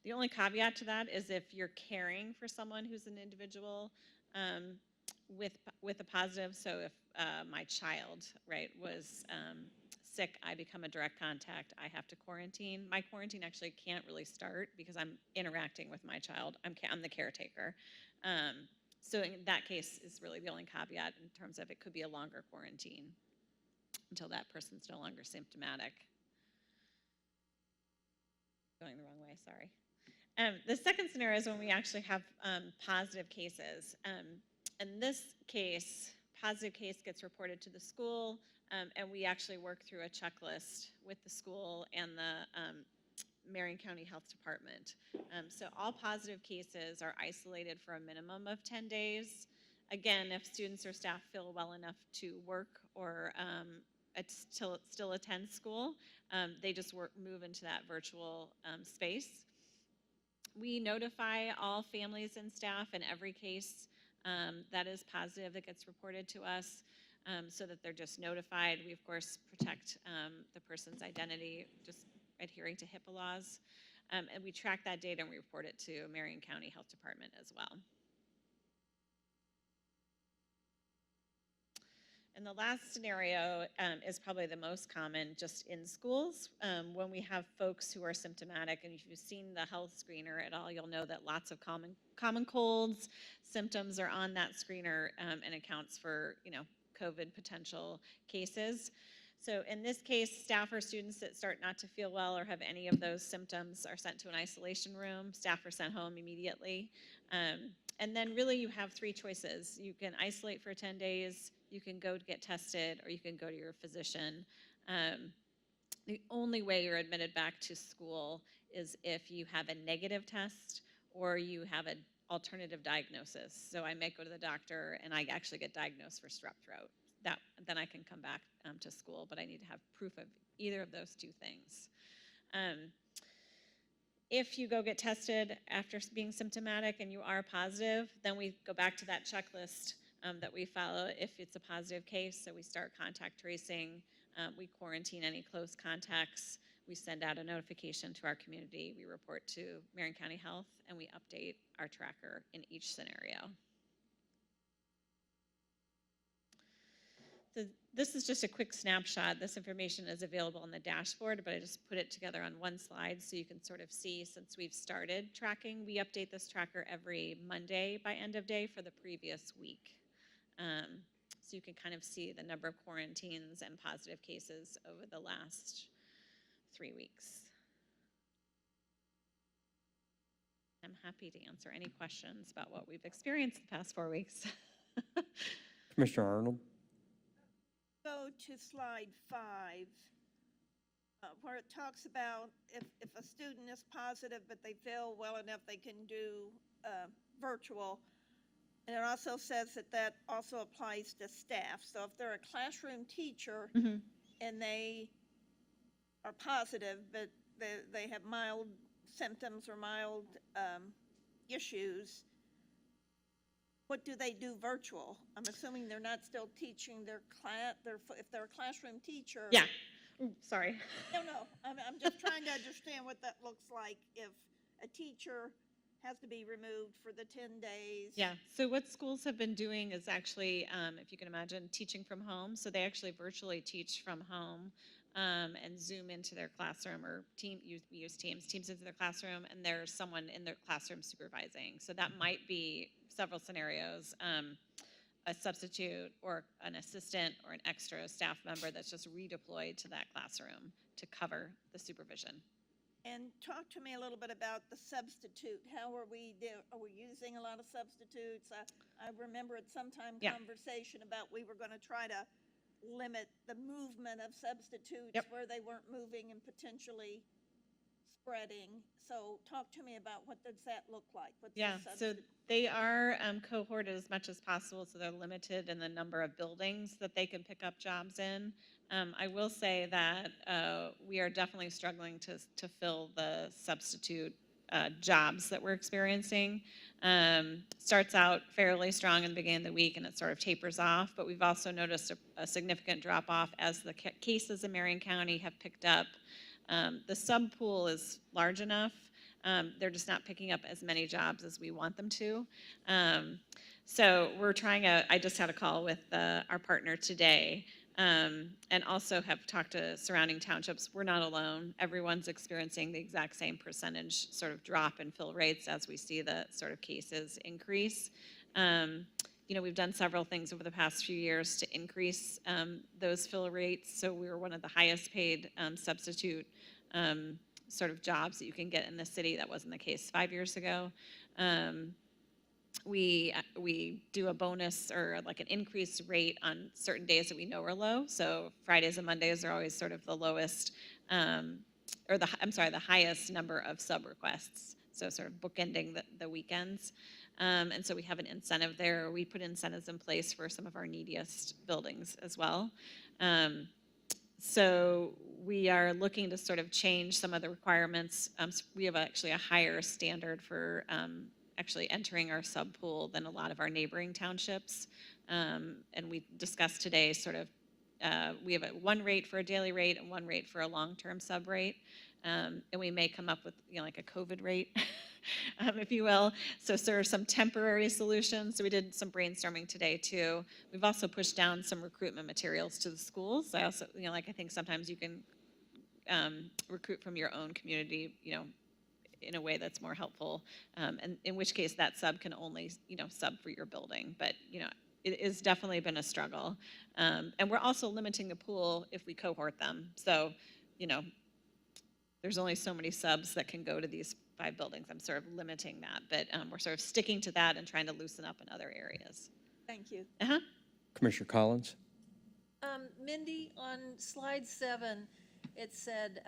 The only caveat to that is if you're caring for someone who's an individual with a positive, so if my child, right, was sick, I become a direct contact, I have to quarantine. My quarantine actually can't really start because I'm interacting with my child. I'm the caretaker. So in that case is really the only caveat in terms of it could be a longer quarantine until that person's no longer symptomatic. Going the wrong way, sorry. The second scenario is when we actually have positive cases. In this case, positive case gets reported to the school, and we actually work through a checklist with the school and the Marion County Health Department. So all positive cases are isolated for a minimum of 10 days. Again, if students or staff feel well enough to work or still attend school, they just move into that virtual space. We notify all families and staff in every case that is positive that gets reported to us so that they're just notified. We, of course, protect the person's identity, just adhering to HIPAA laws. And we track that data and we report it to Marion County Health Department as well. And the last scenario is probably the most common just in schools. When we have folks who are symptomatic, and if you've seen the health screener at all, you'll know that lots of common colds symptoms are on that screener and accounts for, COVID potential cases. So in this case, staff or students that start not to feel well or have any of those symptoms are sent to an isolation room. Staff are sent home immediately. And then really you have three choices. You can isolate for 10 days, you can go to get tested, or you can go to your physician. The only way you're admitted back to school is if you have a negative test or you have an alternative diagnosis. So I may go to the doctor and I actually get diagnosed for strep throat. Then I can come back to school, but I need to have proof of either of those two things. If you go get tested after being symptomatic and you are positive, then we go back to that checklist that we follow if it's a positive case. So we start contact tracing, we quarantine any close contacts, we send out a notification to our community, we report to Marion County Health, and we update our tracker in each scenario. So this is just a quick snapshot. This information is available on the dashboard, but I just put it together on one slide so you can sort of see since we've started tracking. We update this tracker every Monday by end of day for the previous week. So you can kind of see the number of quarantines and positive cases over the last 3 weeks. I'm happy to answer any questions about what we've experienced the past 4 weeks. Commissioner Arnold. Go to slide 5, where it talks about if a student is positive but they feel well enough they can do virtual. And it also says that also applies to staff. So if they're a classroom teacher and they are positive but they have mild symptoms or mild issues, what do they do virtual? I'm assuming they're not still teaching their class. If they're a classroom teacher. Yeah. Ooh, sorry. No. I'm just trying to understand what that looks like if a teacher has to be removed for the 10 days. Yeah. So what schools have been doing is actually, if you can imagine, teaching from home. So they actually virtually teach from home and Zoom into their classroom, or we use Teams into their classroom, and there's someone in their classroom supervising. So that might be several scenarios, a substitute or an assistant or an extra staff member that's just redeployed to that classroom to cover the supervision. And talk to me a little bit about the substitute. How are we using a lot of substitutes? I remember at some time conversation about we were going to try to limit the movement of substitutes where they weren't moving and potentially spreading. So talk to me about what does that look like? So they are cohorted as much as possible, so they're limited in the number of buildings that they can pick up jobs in. I will say that we are definitely struggling to fill the substitute jobs that we're experiencing. Starts out fairly strong in the beginning of the week and it sort of tapers off, but we've also noticed a significant drop off as the cases in Marion County have picked up. The sub pool is large enough. They're just not picking up as many jobs as we want them to. So we're trying I just had a call with our partner today and also have talked to surrounding townships. We're not alone. Everyone's experiencing the exact same percentage sort of drop in fill rates as we see the sort of cases increase. We've done several things over the past few years to increase those fill rates. So we were one of the highest paid substitute sort of jobs that you can get in the city. That wasn't the case 5 years ago. We do a bonus or like an increased rate on certain days that we know are low. So Fridays and Mondays are always sort of the lowest, the highest number of sub requests. So sort of bookending the weekends. And so we have an incentive there. We put incentives in place for some of our neediest buildings as well. So we are looking to sort of change some of the requirements. We have actually a higher standard for actually entering our sub pool than a lot of our neighboring townships. And we discussed today sort of, we have one rate for a daily rate and one rate for a long-term sub rate. And we may come up with, like a COVID rate, if you will. So there are some temporary solutions. So we did some brainstorming today too. We've also pushed down some recruitment materials to the schools. I also, I think sometimes you can recruit from your own community, in a way that's more helpful, and in which case that sub can only, sub for your building. But, it has definitely been a struggle. And we're also limiting the pool if we cohort them. So, there's only so many subs that can go to these 5 buildings. I'm sort of limiting that, but we're sort of sticking to that and trying to loosen up in other areas. Thank you. Commissioner Collins? Mindy, on slide 7, it said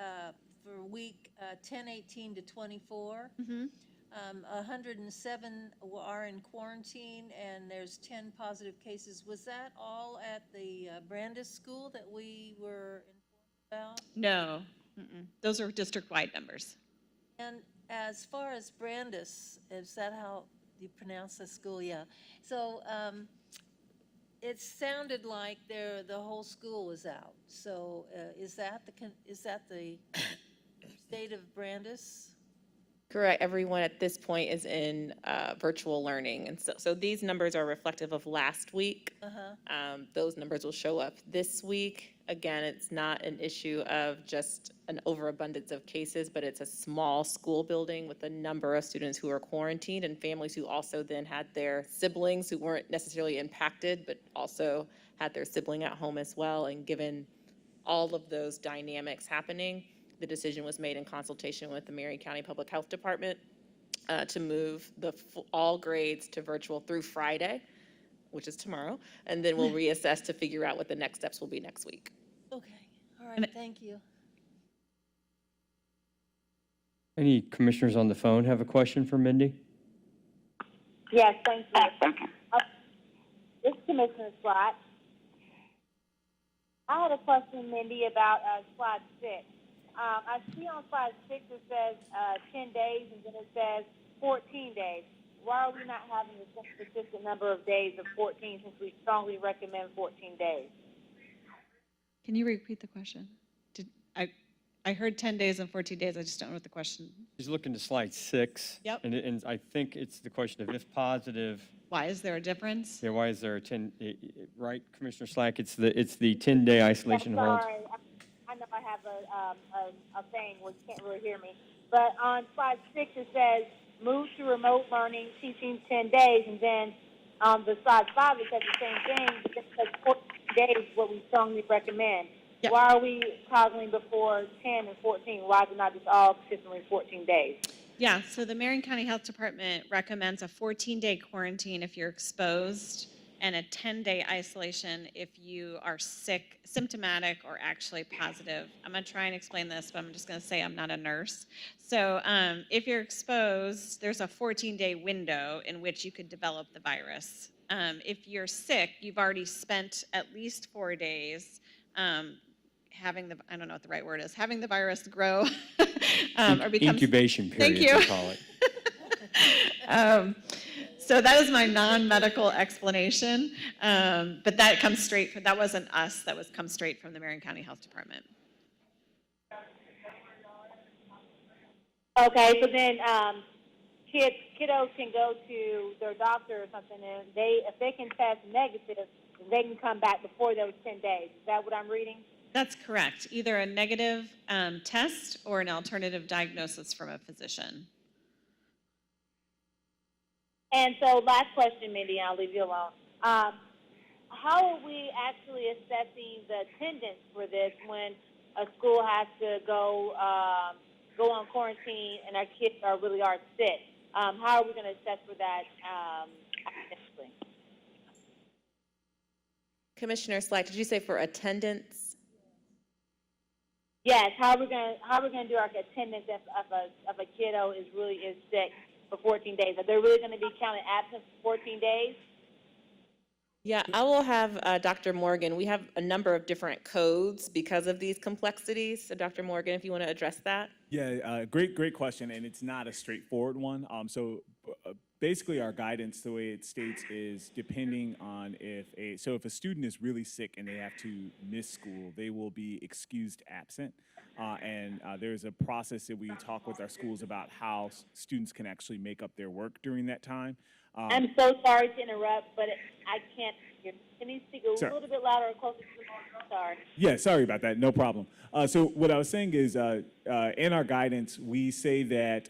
for week 10/18 to 24, 107 are in quarantine, and there's 10 positive cases. Was that all at the Brandis School that we were informed about? No, those are district-wide numbers. And as far as Brandis, is that how you pronounce the school? Yeah. So it sounded like the whole school was out. So is that the state of Brandis? Correct. Everyone at this point is in virtual learning. And so these numbers are reflective of last week. Those numbers will show up this week. Again, it's not an issue of just an overabundance of cases, but it's a small school building with a number of students who are quarantined and families who also then had their siblings who weren't necessarily impacted, but also had their sibling at home as well. And given all of those dynamics happening, the decision was made in consultation with the Marion County Public Health Department to move all grades to virtual through Friday, which is tomorrow, and then we'll reassess to figure out what the next steps will be next week. Okay. All right. Thank you. Any commissioners on the phone have a question for Mindy? Yes, thank you. This is Commissioner Scott. I had a question, Mindy, about slide 6. I see on slide 6 it says 10 days, and then it says 14 days. Why are we not having the consistent number of days of 14 since we strongly recommend 14 days? Can you repeat the question? I heard 10 days and 14 days. I just don't know what the question. He's looking to slide 6. Yep. And I think it's the question of if positive. Why is there a difference? Yeah, why is there a 10, right, Commissioner Slack? It's the 10-day isolation hold. Sorry, I know I have a thing where you can't really hear me. But on slide 6 it says move to remote learning, teaching 10 days, and then on the slide 5 it says the same thing, but it says 14 days is what we strongly recommend. Yep. Why are we toggling before 10 and 14? Why is it not just all consistently 14 days? Yeah, so the Marion County Health Department recommends a 14-day quarantine if you're exposed and a 10-day isolation if you are sick, symptomatic, or actually positive. I'm going to try and explain this, but I'm just going to say I'm not a nurse. So if you're exposed, there's a 14-day window in which you could develop the virus. If you're sick, you've already spent at least 4 days having the, I don't know what the right word is, having the virus grow or become... Incubation period, Thank you. they call it. So that is my non-medical explanation, but that comes straight from, that wasn't us, that was come straight from the Marion County Health Department. Okay, so then kiddos can go to their doctor or something, and if they can test negative, they can come back before those 10 days. Is that what I'm reading? That's correct. Either a negative test or an alternative diagnosis from a physician. And so last question, Mindy, and I'll leave you alone. How are we actually assessing the attendance for this when a school has to go on quarantine and our kids really are sick? How are we going to assess for that academically? Commissioner Slack, did you say for attendance? Yes. How are we going to do our attendance if a kiddo is sick for 14 days? Are they really going to be counted absent for 14 days? Yeah, I will have Dr. Morgan. We have a number of different codes because of these complexities. So Dr. Morgan, if you want to address that. Yeah, great question, and it's not a straightforward one. Basically, our guidance, the way it states, is depending on if a student is really sick and they have to miss school, they will be excused absent. And there's a process that we talk with our schools about how students can actually make up their work during that time. I'm so sorry to interrupt, but I can't hear. Can you speak a Sure. little bit louder or closer to the microphone? Sorry. Yeah, sorry about that. No problem. So what I was saying is, in our guidance, we say that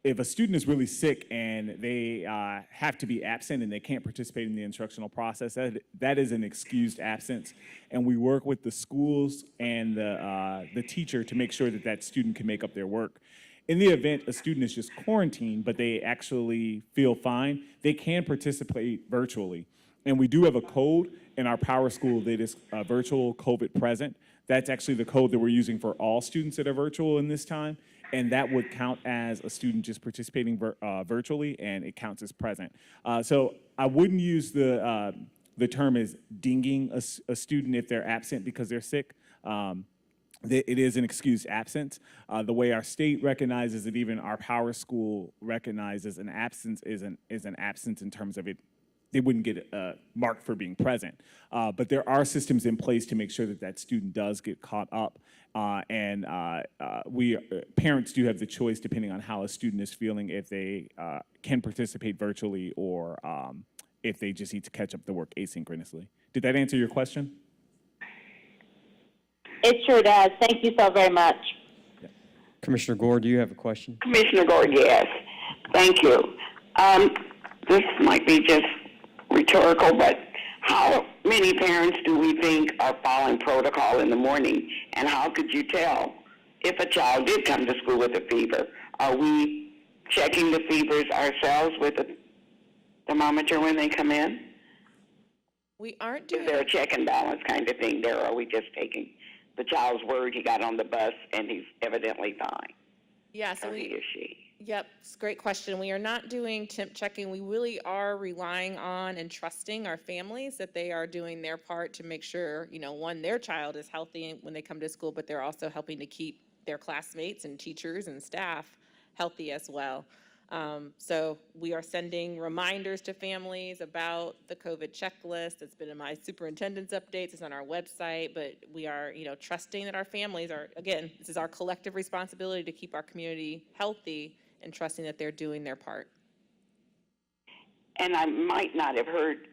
if a student is really sick and they have to be absent and they can't participate in the instructional process, that is an excused absence. And we work with the schools and the teacher to make sure that that student can make up their work. In the event a student is just quarantined, but they actually feel fine, they can participate virtually. And we do have a code in our Power School that is virtual COVID present. That's actually the code that we're using for all students that are virtual in this time. And that would count as a student just participating virtually, and it counts as present. So I wouldn't use the term as dinging a student if they're absent because they're sick. It is an excused absence. The way our state recognizes it, even our Power School recognizes an absence is an absence in terms of it. They wouldn't get marked for being present. But there are systems in place to make sure that that student does get caught up. Parents do have the choice, depending on how a student is feeling, if they can participate virtually or if they just need to catch up the work asynchronously. Did that answer your question? It sure does. Thank you so very much. Commissioner Gore, do you have a question? Commissioner Gord, yes. Thank you. This might be just rhetorical, but how many parents do we think are following protocol in the morning? And how could you tell if a child did come to school with a fever? Are we checking the fevers ourselves with a thermometer when they come in? We aren't doing. Is there a check and balance kind of thing there, or are we just taking the child's word he got on the bus and he's evidently fine? Yeah, so he or she. Yep, it's a great question. We are not doing temp checking. We really are relying on and trusting our families that they are doing their part to make sure, one, their child is healthy when they come to school, but they're also helping to keep their classmates and teachers and staff healthy as well. So we are sending reminders to families about the COVID checklist. It's been in my superintendent's updates. It's on our website, but we are, trusting that our families are, again, this is our collective responsibility to keep our community healthy and trusting that they're doing their part. And I might not have heard,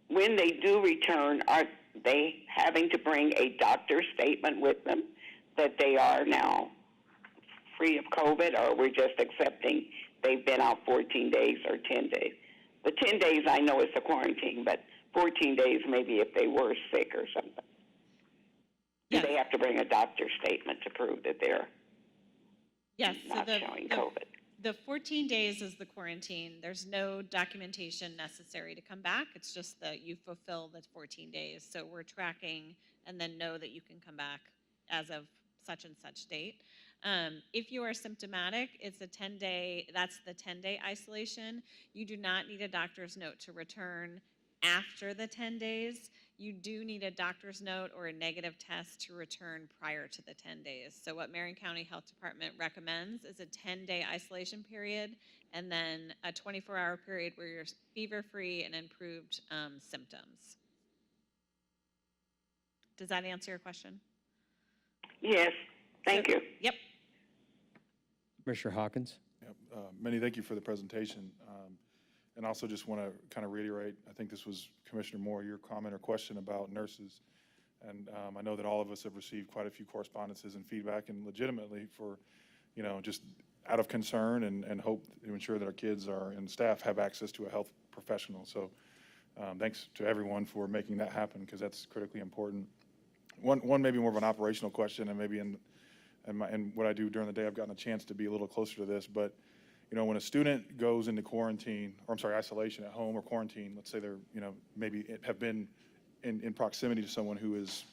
when they do return, are they having to bring a doctor's statement with them that they are now free of COVID, or we're just accepting they've been out 14 days or 10 days? The 10 days I know is the quarantine, but 14 days maybe if they were sick or something. Yes. Do they have to bring a doctor's statement to prove that they're not showing COVID? The 14 days is the quarantine. There's no documentation necessary to come back. It's just that you fulfill the 14 days. So we're tracking and then know that you can come back as of such and such date. If you are symptomatic, it's a 10-day, that's the 10-day isolation. You do not need a doctor's note to return after the 10 days. You do need a doctor's note or a negative test to return prior to the 10 days. So what Marion County Health Department recommends is a 10-day isolation period and then a 24-hour period where you're fever-free and improved symptoms. Does that answer your question? Yes, thank you. Yep. Commissioner Hawkins? Yep. Minnie, thank you for the presentation. And also just want to kind of reiterate, I think this was Commissioner Moore, your comment or question about nurses. And I know that all of us have received quite a few correspondences and feedback, and legitimately for, just out of concern and hope to ensure that our kids and staff have access to a health professional. So thanks to everyone for making that happen, because that's critically important. One maybe more of an operational question, and maybe in what I do during the day, I've gotten a chance to be a little closer to this, but when a student goes into quarantine, or I'm sorry, isolation at home or quarantine, let's say they're, maybe have been in proximity to someone who is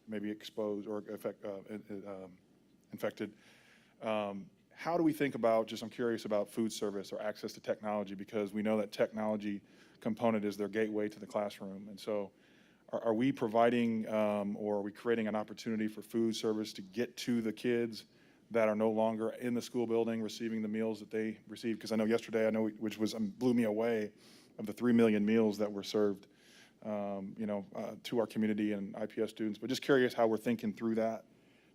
maybe exposed or infected, how do we think about, I'm curious about food service or access to technology, because we know that technology component is their gateway to the classroom. And so are we providing or are we creating an opportunity for food service to get to the kids that are no longer in the school building receiving the meals that they receive? Because I know yesterday, which was blew me away, of the 3 million meals that were served to our community and IPS students. But just curious how we're thinking through that,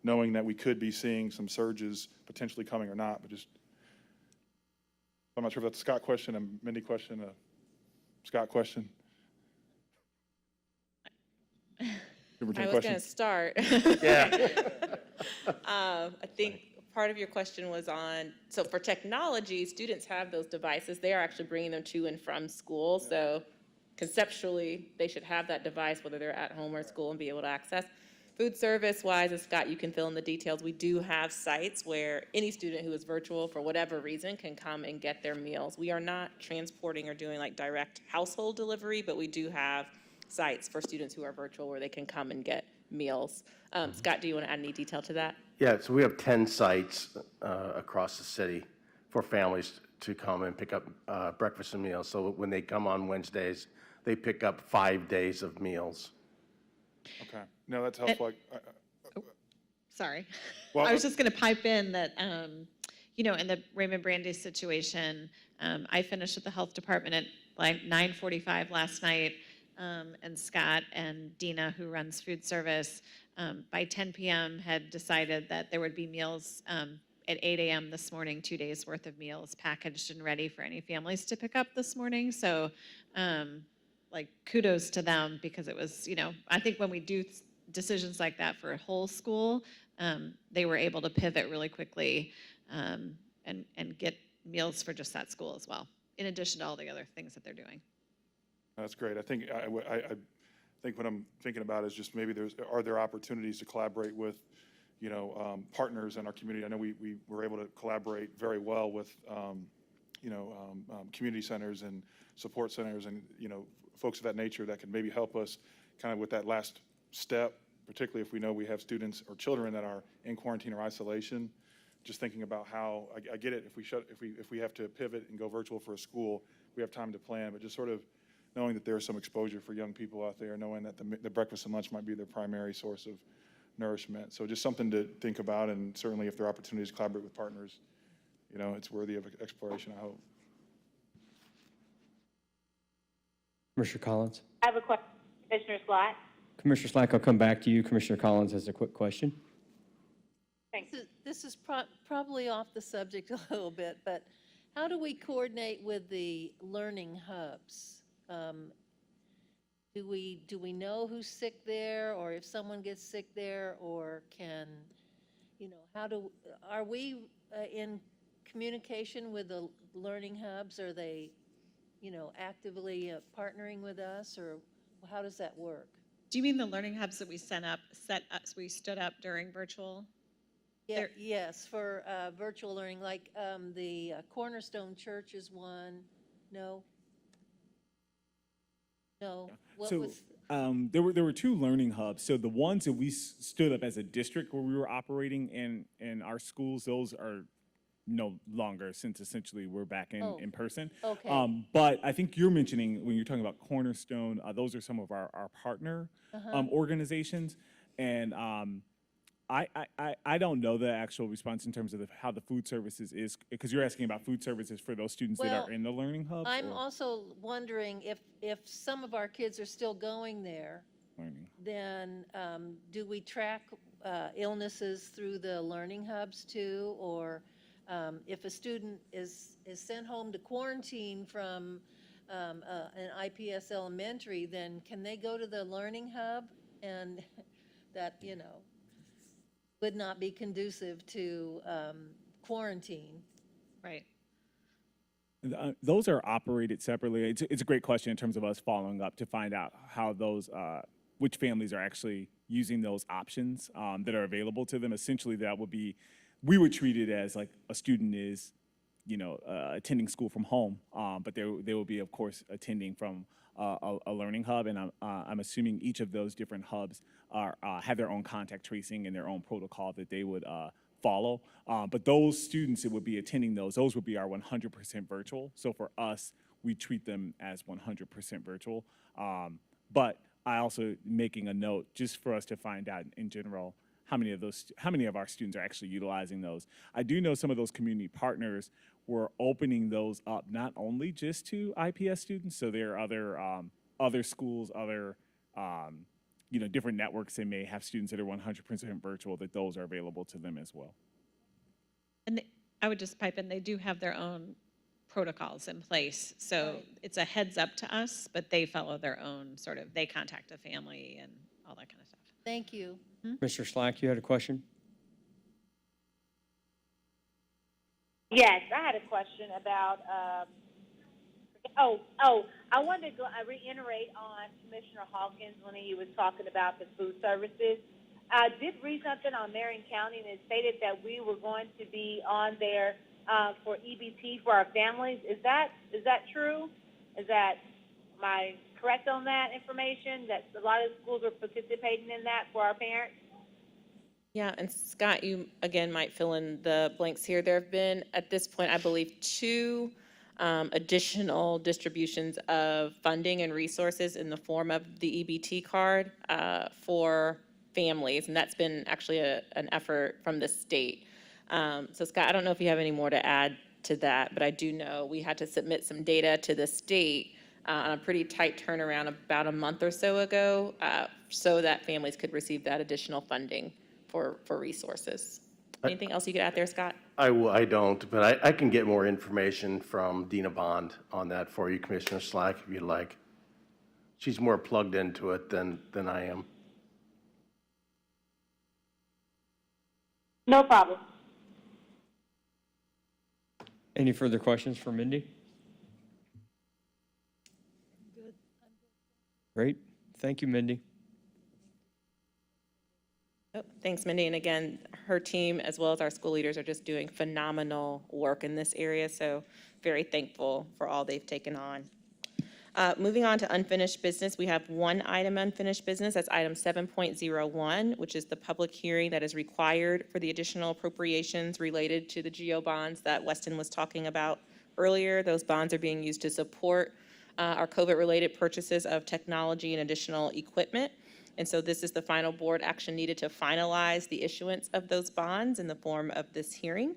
knowing that we could be seeing some surges potentially coming or not. But I'm not sure if that's a Scott question, a Mindy question, a Scott question. I was going to start. Yeah. I think part of your question was on, so for technology, students have those devices. They are actually bringing them to and from school. So conceptually, they should have that device, whether they're at home or at school, and be able to access. Food service wise, as Scott, you can fill in the details. We do have sites where any student who is virtual for whatever reason can come and get their meals. We are not transporting or doing like direct household delivery, but we do have sites for students who are virtual where they can come and get meals. Scott, do you want to add any detail to that? Yeah, so we have 10 sites across the city for families to come and pick up breakfast and meals. So when they come on Wednesdays, they pick up 5 days of meals. Okay. No, that's helpful. Sorry. Well, I was just going to pipe in that, in the Raymond Brandy situation, I finished at the health department at like 9:45 last night, and Scott and Dina, who runs food service, by 10 p.m. had decided that there would be meals at 8 a.m. this morning, 2 days worth of meals packaged and ready for any families to pick up this morning. So, kudos to them, because it was, I think when we do decisions like that for a whole school, they were able to pivot really quickly and get meals for just that school as well, in addition to all the other things that they're doing. That's great. I think what I'm thinking about is just maybe are there opportunities to collaborate with, partners in our community? I know we were able to collaborate very well with, community centers and support centers and, folks of that nature that can maybe help us kind of with that last step, particularly if we know we have students or children that are in quarantine or isolation. Just thinking about how, I get it, if we have to pivot and go virtual for a school, we have time to plan, but just sort of knowing that there's some exposure for young people out there, knowing that the breakfast and lunch might be their primary source of nourishment. So just something to think about, and certainly if there are opportunities to collaborate with partners, it's worthy of exploration, I hope. Commissioner Collins. I have a question, Commissioner Slot. Commissioner Slack, I'll come back to you. Commissioner Collins has a quick question. Thanks. This is probably off the subject a little bit, but how do we coordinate with the learning hubs? Do we know who's sick there, or if someone gets sick there, or are we in communication with the learning hubs? Are they, actively partnering with us, or how does that work? Do you mean the learning hubs that we we stood up during virtual? Yeah, yes, for virtual learning, like the Cornerstone Church is one. No. What So was? there were 2 learning hubs. So the ones that we stood up as a district where we were operating in our schools, those are no longer, since essentially we're back in person. Okay. But I think you're mentioning, when you're talking about Cornerstone, those are some of our partner organizations. And I don't know the actual response in terms of how the food services is, because you're asking about food services for those students that are in the learning hubs? I'm also wondering if some of our kids are still going there, then do we track illnesses through the learning hubs too? Or if a student is sent home to quarantine from an IPS elementary, then can they go to the learning hub? And that, would not be conducive to quarantine. Right. Those are operated separately. It's a great question in terms of us following up to find out how those, which families are actually using those options that are available to them. Essentially, that would be, we would treat it as like a student is, attending school from home, but they will be, of course, attending from a learning hub. And I'm assuming each of those different hubs have their own contact tracing and their own protocol that they would follow. But those students that would be attending those would be our 100% virtual. So for us, we treat them as 100% virtual. But I also making a note just for us to find out in general how many of our students are actually utilizing those. I do know some of those community partners were opening those up not only just to IPS students, so there are other schools, other different networks that may have students that are 100% virtual, that those are available to them as well. And I would just pipe in, they do have their own protocols in place. So it's a heads up to us, but they follow their own they contact the family and all that kind of stuff. Thank you. Mr. Slack, you had a question? Yes, I had a question about, I wanted to reiterate on Commissioner Hawkins when he was talking about the food services. I did read something on Marion County, and it stated that we were going to be on there for EBT for our families. Is that true? Am I correct on that information, that a lot of schools are participating in that for our parents? Yeah, and Scott, you again might fill in the blanks here. There have been, at this point, I believe, 2 additional distributions of funding and resources in the form of the EBT card for families, and that's been actually an effort from the state. So Scott, I don't know if you have any more to add to that, but I do know we had to submit some data to the state on a pretty tight turnaround about a month or so ago, so that families could receive that additional funding for resources. Anything else you could add there, Scott? I don't, but I can get more information from Dina Bond on that for you, Commissioner Slack, if you'd like. She's more plugged into it than I am. No problem. Any further questions for Mindy? Good. Great. Thank you, Mindy. Oh, thanks, Mindy. And again, her team, as well as our school leaders, are just doing phenomenal work in this area. So very thankful for all they've taken on. Moving on to unfinished business, we have one item unfinished business. That's item 7.01, which is the public hearing that is required for the additional appropriations related to the GO bonds that Weston was talking about earlier. Those bonds are being used to support our COVID-related purchases of technology and additional equipment. And so this is the final board action needed to finalize the issuance of those bonds in the form of this hearing.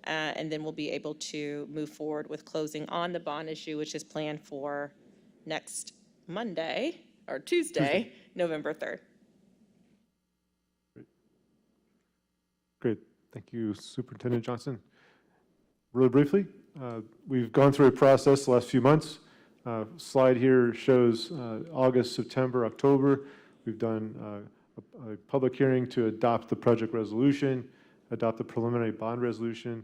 And then we'll be able to move forward with closing on the bond issue, which is planned for next Monday, or Tuesday, November 3rd. Great. Thank you, Superintendent Johnson. Really briefly, we've gone through a process the last few months. Slide here shows August, September, October. We've done a public hearing to adopt the project resolution, adopt the preliminary bond resolution.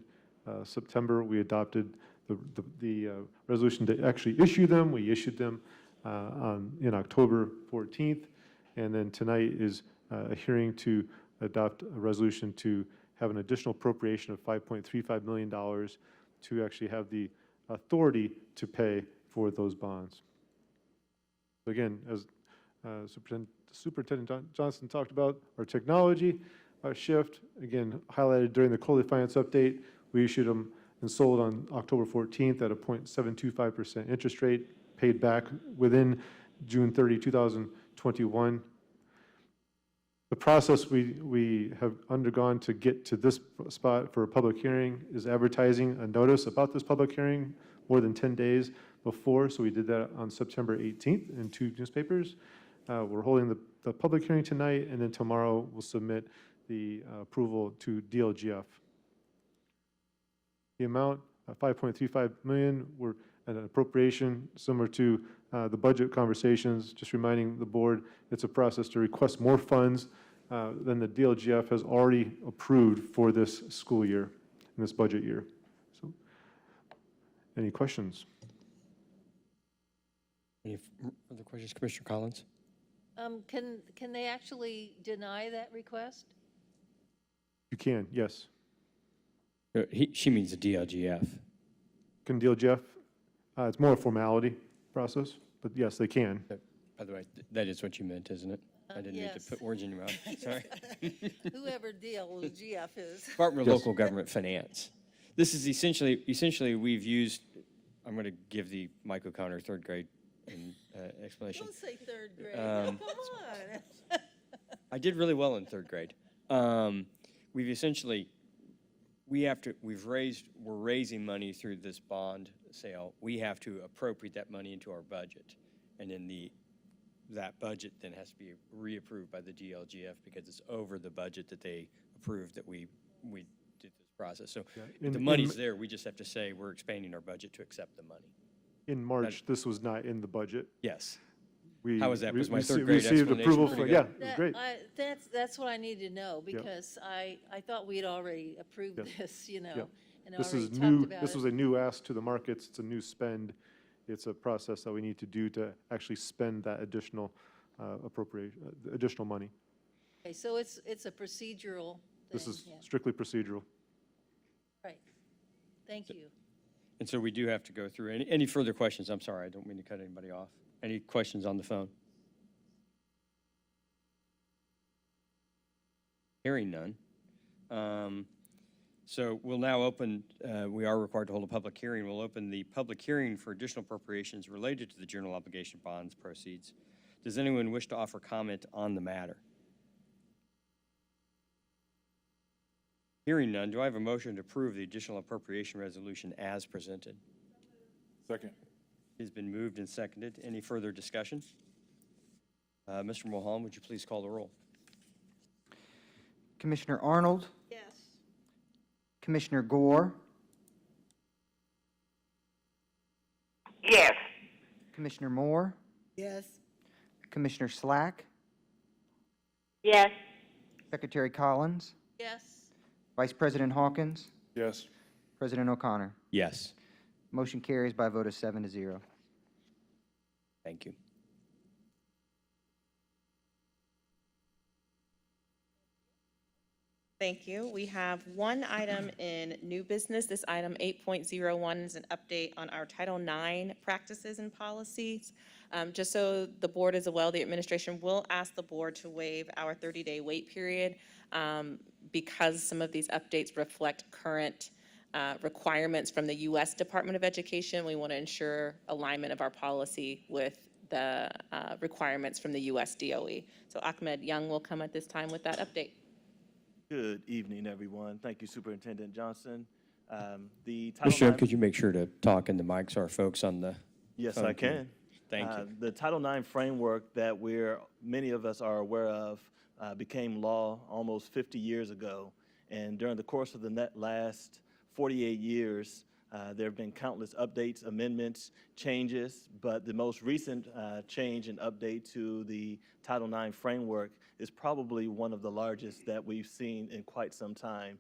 September, we adopted the resolution to actually issue them. We issued them in October 14th. And then tonight is a hearing to adopt a resolution to have an additional appropriation of $5.35 million to actually have the authority to pay for those bonds. So again, as Superintendent Johnson talked about, our technology shift, again, highlighted during the quarterly finance update. We issued them and sold on October 14th at a 0.725% interest rate, paid back within June 30, 2021. The process we have undergone to get to this spot for a public hearing is advertising a notice about this public hearing more than 10 days before. So we did that on September 18th in 2 newspapers. We're holding the public hearing tonight, and then tomorrow we'll submit the approval to DLGF. The amount, $5.35 million, we're an appropriation similar to the budget conversations, just reminding the board, it's a process to request more funds than the DLGF has already approved for this school year, in this budget year. So, any questions? Any further questions, Commissioner Collins? Can they actually deny that request? You can, yes. She means the DLGF. Can DLGF, it's more a formality process, but yes, they can. By the way, that is what you meant, isn't it? I didn't mean to Yes. put words in your mouth. Sorry. Whoever DLGF is. Department of Yes. Local Government Finance. This is essentially we've used, I'm going to give the Mike O'Connor third grade explanation. Don't say third grade. Um, Come on. I did really well in third grade. We've essentially, we're raising money through this bond sale. We have to appropriate that money into our budget. And then that budget then has to be reapproved by the DLGF because it's over the budget that they approved that we did this process. So if the money's there, we just have to say we're expanding our budget to accept the money. In March, this was not in the budget. Yes. We How was that? Was my received third grade received explanation approval pretty for, good? yeah, it was great. That's what I need to know, because I thought we had already approved Yes. this, you know, Yep. and This already is talked new, about this it. was a new ask to the markets, it's a new spend. It's a process that we need to do to actually spend that additional appropriation, additional money. Okay, so it's a procedural thing. This is yeah. strictly procedural. Right. Thank you. And so we do have to go through. Any further questions? I'm sorry, I don't mean to cut anybody off. Any questions on the phone? Hearing none. So we'll now open, we are required to hold a public hearing. We'll open the public hearing for additional appropriations related to the general obligation bonds proceeds. Does anyone wish to offer comment on the matter? Hearing none, do I have a motion to approve the additional appropriation resolution as presented? Second. It has been moved and seconded. Any further discussion? Mr. Mulholland, would you please call the roll? Commissioner Arnold, Yes. Commissioner Gore, Yes. Commissioner Moore, Yes. Commissioner Slack, Yes. Secretary Collins, Yes. Vice President Hawkins, Yes. President O'Connor. Yes. Motion carries by a vote of 7-0. Thank you. Thank you. We have one item in new business. This item 8.01 is an update on our Title IX practices and policies. Just so the board is aware, the administration will ask the board to waive our 30-day wait period because some of these updates reflect current requirements from the U.S. Department of Education. We want to ensure alignment of our policy with the requirements from the U.S. DOE. So Ahmed Young will come at this time with that update. Good evening, everyone. Thank you, Superintendent Johnson. The Title Mr. Young, IX could you make sure to talk in the mic so our folks on the Yes, phone I can. Thank you. The Title IX framework that many of us are aware of became law almost 50 years ago. And during the course of the last 48 years, there have been countless updates, amendments, changes, but the most recent change and update to the Title IX framework is probably one of the largest that we've seen in quite some time.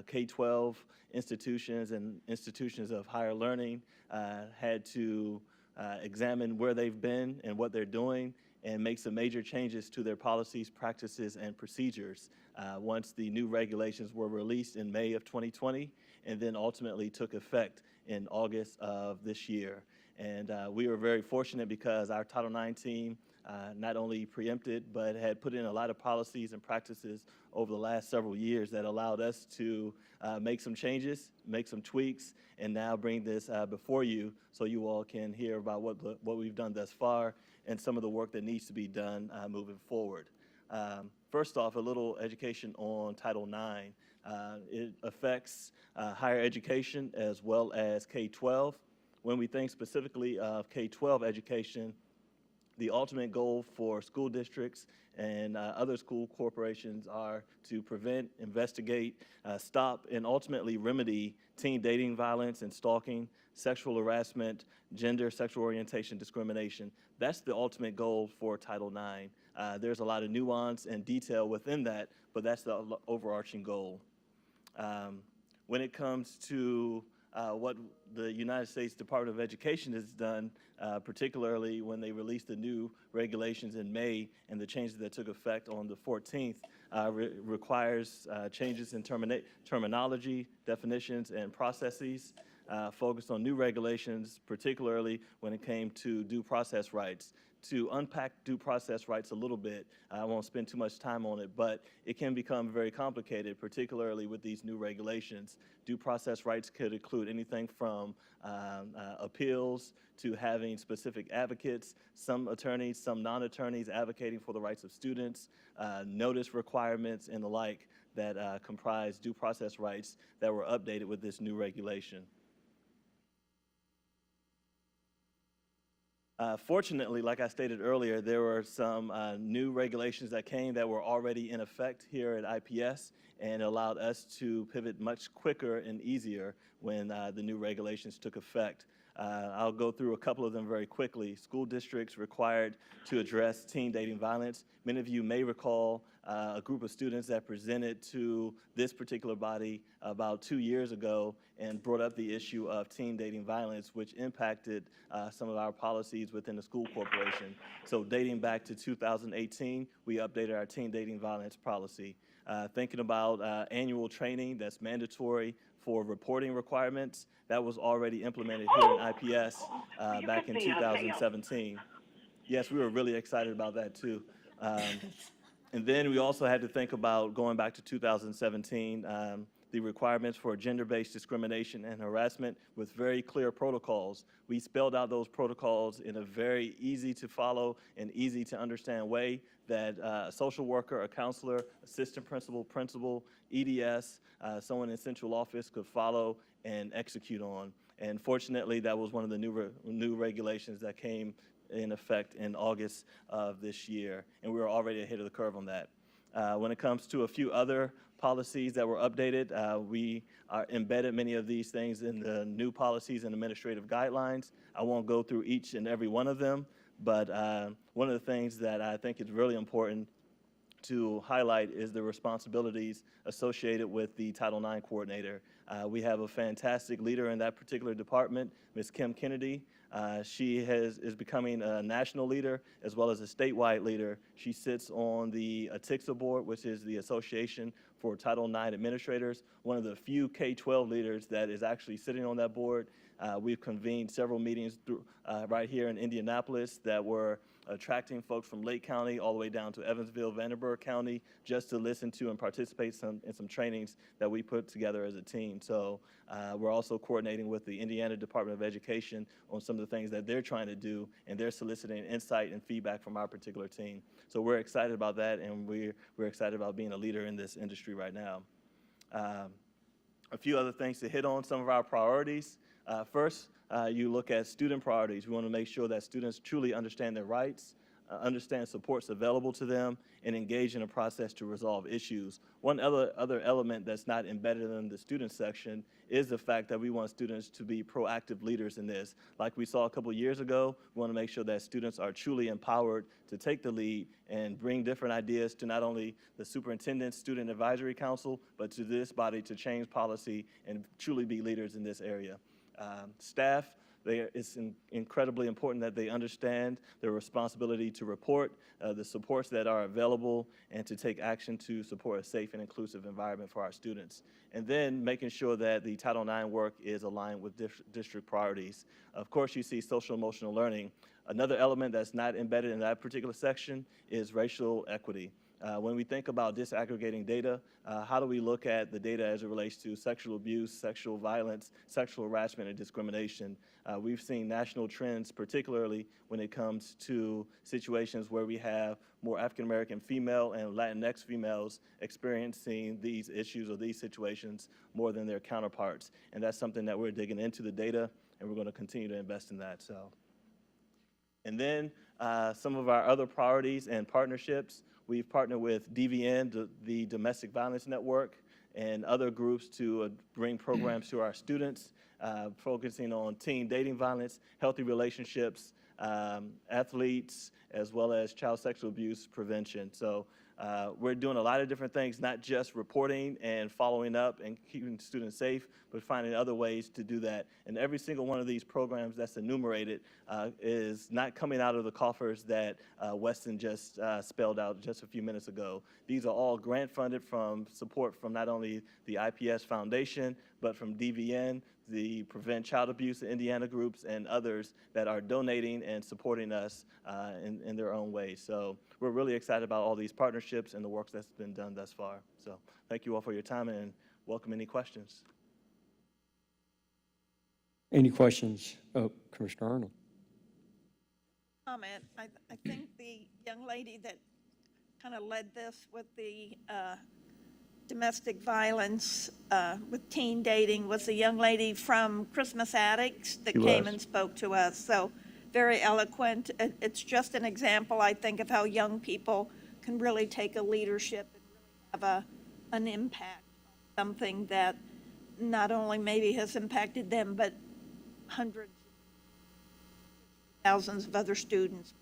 K-12 institutions and institutions of higher learning had to examine where they've been and what they're doing and make some major changes to their policies, practices, and procedures once the new regulations were released in May of 2020 and then ultimately took effect in August of this year. And we were very fortunate because our Title IX team not only preempted, but had put in a lot of policies and practices over the last several years that allowed us to make some changes, make some tweaks, and now bring this before you so you all can hear about what we've done thus far and some of the work that needs to be done moving forward. First off, a little education on Title IX. It affects higher education as well as K-12. When we think specifically of K-12 education, the ultimate goal for school districts and other school corporations are to prevent, investigate, stop, and ultimately remedy teen dating violence and stalking, sexual harassment, gender, sexual orientation discrimination. That's the ultimate goal for Title IX. There's a lot of nuance and detail within that, but that's the overarching goal. When it comes to what the United States Department of Education has done, particularly when they released the new regulations in May and the changes that took effect on the 14th, requires changes in terminology, definitions, and processes, focused on new regulations, particularly when it came to due process rights. To unpack due process rights a little bit, I won't spend too much time on it, but it can become very complicated, particularly with these new regulations. Due process rights could include anything from appeals to having specific advocates, some attorneys, some non-attorneys advocating for the rights of students, notice requirements, and the like that comprise due process rights that were updated with this new regulation. Fortunately, like I stated earlier, there were some new regulations that came that were already in effect here at IPS and allowed us to pivot much quicker and easier when the new regulations took effect. I'll go through a couple of them very quickly. School districts required to address teen dating violence. Many of you may recall a group of students that presented to this particular body about 2 years ago and brought up the issue of teen dating violence, which impacted some of our policies within the school corporation. So dating back to 2018, we updated our teen dating violence policy. Thinking about annual training that's mandatory for reporting requirements, that was already implemented here in IPS back in 2017. Yes, we were really excited about that too. And then we also had to think about, going back to 2017, the requirements for gender-based discrimination and harassment with very clear protocols. We spelled out those protocols in a very easy to follow and easy to understand way that a social worker, a counselor, assistant principal, principal, EDS, someone in central office could follow and execute on. And fortunately, that was one of the new regulations that came in effect in August of this year, and we were already ahead of the curve on that. When it comes to a few other policies that were updated, we are embedded many of these things in the new policies and administrative guidelines. I won't go through each and every one of them, but one of the things that I think is really important to highlight is the responsibilities associated with the Title IX coordinator. We have a fantastic leader in that particular department, Ms. Kim Kennedy. She is becoming a national leader as well as a statewide leader. She sits on the ATIXA board, which is the Association for Title IX Administrators, one of the few K-12 leaders that is actually sitting on that board. We've convened several meetings right here in Indianapolis that were attracting folks from Lake County all the way down to Evansville, Vanderburgh County, just to listen to and participate in some trainings that we put together as a team. So we're also coordinating with the Indiana Department of Education on some of the things that they're trying to do, and they're soliciting insight and feedback from our particular team. So we're excited about that, and we're excited about being a leader in this industry right now. A few other things to hit on, some of our priorities. First, you look at student priorities. We want to make sure that students truly understand their rights, understand supports available to them, and engage in a process to resolve issues. One other element that's not embedded in the student section is the fact that we want students to be proactive leaders in this. Like we saw a couple years ago, we want to make sure that students are truly empowered to take the lead and bring different ideas to not only the superintendent's student advisory council, but to this body to change policy and truly be leaders in this area. Staff, it's incredibly important that they understand their responsibility to report the supports that are available and to take action to support a safe and inclusive environment for our students. And then making sure that the Title IX work is aligned with district priorities. Of course, you see social emotional learning. Another element that's not embedded in that particular section is racial equity. When we think about disaggregating data, how do we look at the data as it relates to sexual abuse, sexual violence, sexual harassment, and discrimination? We've seen national trends, particularly when it comes to situations where we have more African-American female and Latinx females experiencing these issues or these situations more than their counterparts. And that's something that we're digging into the data, and we're going to continue to invest in that. And then some of our other priorities and partnerships. We've partnered with DVN, the Domestic Violence Network, and other groups to bring programs to our students, focusing on teen dating violence, healthy relationships, athletes, as well as child sexual abuse prevention. So we're doing a lot of different things, not just reporting and following up and keeping students safe, but finding other ways to do that. And every single one of these programs that's enumerated is not coming out of the coffers that Weston just spelled out just a few minutes ago. These are all grant funded from support from not only the IPS Foundation, but from DVN, the Prevent Child Abuse Indiana groups, and others that are donating and supporting us in their own way. So we're really excited about all these partnerships and the work that's been done thus far. So thank you all for your time, and welcome any questions. Any questions? Oh, Commissioner Arnold. Comment. I think the young lady that kind of led this with the domestic violence with teen dating was the young lady from Christmas Addicts that came and spoke to us. So very eloquent. It's just an example, I think, of how young people can really take a leadership and really have an impact on something that not only maybe has impacted them, but hundreds, thousands of other students.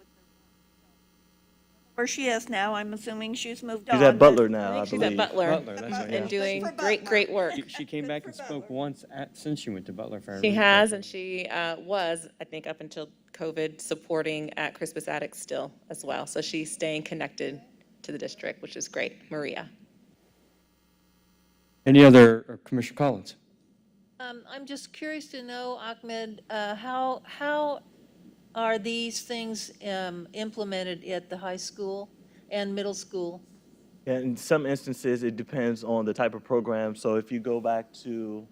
Where she is now, I'm assuming she's moved on. She's at Butler now, I She's believe. at Butler, Butler, that's right, and yeah. doing great work. She came back and spoke once since she went to Butler. if I She remember has, correctly. and she was, I think, up until COVID, supporting at Christmas Addicts still as well. So she's staying connected to the district, which is great. Maria. Any other, Commissioner Collins? I'm just curious to know, Ahmed, how are these things implemented at the high school and middle school? In some instances, it depends on the type of program. So if you go back to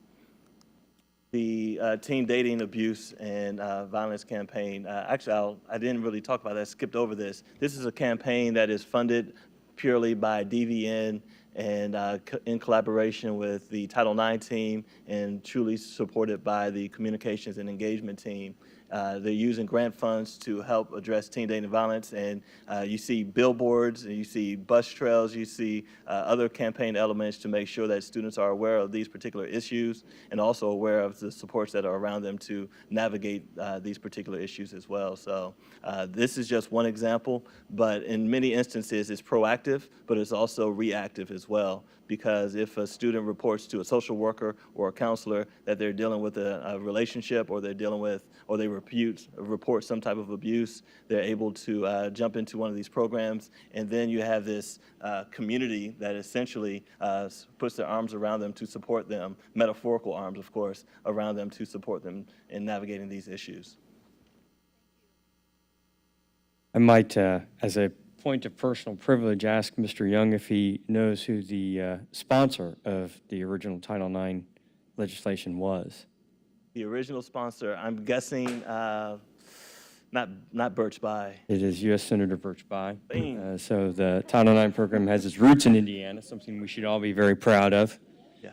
the teen dating abuse and violence campaign, actually, I didn't really talk about that, I skipped over this. This is a campaign that is funded purely by DVN and in collaboration with the Title IX team and truly supported by the communications and engagement team. They're using grant funds to help address teen dating violence, and you see billboards, and you see bus trails, you see other campaign elements to make sure that students are aware of these particular issues and also aware of the supports that are around them to navigate these particular issues as well. So this is just one example, but in many instances it's proactive, but it's also reactive as well. Because if a student reports to a social worker or a counselor that they're dealing with a relationship, or they're dealing with, or they report some type of abuse, they're able to jump into one of these programs, and then you have this community that essentially puts their arms around them to support them, metaphorical arms, of course, around them to support them in navigating these issues. I might, as a point of personal privilege, ask Mr. Young if he knows who the sponsor of the original Title IX legislation was. The original sponsor, I'm guessing, not Birch Bayh. It is U.S. Senator Birch Bayh. So the Title IX program has its roots in Indiana, something we should all be very proud of. Yeah.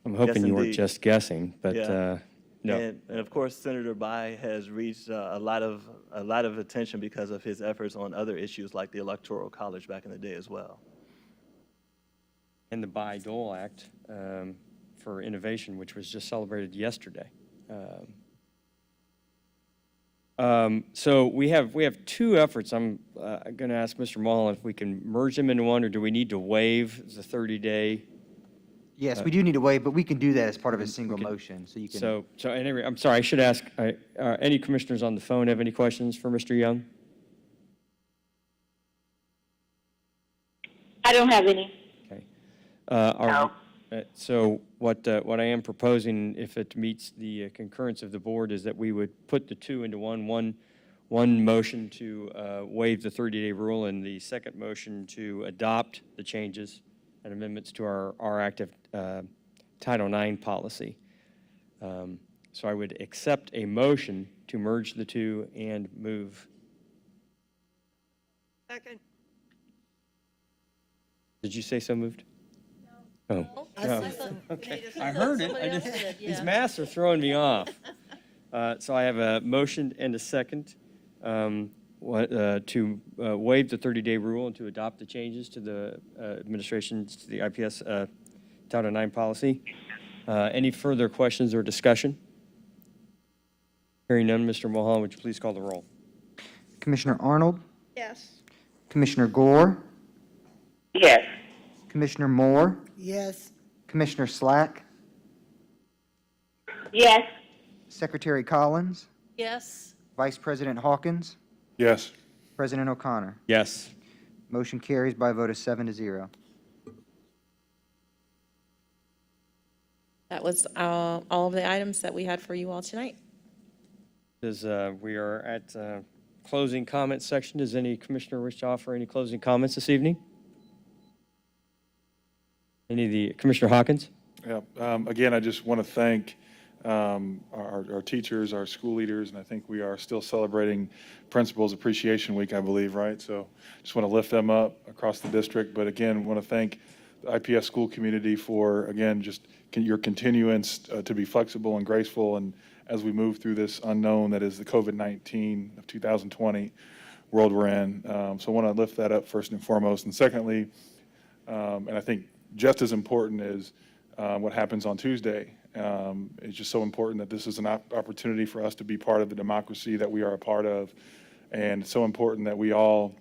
I'm hoping Yes, you weren't indeed. just guessing, but Yeah. no. And of course, Senator Bayh has reached a lot of attention because of his efforts on other issues like the Electoral College back in the day as well. And the Bayh-Dole Act for Innovation, which was just celebrated yesterday. So we have two efforts. I'm going to ask Mr. Mulholland if we can merge them into one, or do we need to waive the 30-day? Yes, we do need to waive, but we can do that as part of a single motion, so you can. So anyway, I'm sorry, I should ask, any commissioners on the phone have any questions for Mr. Young? I don't have any. Okay. So what I am proposing, if it meets the concurrence of the board, is that we would put the two into one motion to waive the 30-day rule, and the second motion to adopt the changes and amendments to our active Title IX policy. So I would accept a motion to merge the two and move. Second. Did you say so moved? No. Oh. I No. said so. Okay, I heard it. Somebody else did, These yeah. masks are throwing me off. So I have a motion and a second. to waive the 30-day rule and to adopt the changes to the administration's, to the IPS Title IX policy. Any further questions or discussion? Hearing none, Mr. Mulholland, would you please call the roll? Commissioner Arnold, Yes. Commissioner Gore, Yes. Commissioner Moore, Yes. Commissioner Slack, Yes. Secretary Collins, Yes. Vice President Hawkins, Yes. President O'Connor. Yes. Motion carries by a vote of 7-0. That was all of the items that we had for you all tonight. As we are at closing comments section, does any commissioner wish to offer any closing comments this evening? Any of the, Commissioner Hawkins? Yeah, again, I just want to thank our teachers, our school leaders, and I think we are still celebrating Principals Appreciation Week, I believe, right? So just want to lift them up across the district. But again, want to thank the IPS school community for, again, just your continuance to be flexible and graceful, and as we move through this unknown that is the COVID-19 of 2020 world we're in. So I want to lift that up first and foremost. And secondly, and I think just as important is what happens on Tuesday. It's just so important that this is an opportunity for us to be part of the democracy that we are a part of. And it's so important that we all,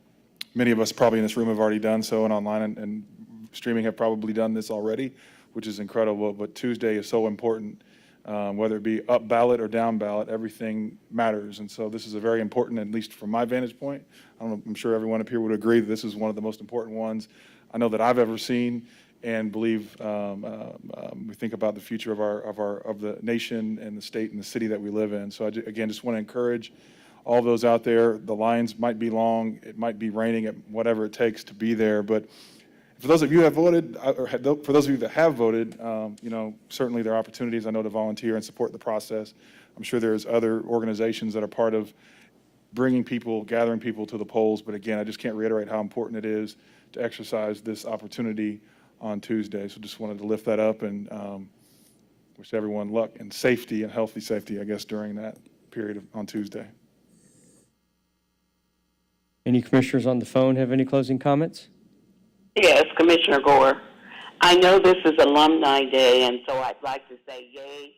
many of us probably in this room have already done so, and online and streaming have probably done this already, which is incredible. But Tuesday is so important, whether it be up ballot or down ballot, everything matters. And so this is a very important, at least from my vantage point. I'm sure everyone up here would agree that this is one of the most important ones I know that I've ever seen, and believe we think about the future of the nation and the state and the city that we live in. So again, just want to encourage all those out there. The lines might be long, it might be raining, whatever it takes to be there. But for those of you who have voted, or for those of you that have voted, certainly there are opportunities, I know, to volunteer and support the process. I'm sure there's other organizations that are part of bringing people, gathering people to the polls. But again, I just can't reiterate how important it is to exercise this opportunity on Tuesday. So just wanted to lift that up and wish everyone luck and safety and healthy safety, I guess, during that period on Tuesday. Any commissioners on the phone have any closing comments? Yes, Commissioner Gore. I know this is Alumni Day, and so I'd like to say yay,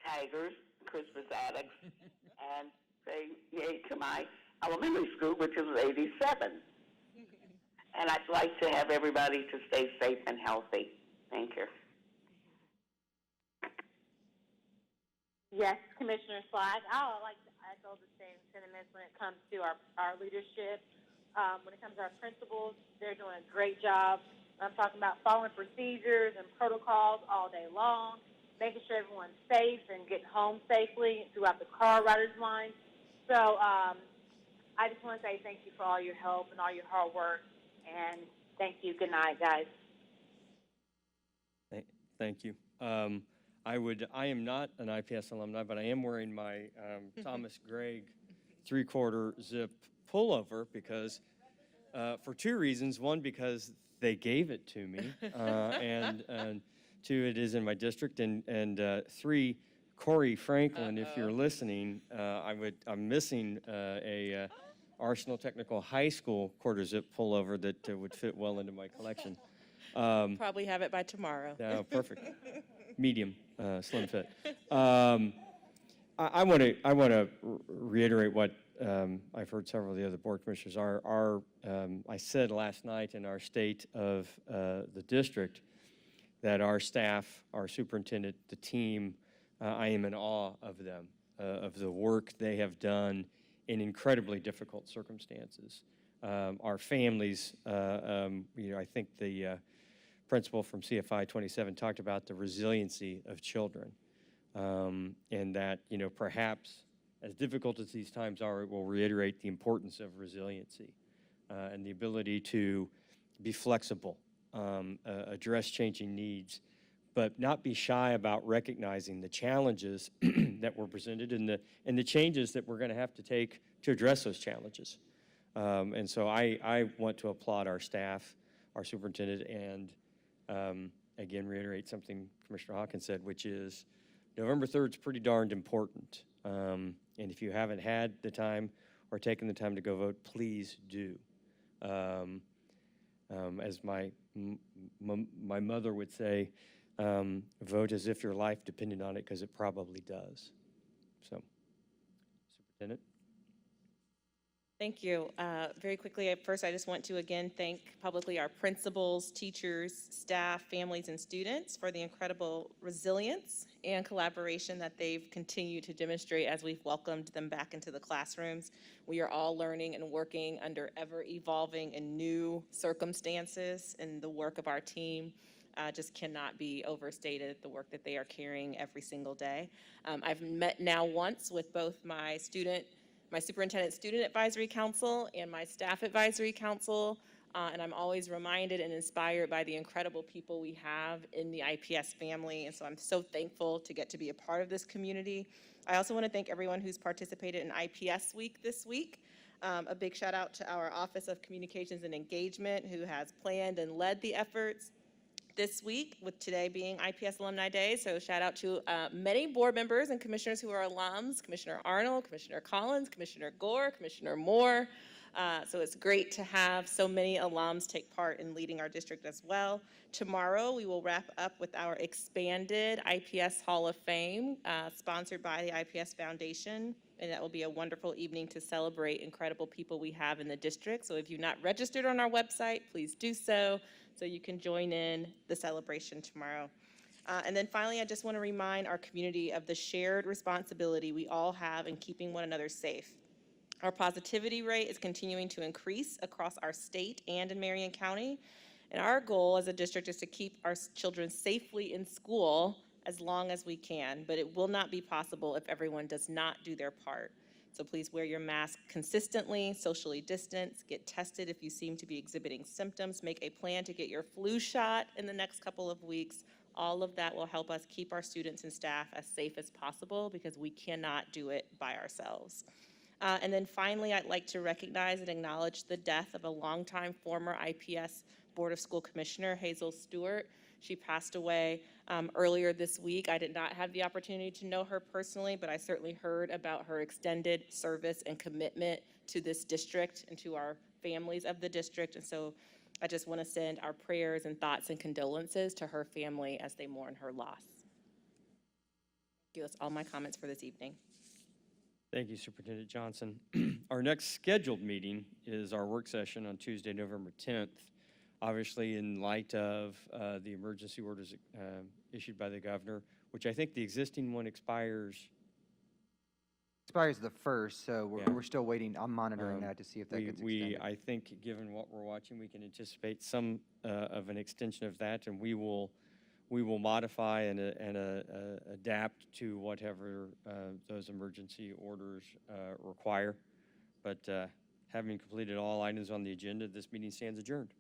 Tigers, Crispus Attucks, and say yay to my elementary school, which is 87. And I'd like to have everybody to stay safe and healthy. Thank you. Yes, Commissioner Slack. I would like to echo the same sentiments when it comes to our leadership. When it comes to our principals, they're doing a great job. I'm talking about following procedures and protocols all day long, making sure everyone's safe and getting home safely throughout the car riders line. So I just want to say thank you for all your help and all your hard work. And thank you. Good night, guys. Thank you. I am not an IPS alumni, but I am wearing my Thomas Gregg 3/4 zip pullover because, for two reasons. One, because they gave it to me, and two, it is in my district, and three, Corey Franklin, if you're listening, I'm missing a Arsenal Technical High School quarter zip pullover that would fit well into my collection. Probably have it by tomorrow. No, perfect. Medium, slim fit. I want to reiterate what I've heard several of the other board commissioners are. I said last night in our state of the district that our staff, our superintendent, the team, I am in awe of them, of the work they have done in incredibly difficult circumstances. Our families, I think the principal from CFI 27 talked about the resiliency of children, and that, perhaps as difficult as these times are, it will reiterate the importance of resiliency and the ability to be flexible, address changing needs, but not be shy about recognizing the challenges that were presented and the changes that we're going to have to take to address those challenges. And so I want to applaud our staff, our superintendent, and again, reiterate something Commissioner Hawkins said, which is November 3rd is pretty darned important. And if you haven't had the time or taken the time to go vote, please do. As my mother would say, vote as if your life depended on it, because it probably does. So, Superintendent? Thank you. Very quickly, at first, I just want to again thank publicly our principals, teachers, staff, families, and students for the incredible resilience and collaboration that they've continued to demonstrate as we've welcomed them back into the classrooms. We are all learning and working under ever-evolving and new circumstances, and the work of our team just cannot be overstated, the work that they are carrying every single day. I've met now once with both my Superintendent Student Advisory Council and my Staff Advisory Council, and I'm always reminded and inspired by the incredible people we have in the IPS family, and so I'm so thankful to get to be a part of this community. I also want to thank everyone who's participated in IPS Week this week. A big shout out to our Office of Communications and Engagement, who has planned and led the efforts this week, with today being IPS Alumni Day. So shout out to many board members and commissioners who are alums, Commissioner Arnold, Commissioner Collins, Commissioner Gore, Commissioner Moore. So it's great to have so many alums take part in leading our district as well. Tomorrow, we will wrap up with our expanded IPS Hall of Fame, sponsored by the IPS Foundation. And that will be a wonderful evening to celebrate incredible people we have in the district. So if you've not registered on our website, please do so you can join in the celebration tomorrow. And then finally, I just want to remind our community of the shared responsibility we all have in keeping one another safe. Our positivity rate is continuing to increase across our state and in Marion County. And our goal as a district is to keep our children safely in school as long as we can, but it will not be possible if everyone does not do their part. So please wear your mask consistently, socially distance, get tested if you seem to be exhibiting symptoms, make a plan to get your flu shot in the next couple of weeks. All of that will help us keep our students and staff as safe as possible, because we cannot do it by ourselves. And then finally, I'd like to recognize and acknowledge the death of a longtime former IPS Board of School Commissioner, Hazel Stewart. She passed away earlier this week. I did not have the opportunity to know her personally, but I certainly heard about her extended service and commitment to this district and to our families of the district. And so I just want to send our prayers and thoughts and condolences to her family as they mourn her loss. Thank you. That's all my comments for this evening. Thank you, Superintendent Johnson. Our next scheduled meeting is our work session on Tuesday, November 10th. Obviously, in light of the emergency orders issued by the governor, which I think the existing one expires. Expires the 1st, so we're still waiting. I'm monitoring that to see if that gets extended. I think, given what we're watching, we can anticipate some of an extension of that, and we will modify and adapt to whatever those emergency orders require. But having completed all items on the agenda, this meeting stands adjourned.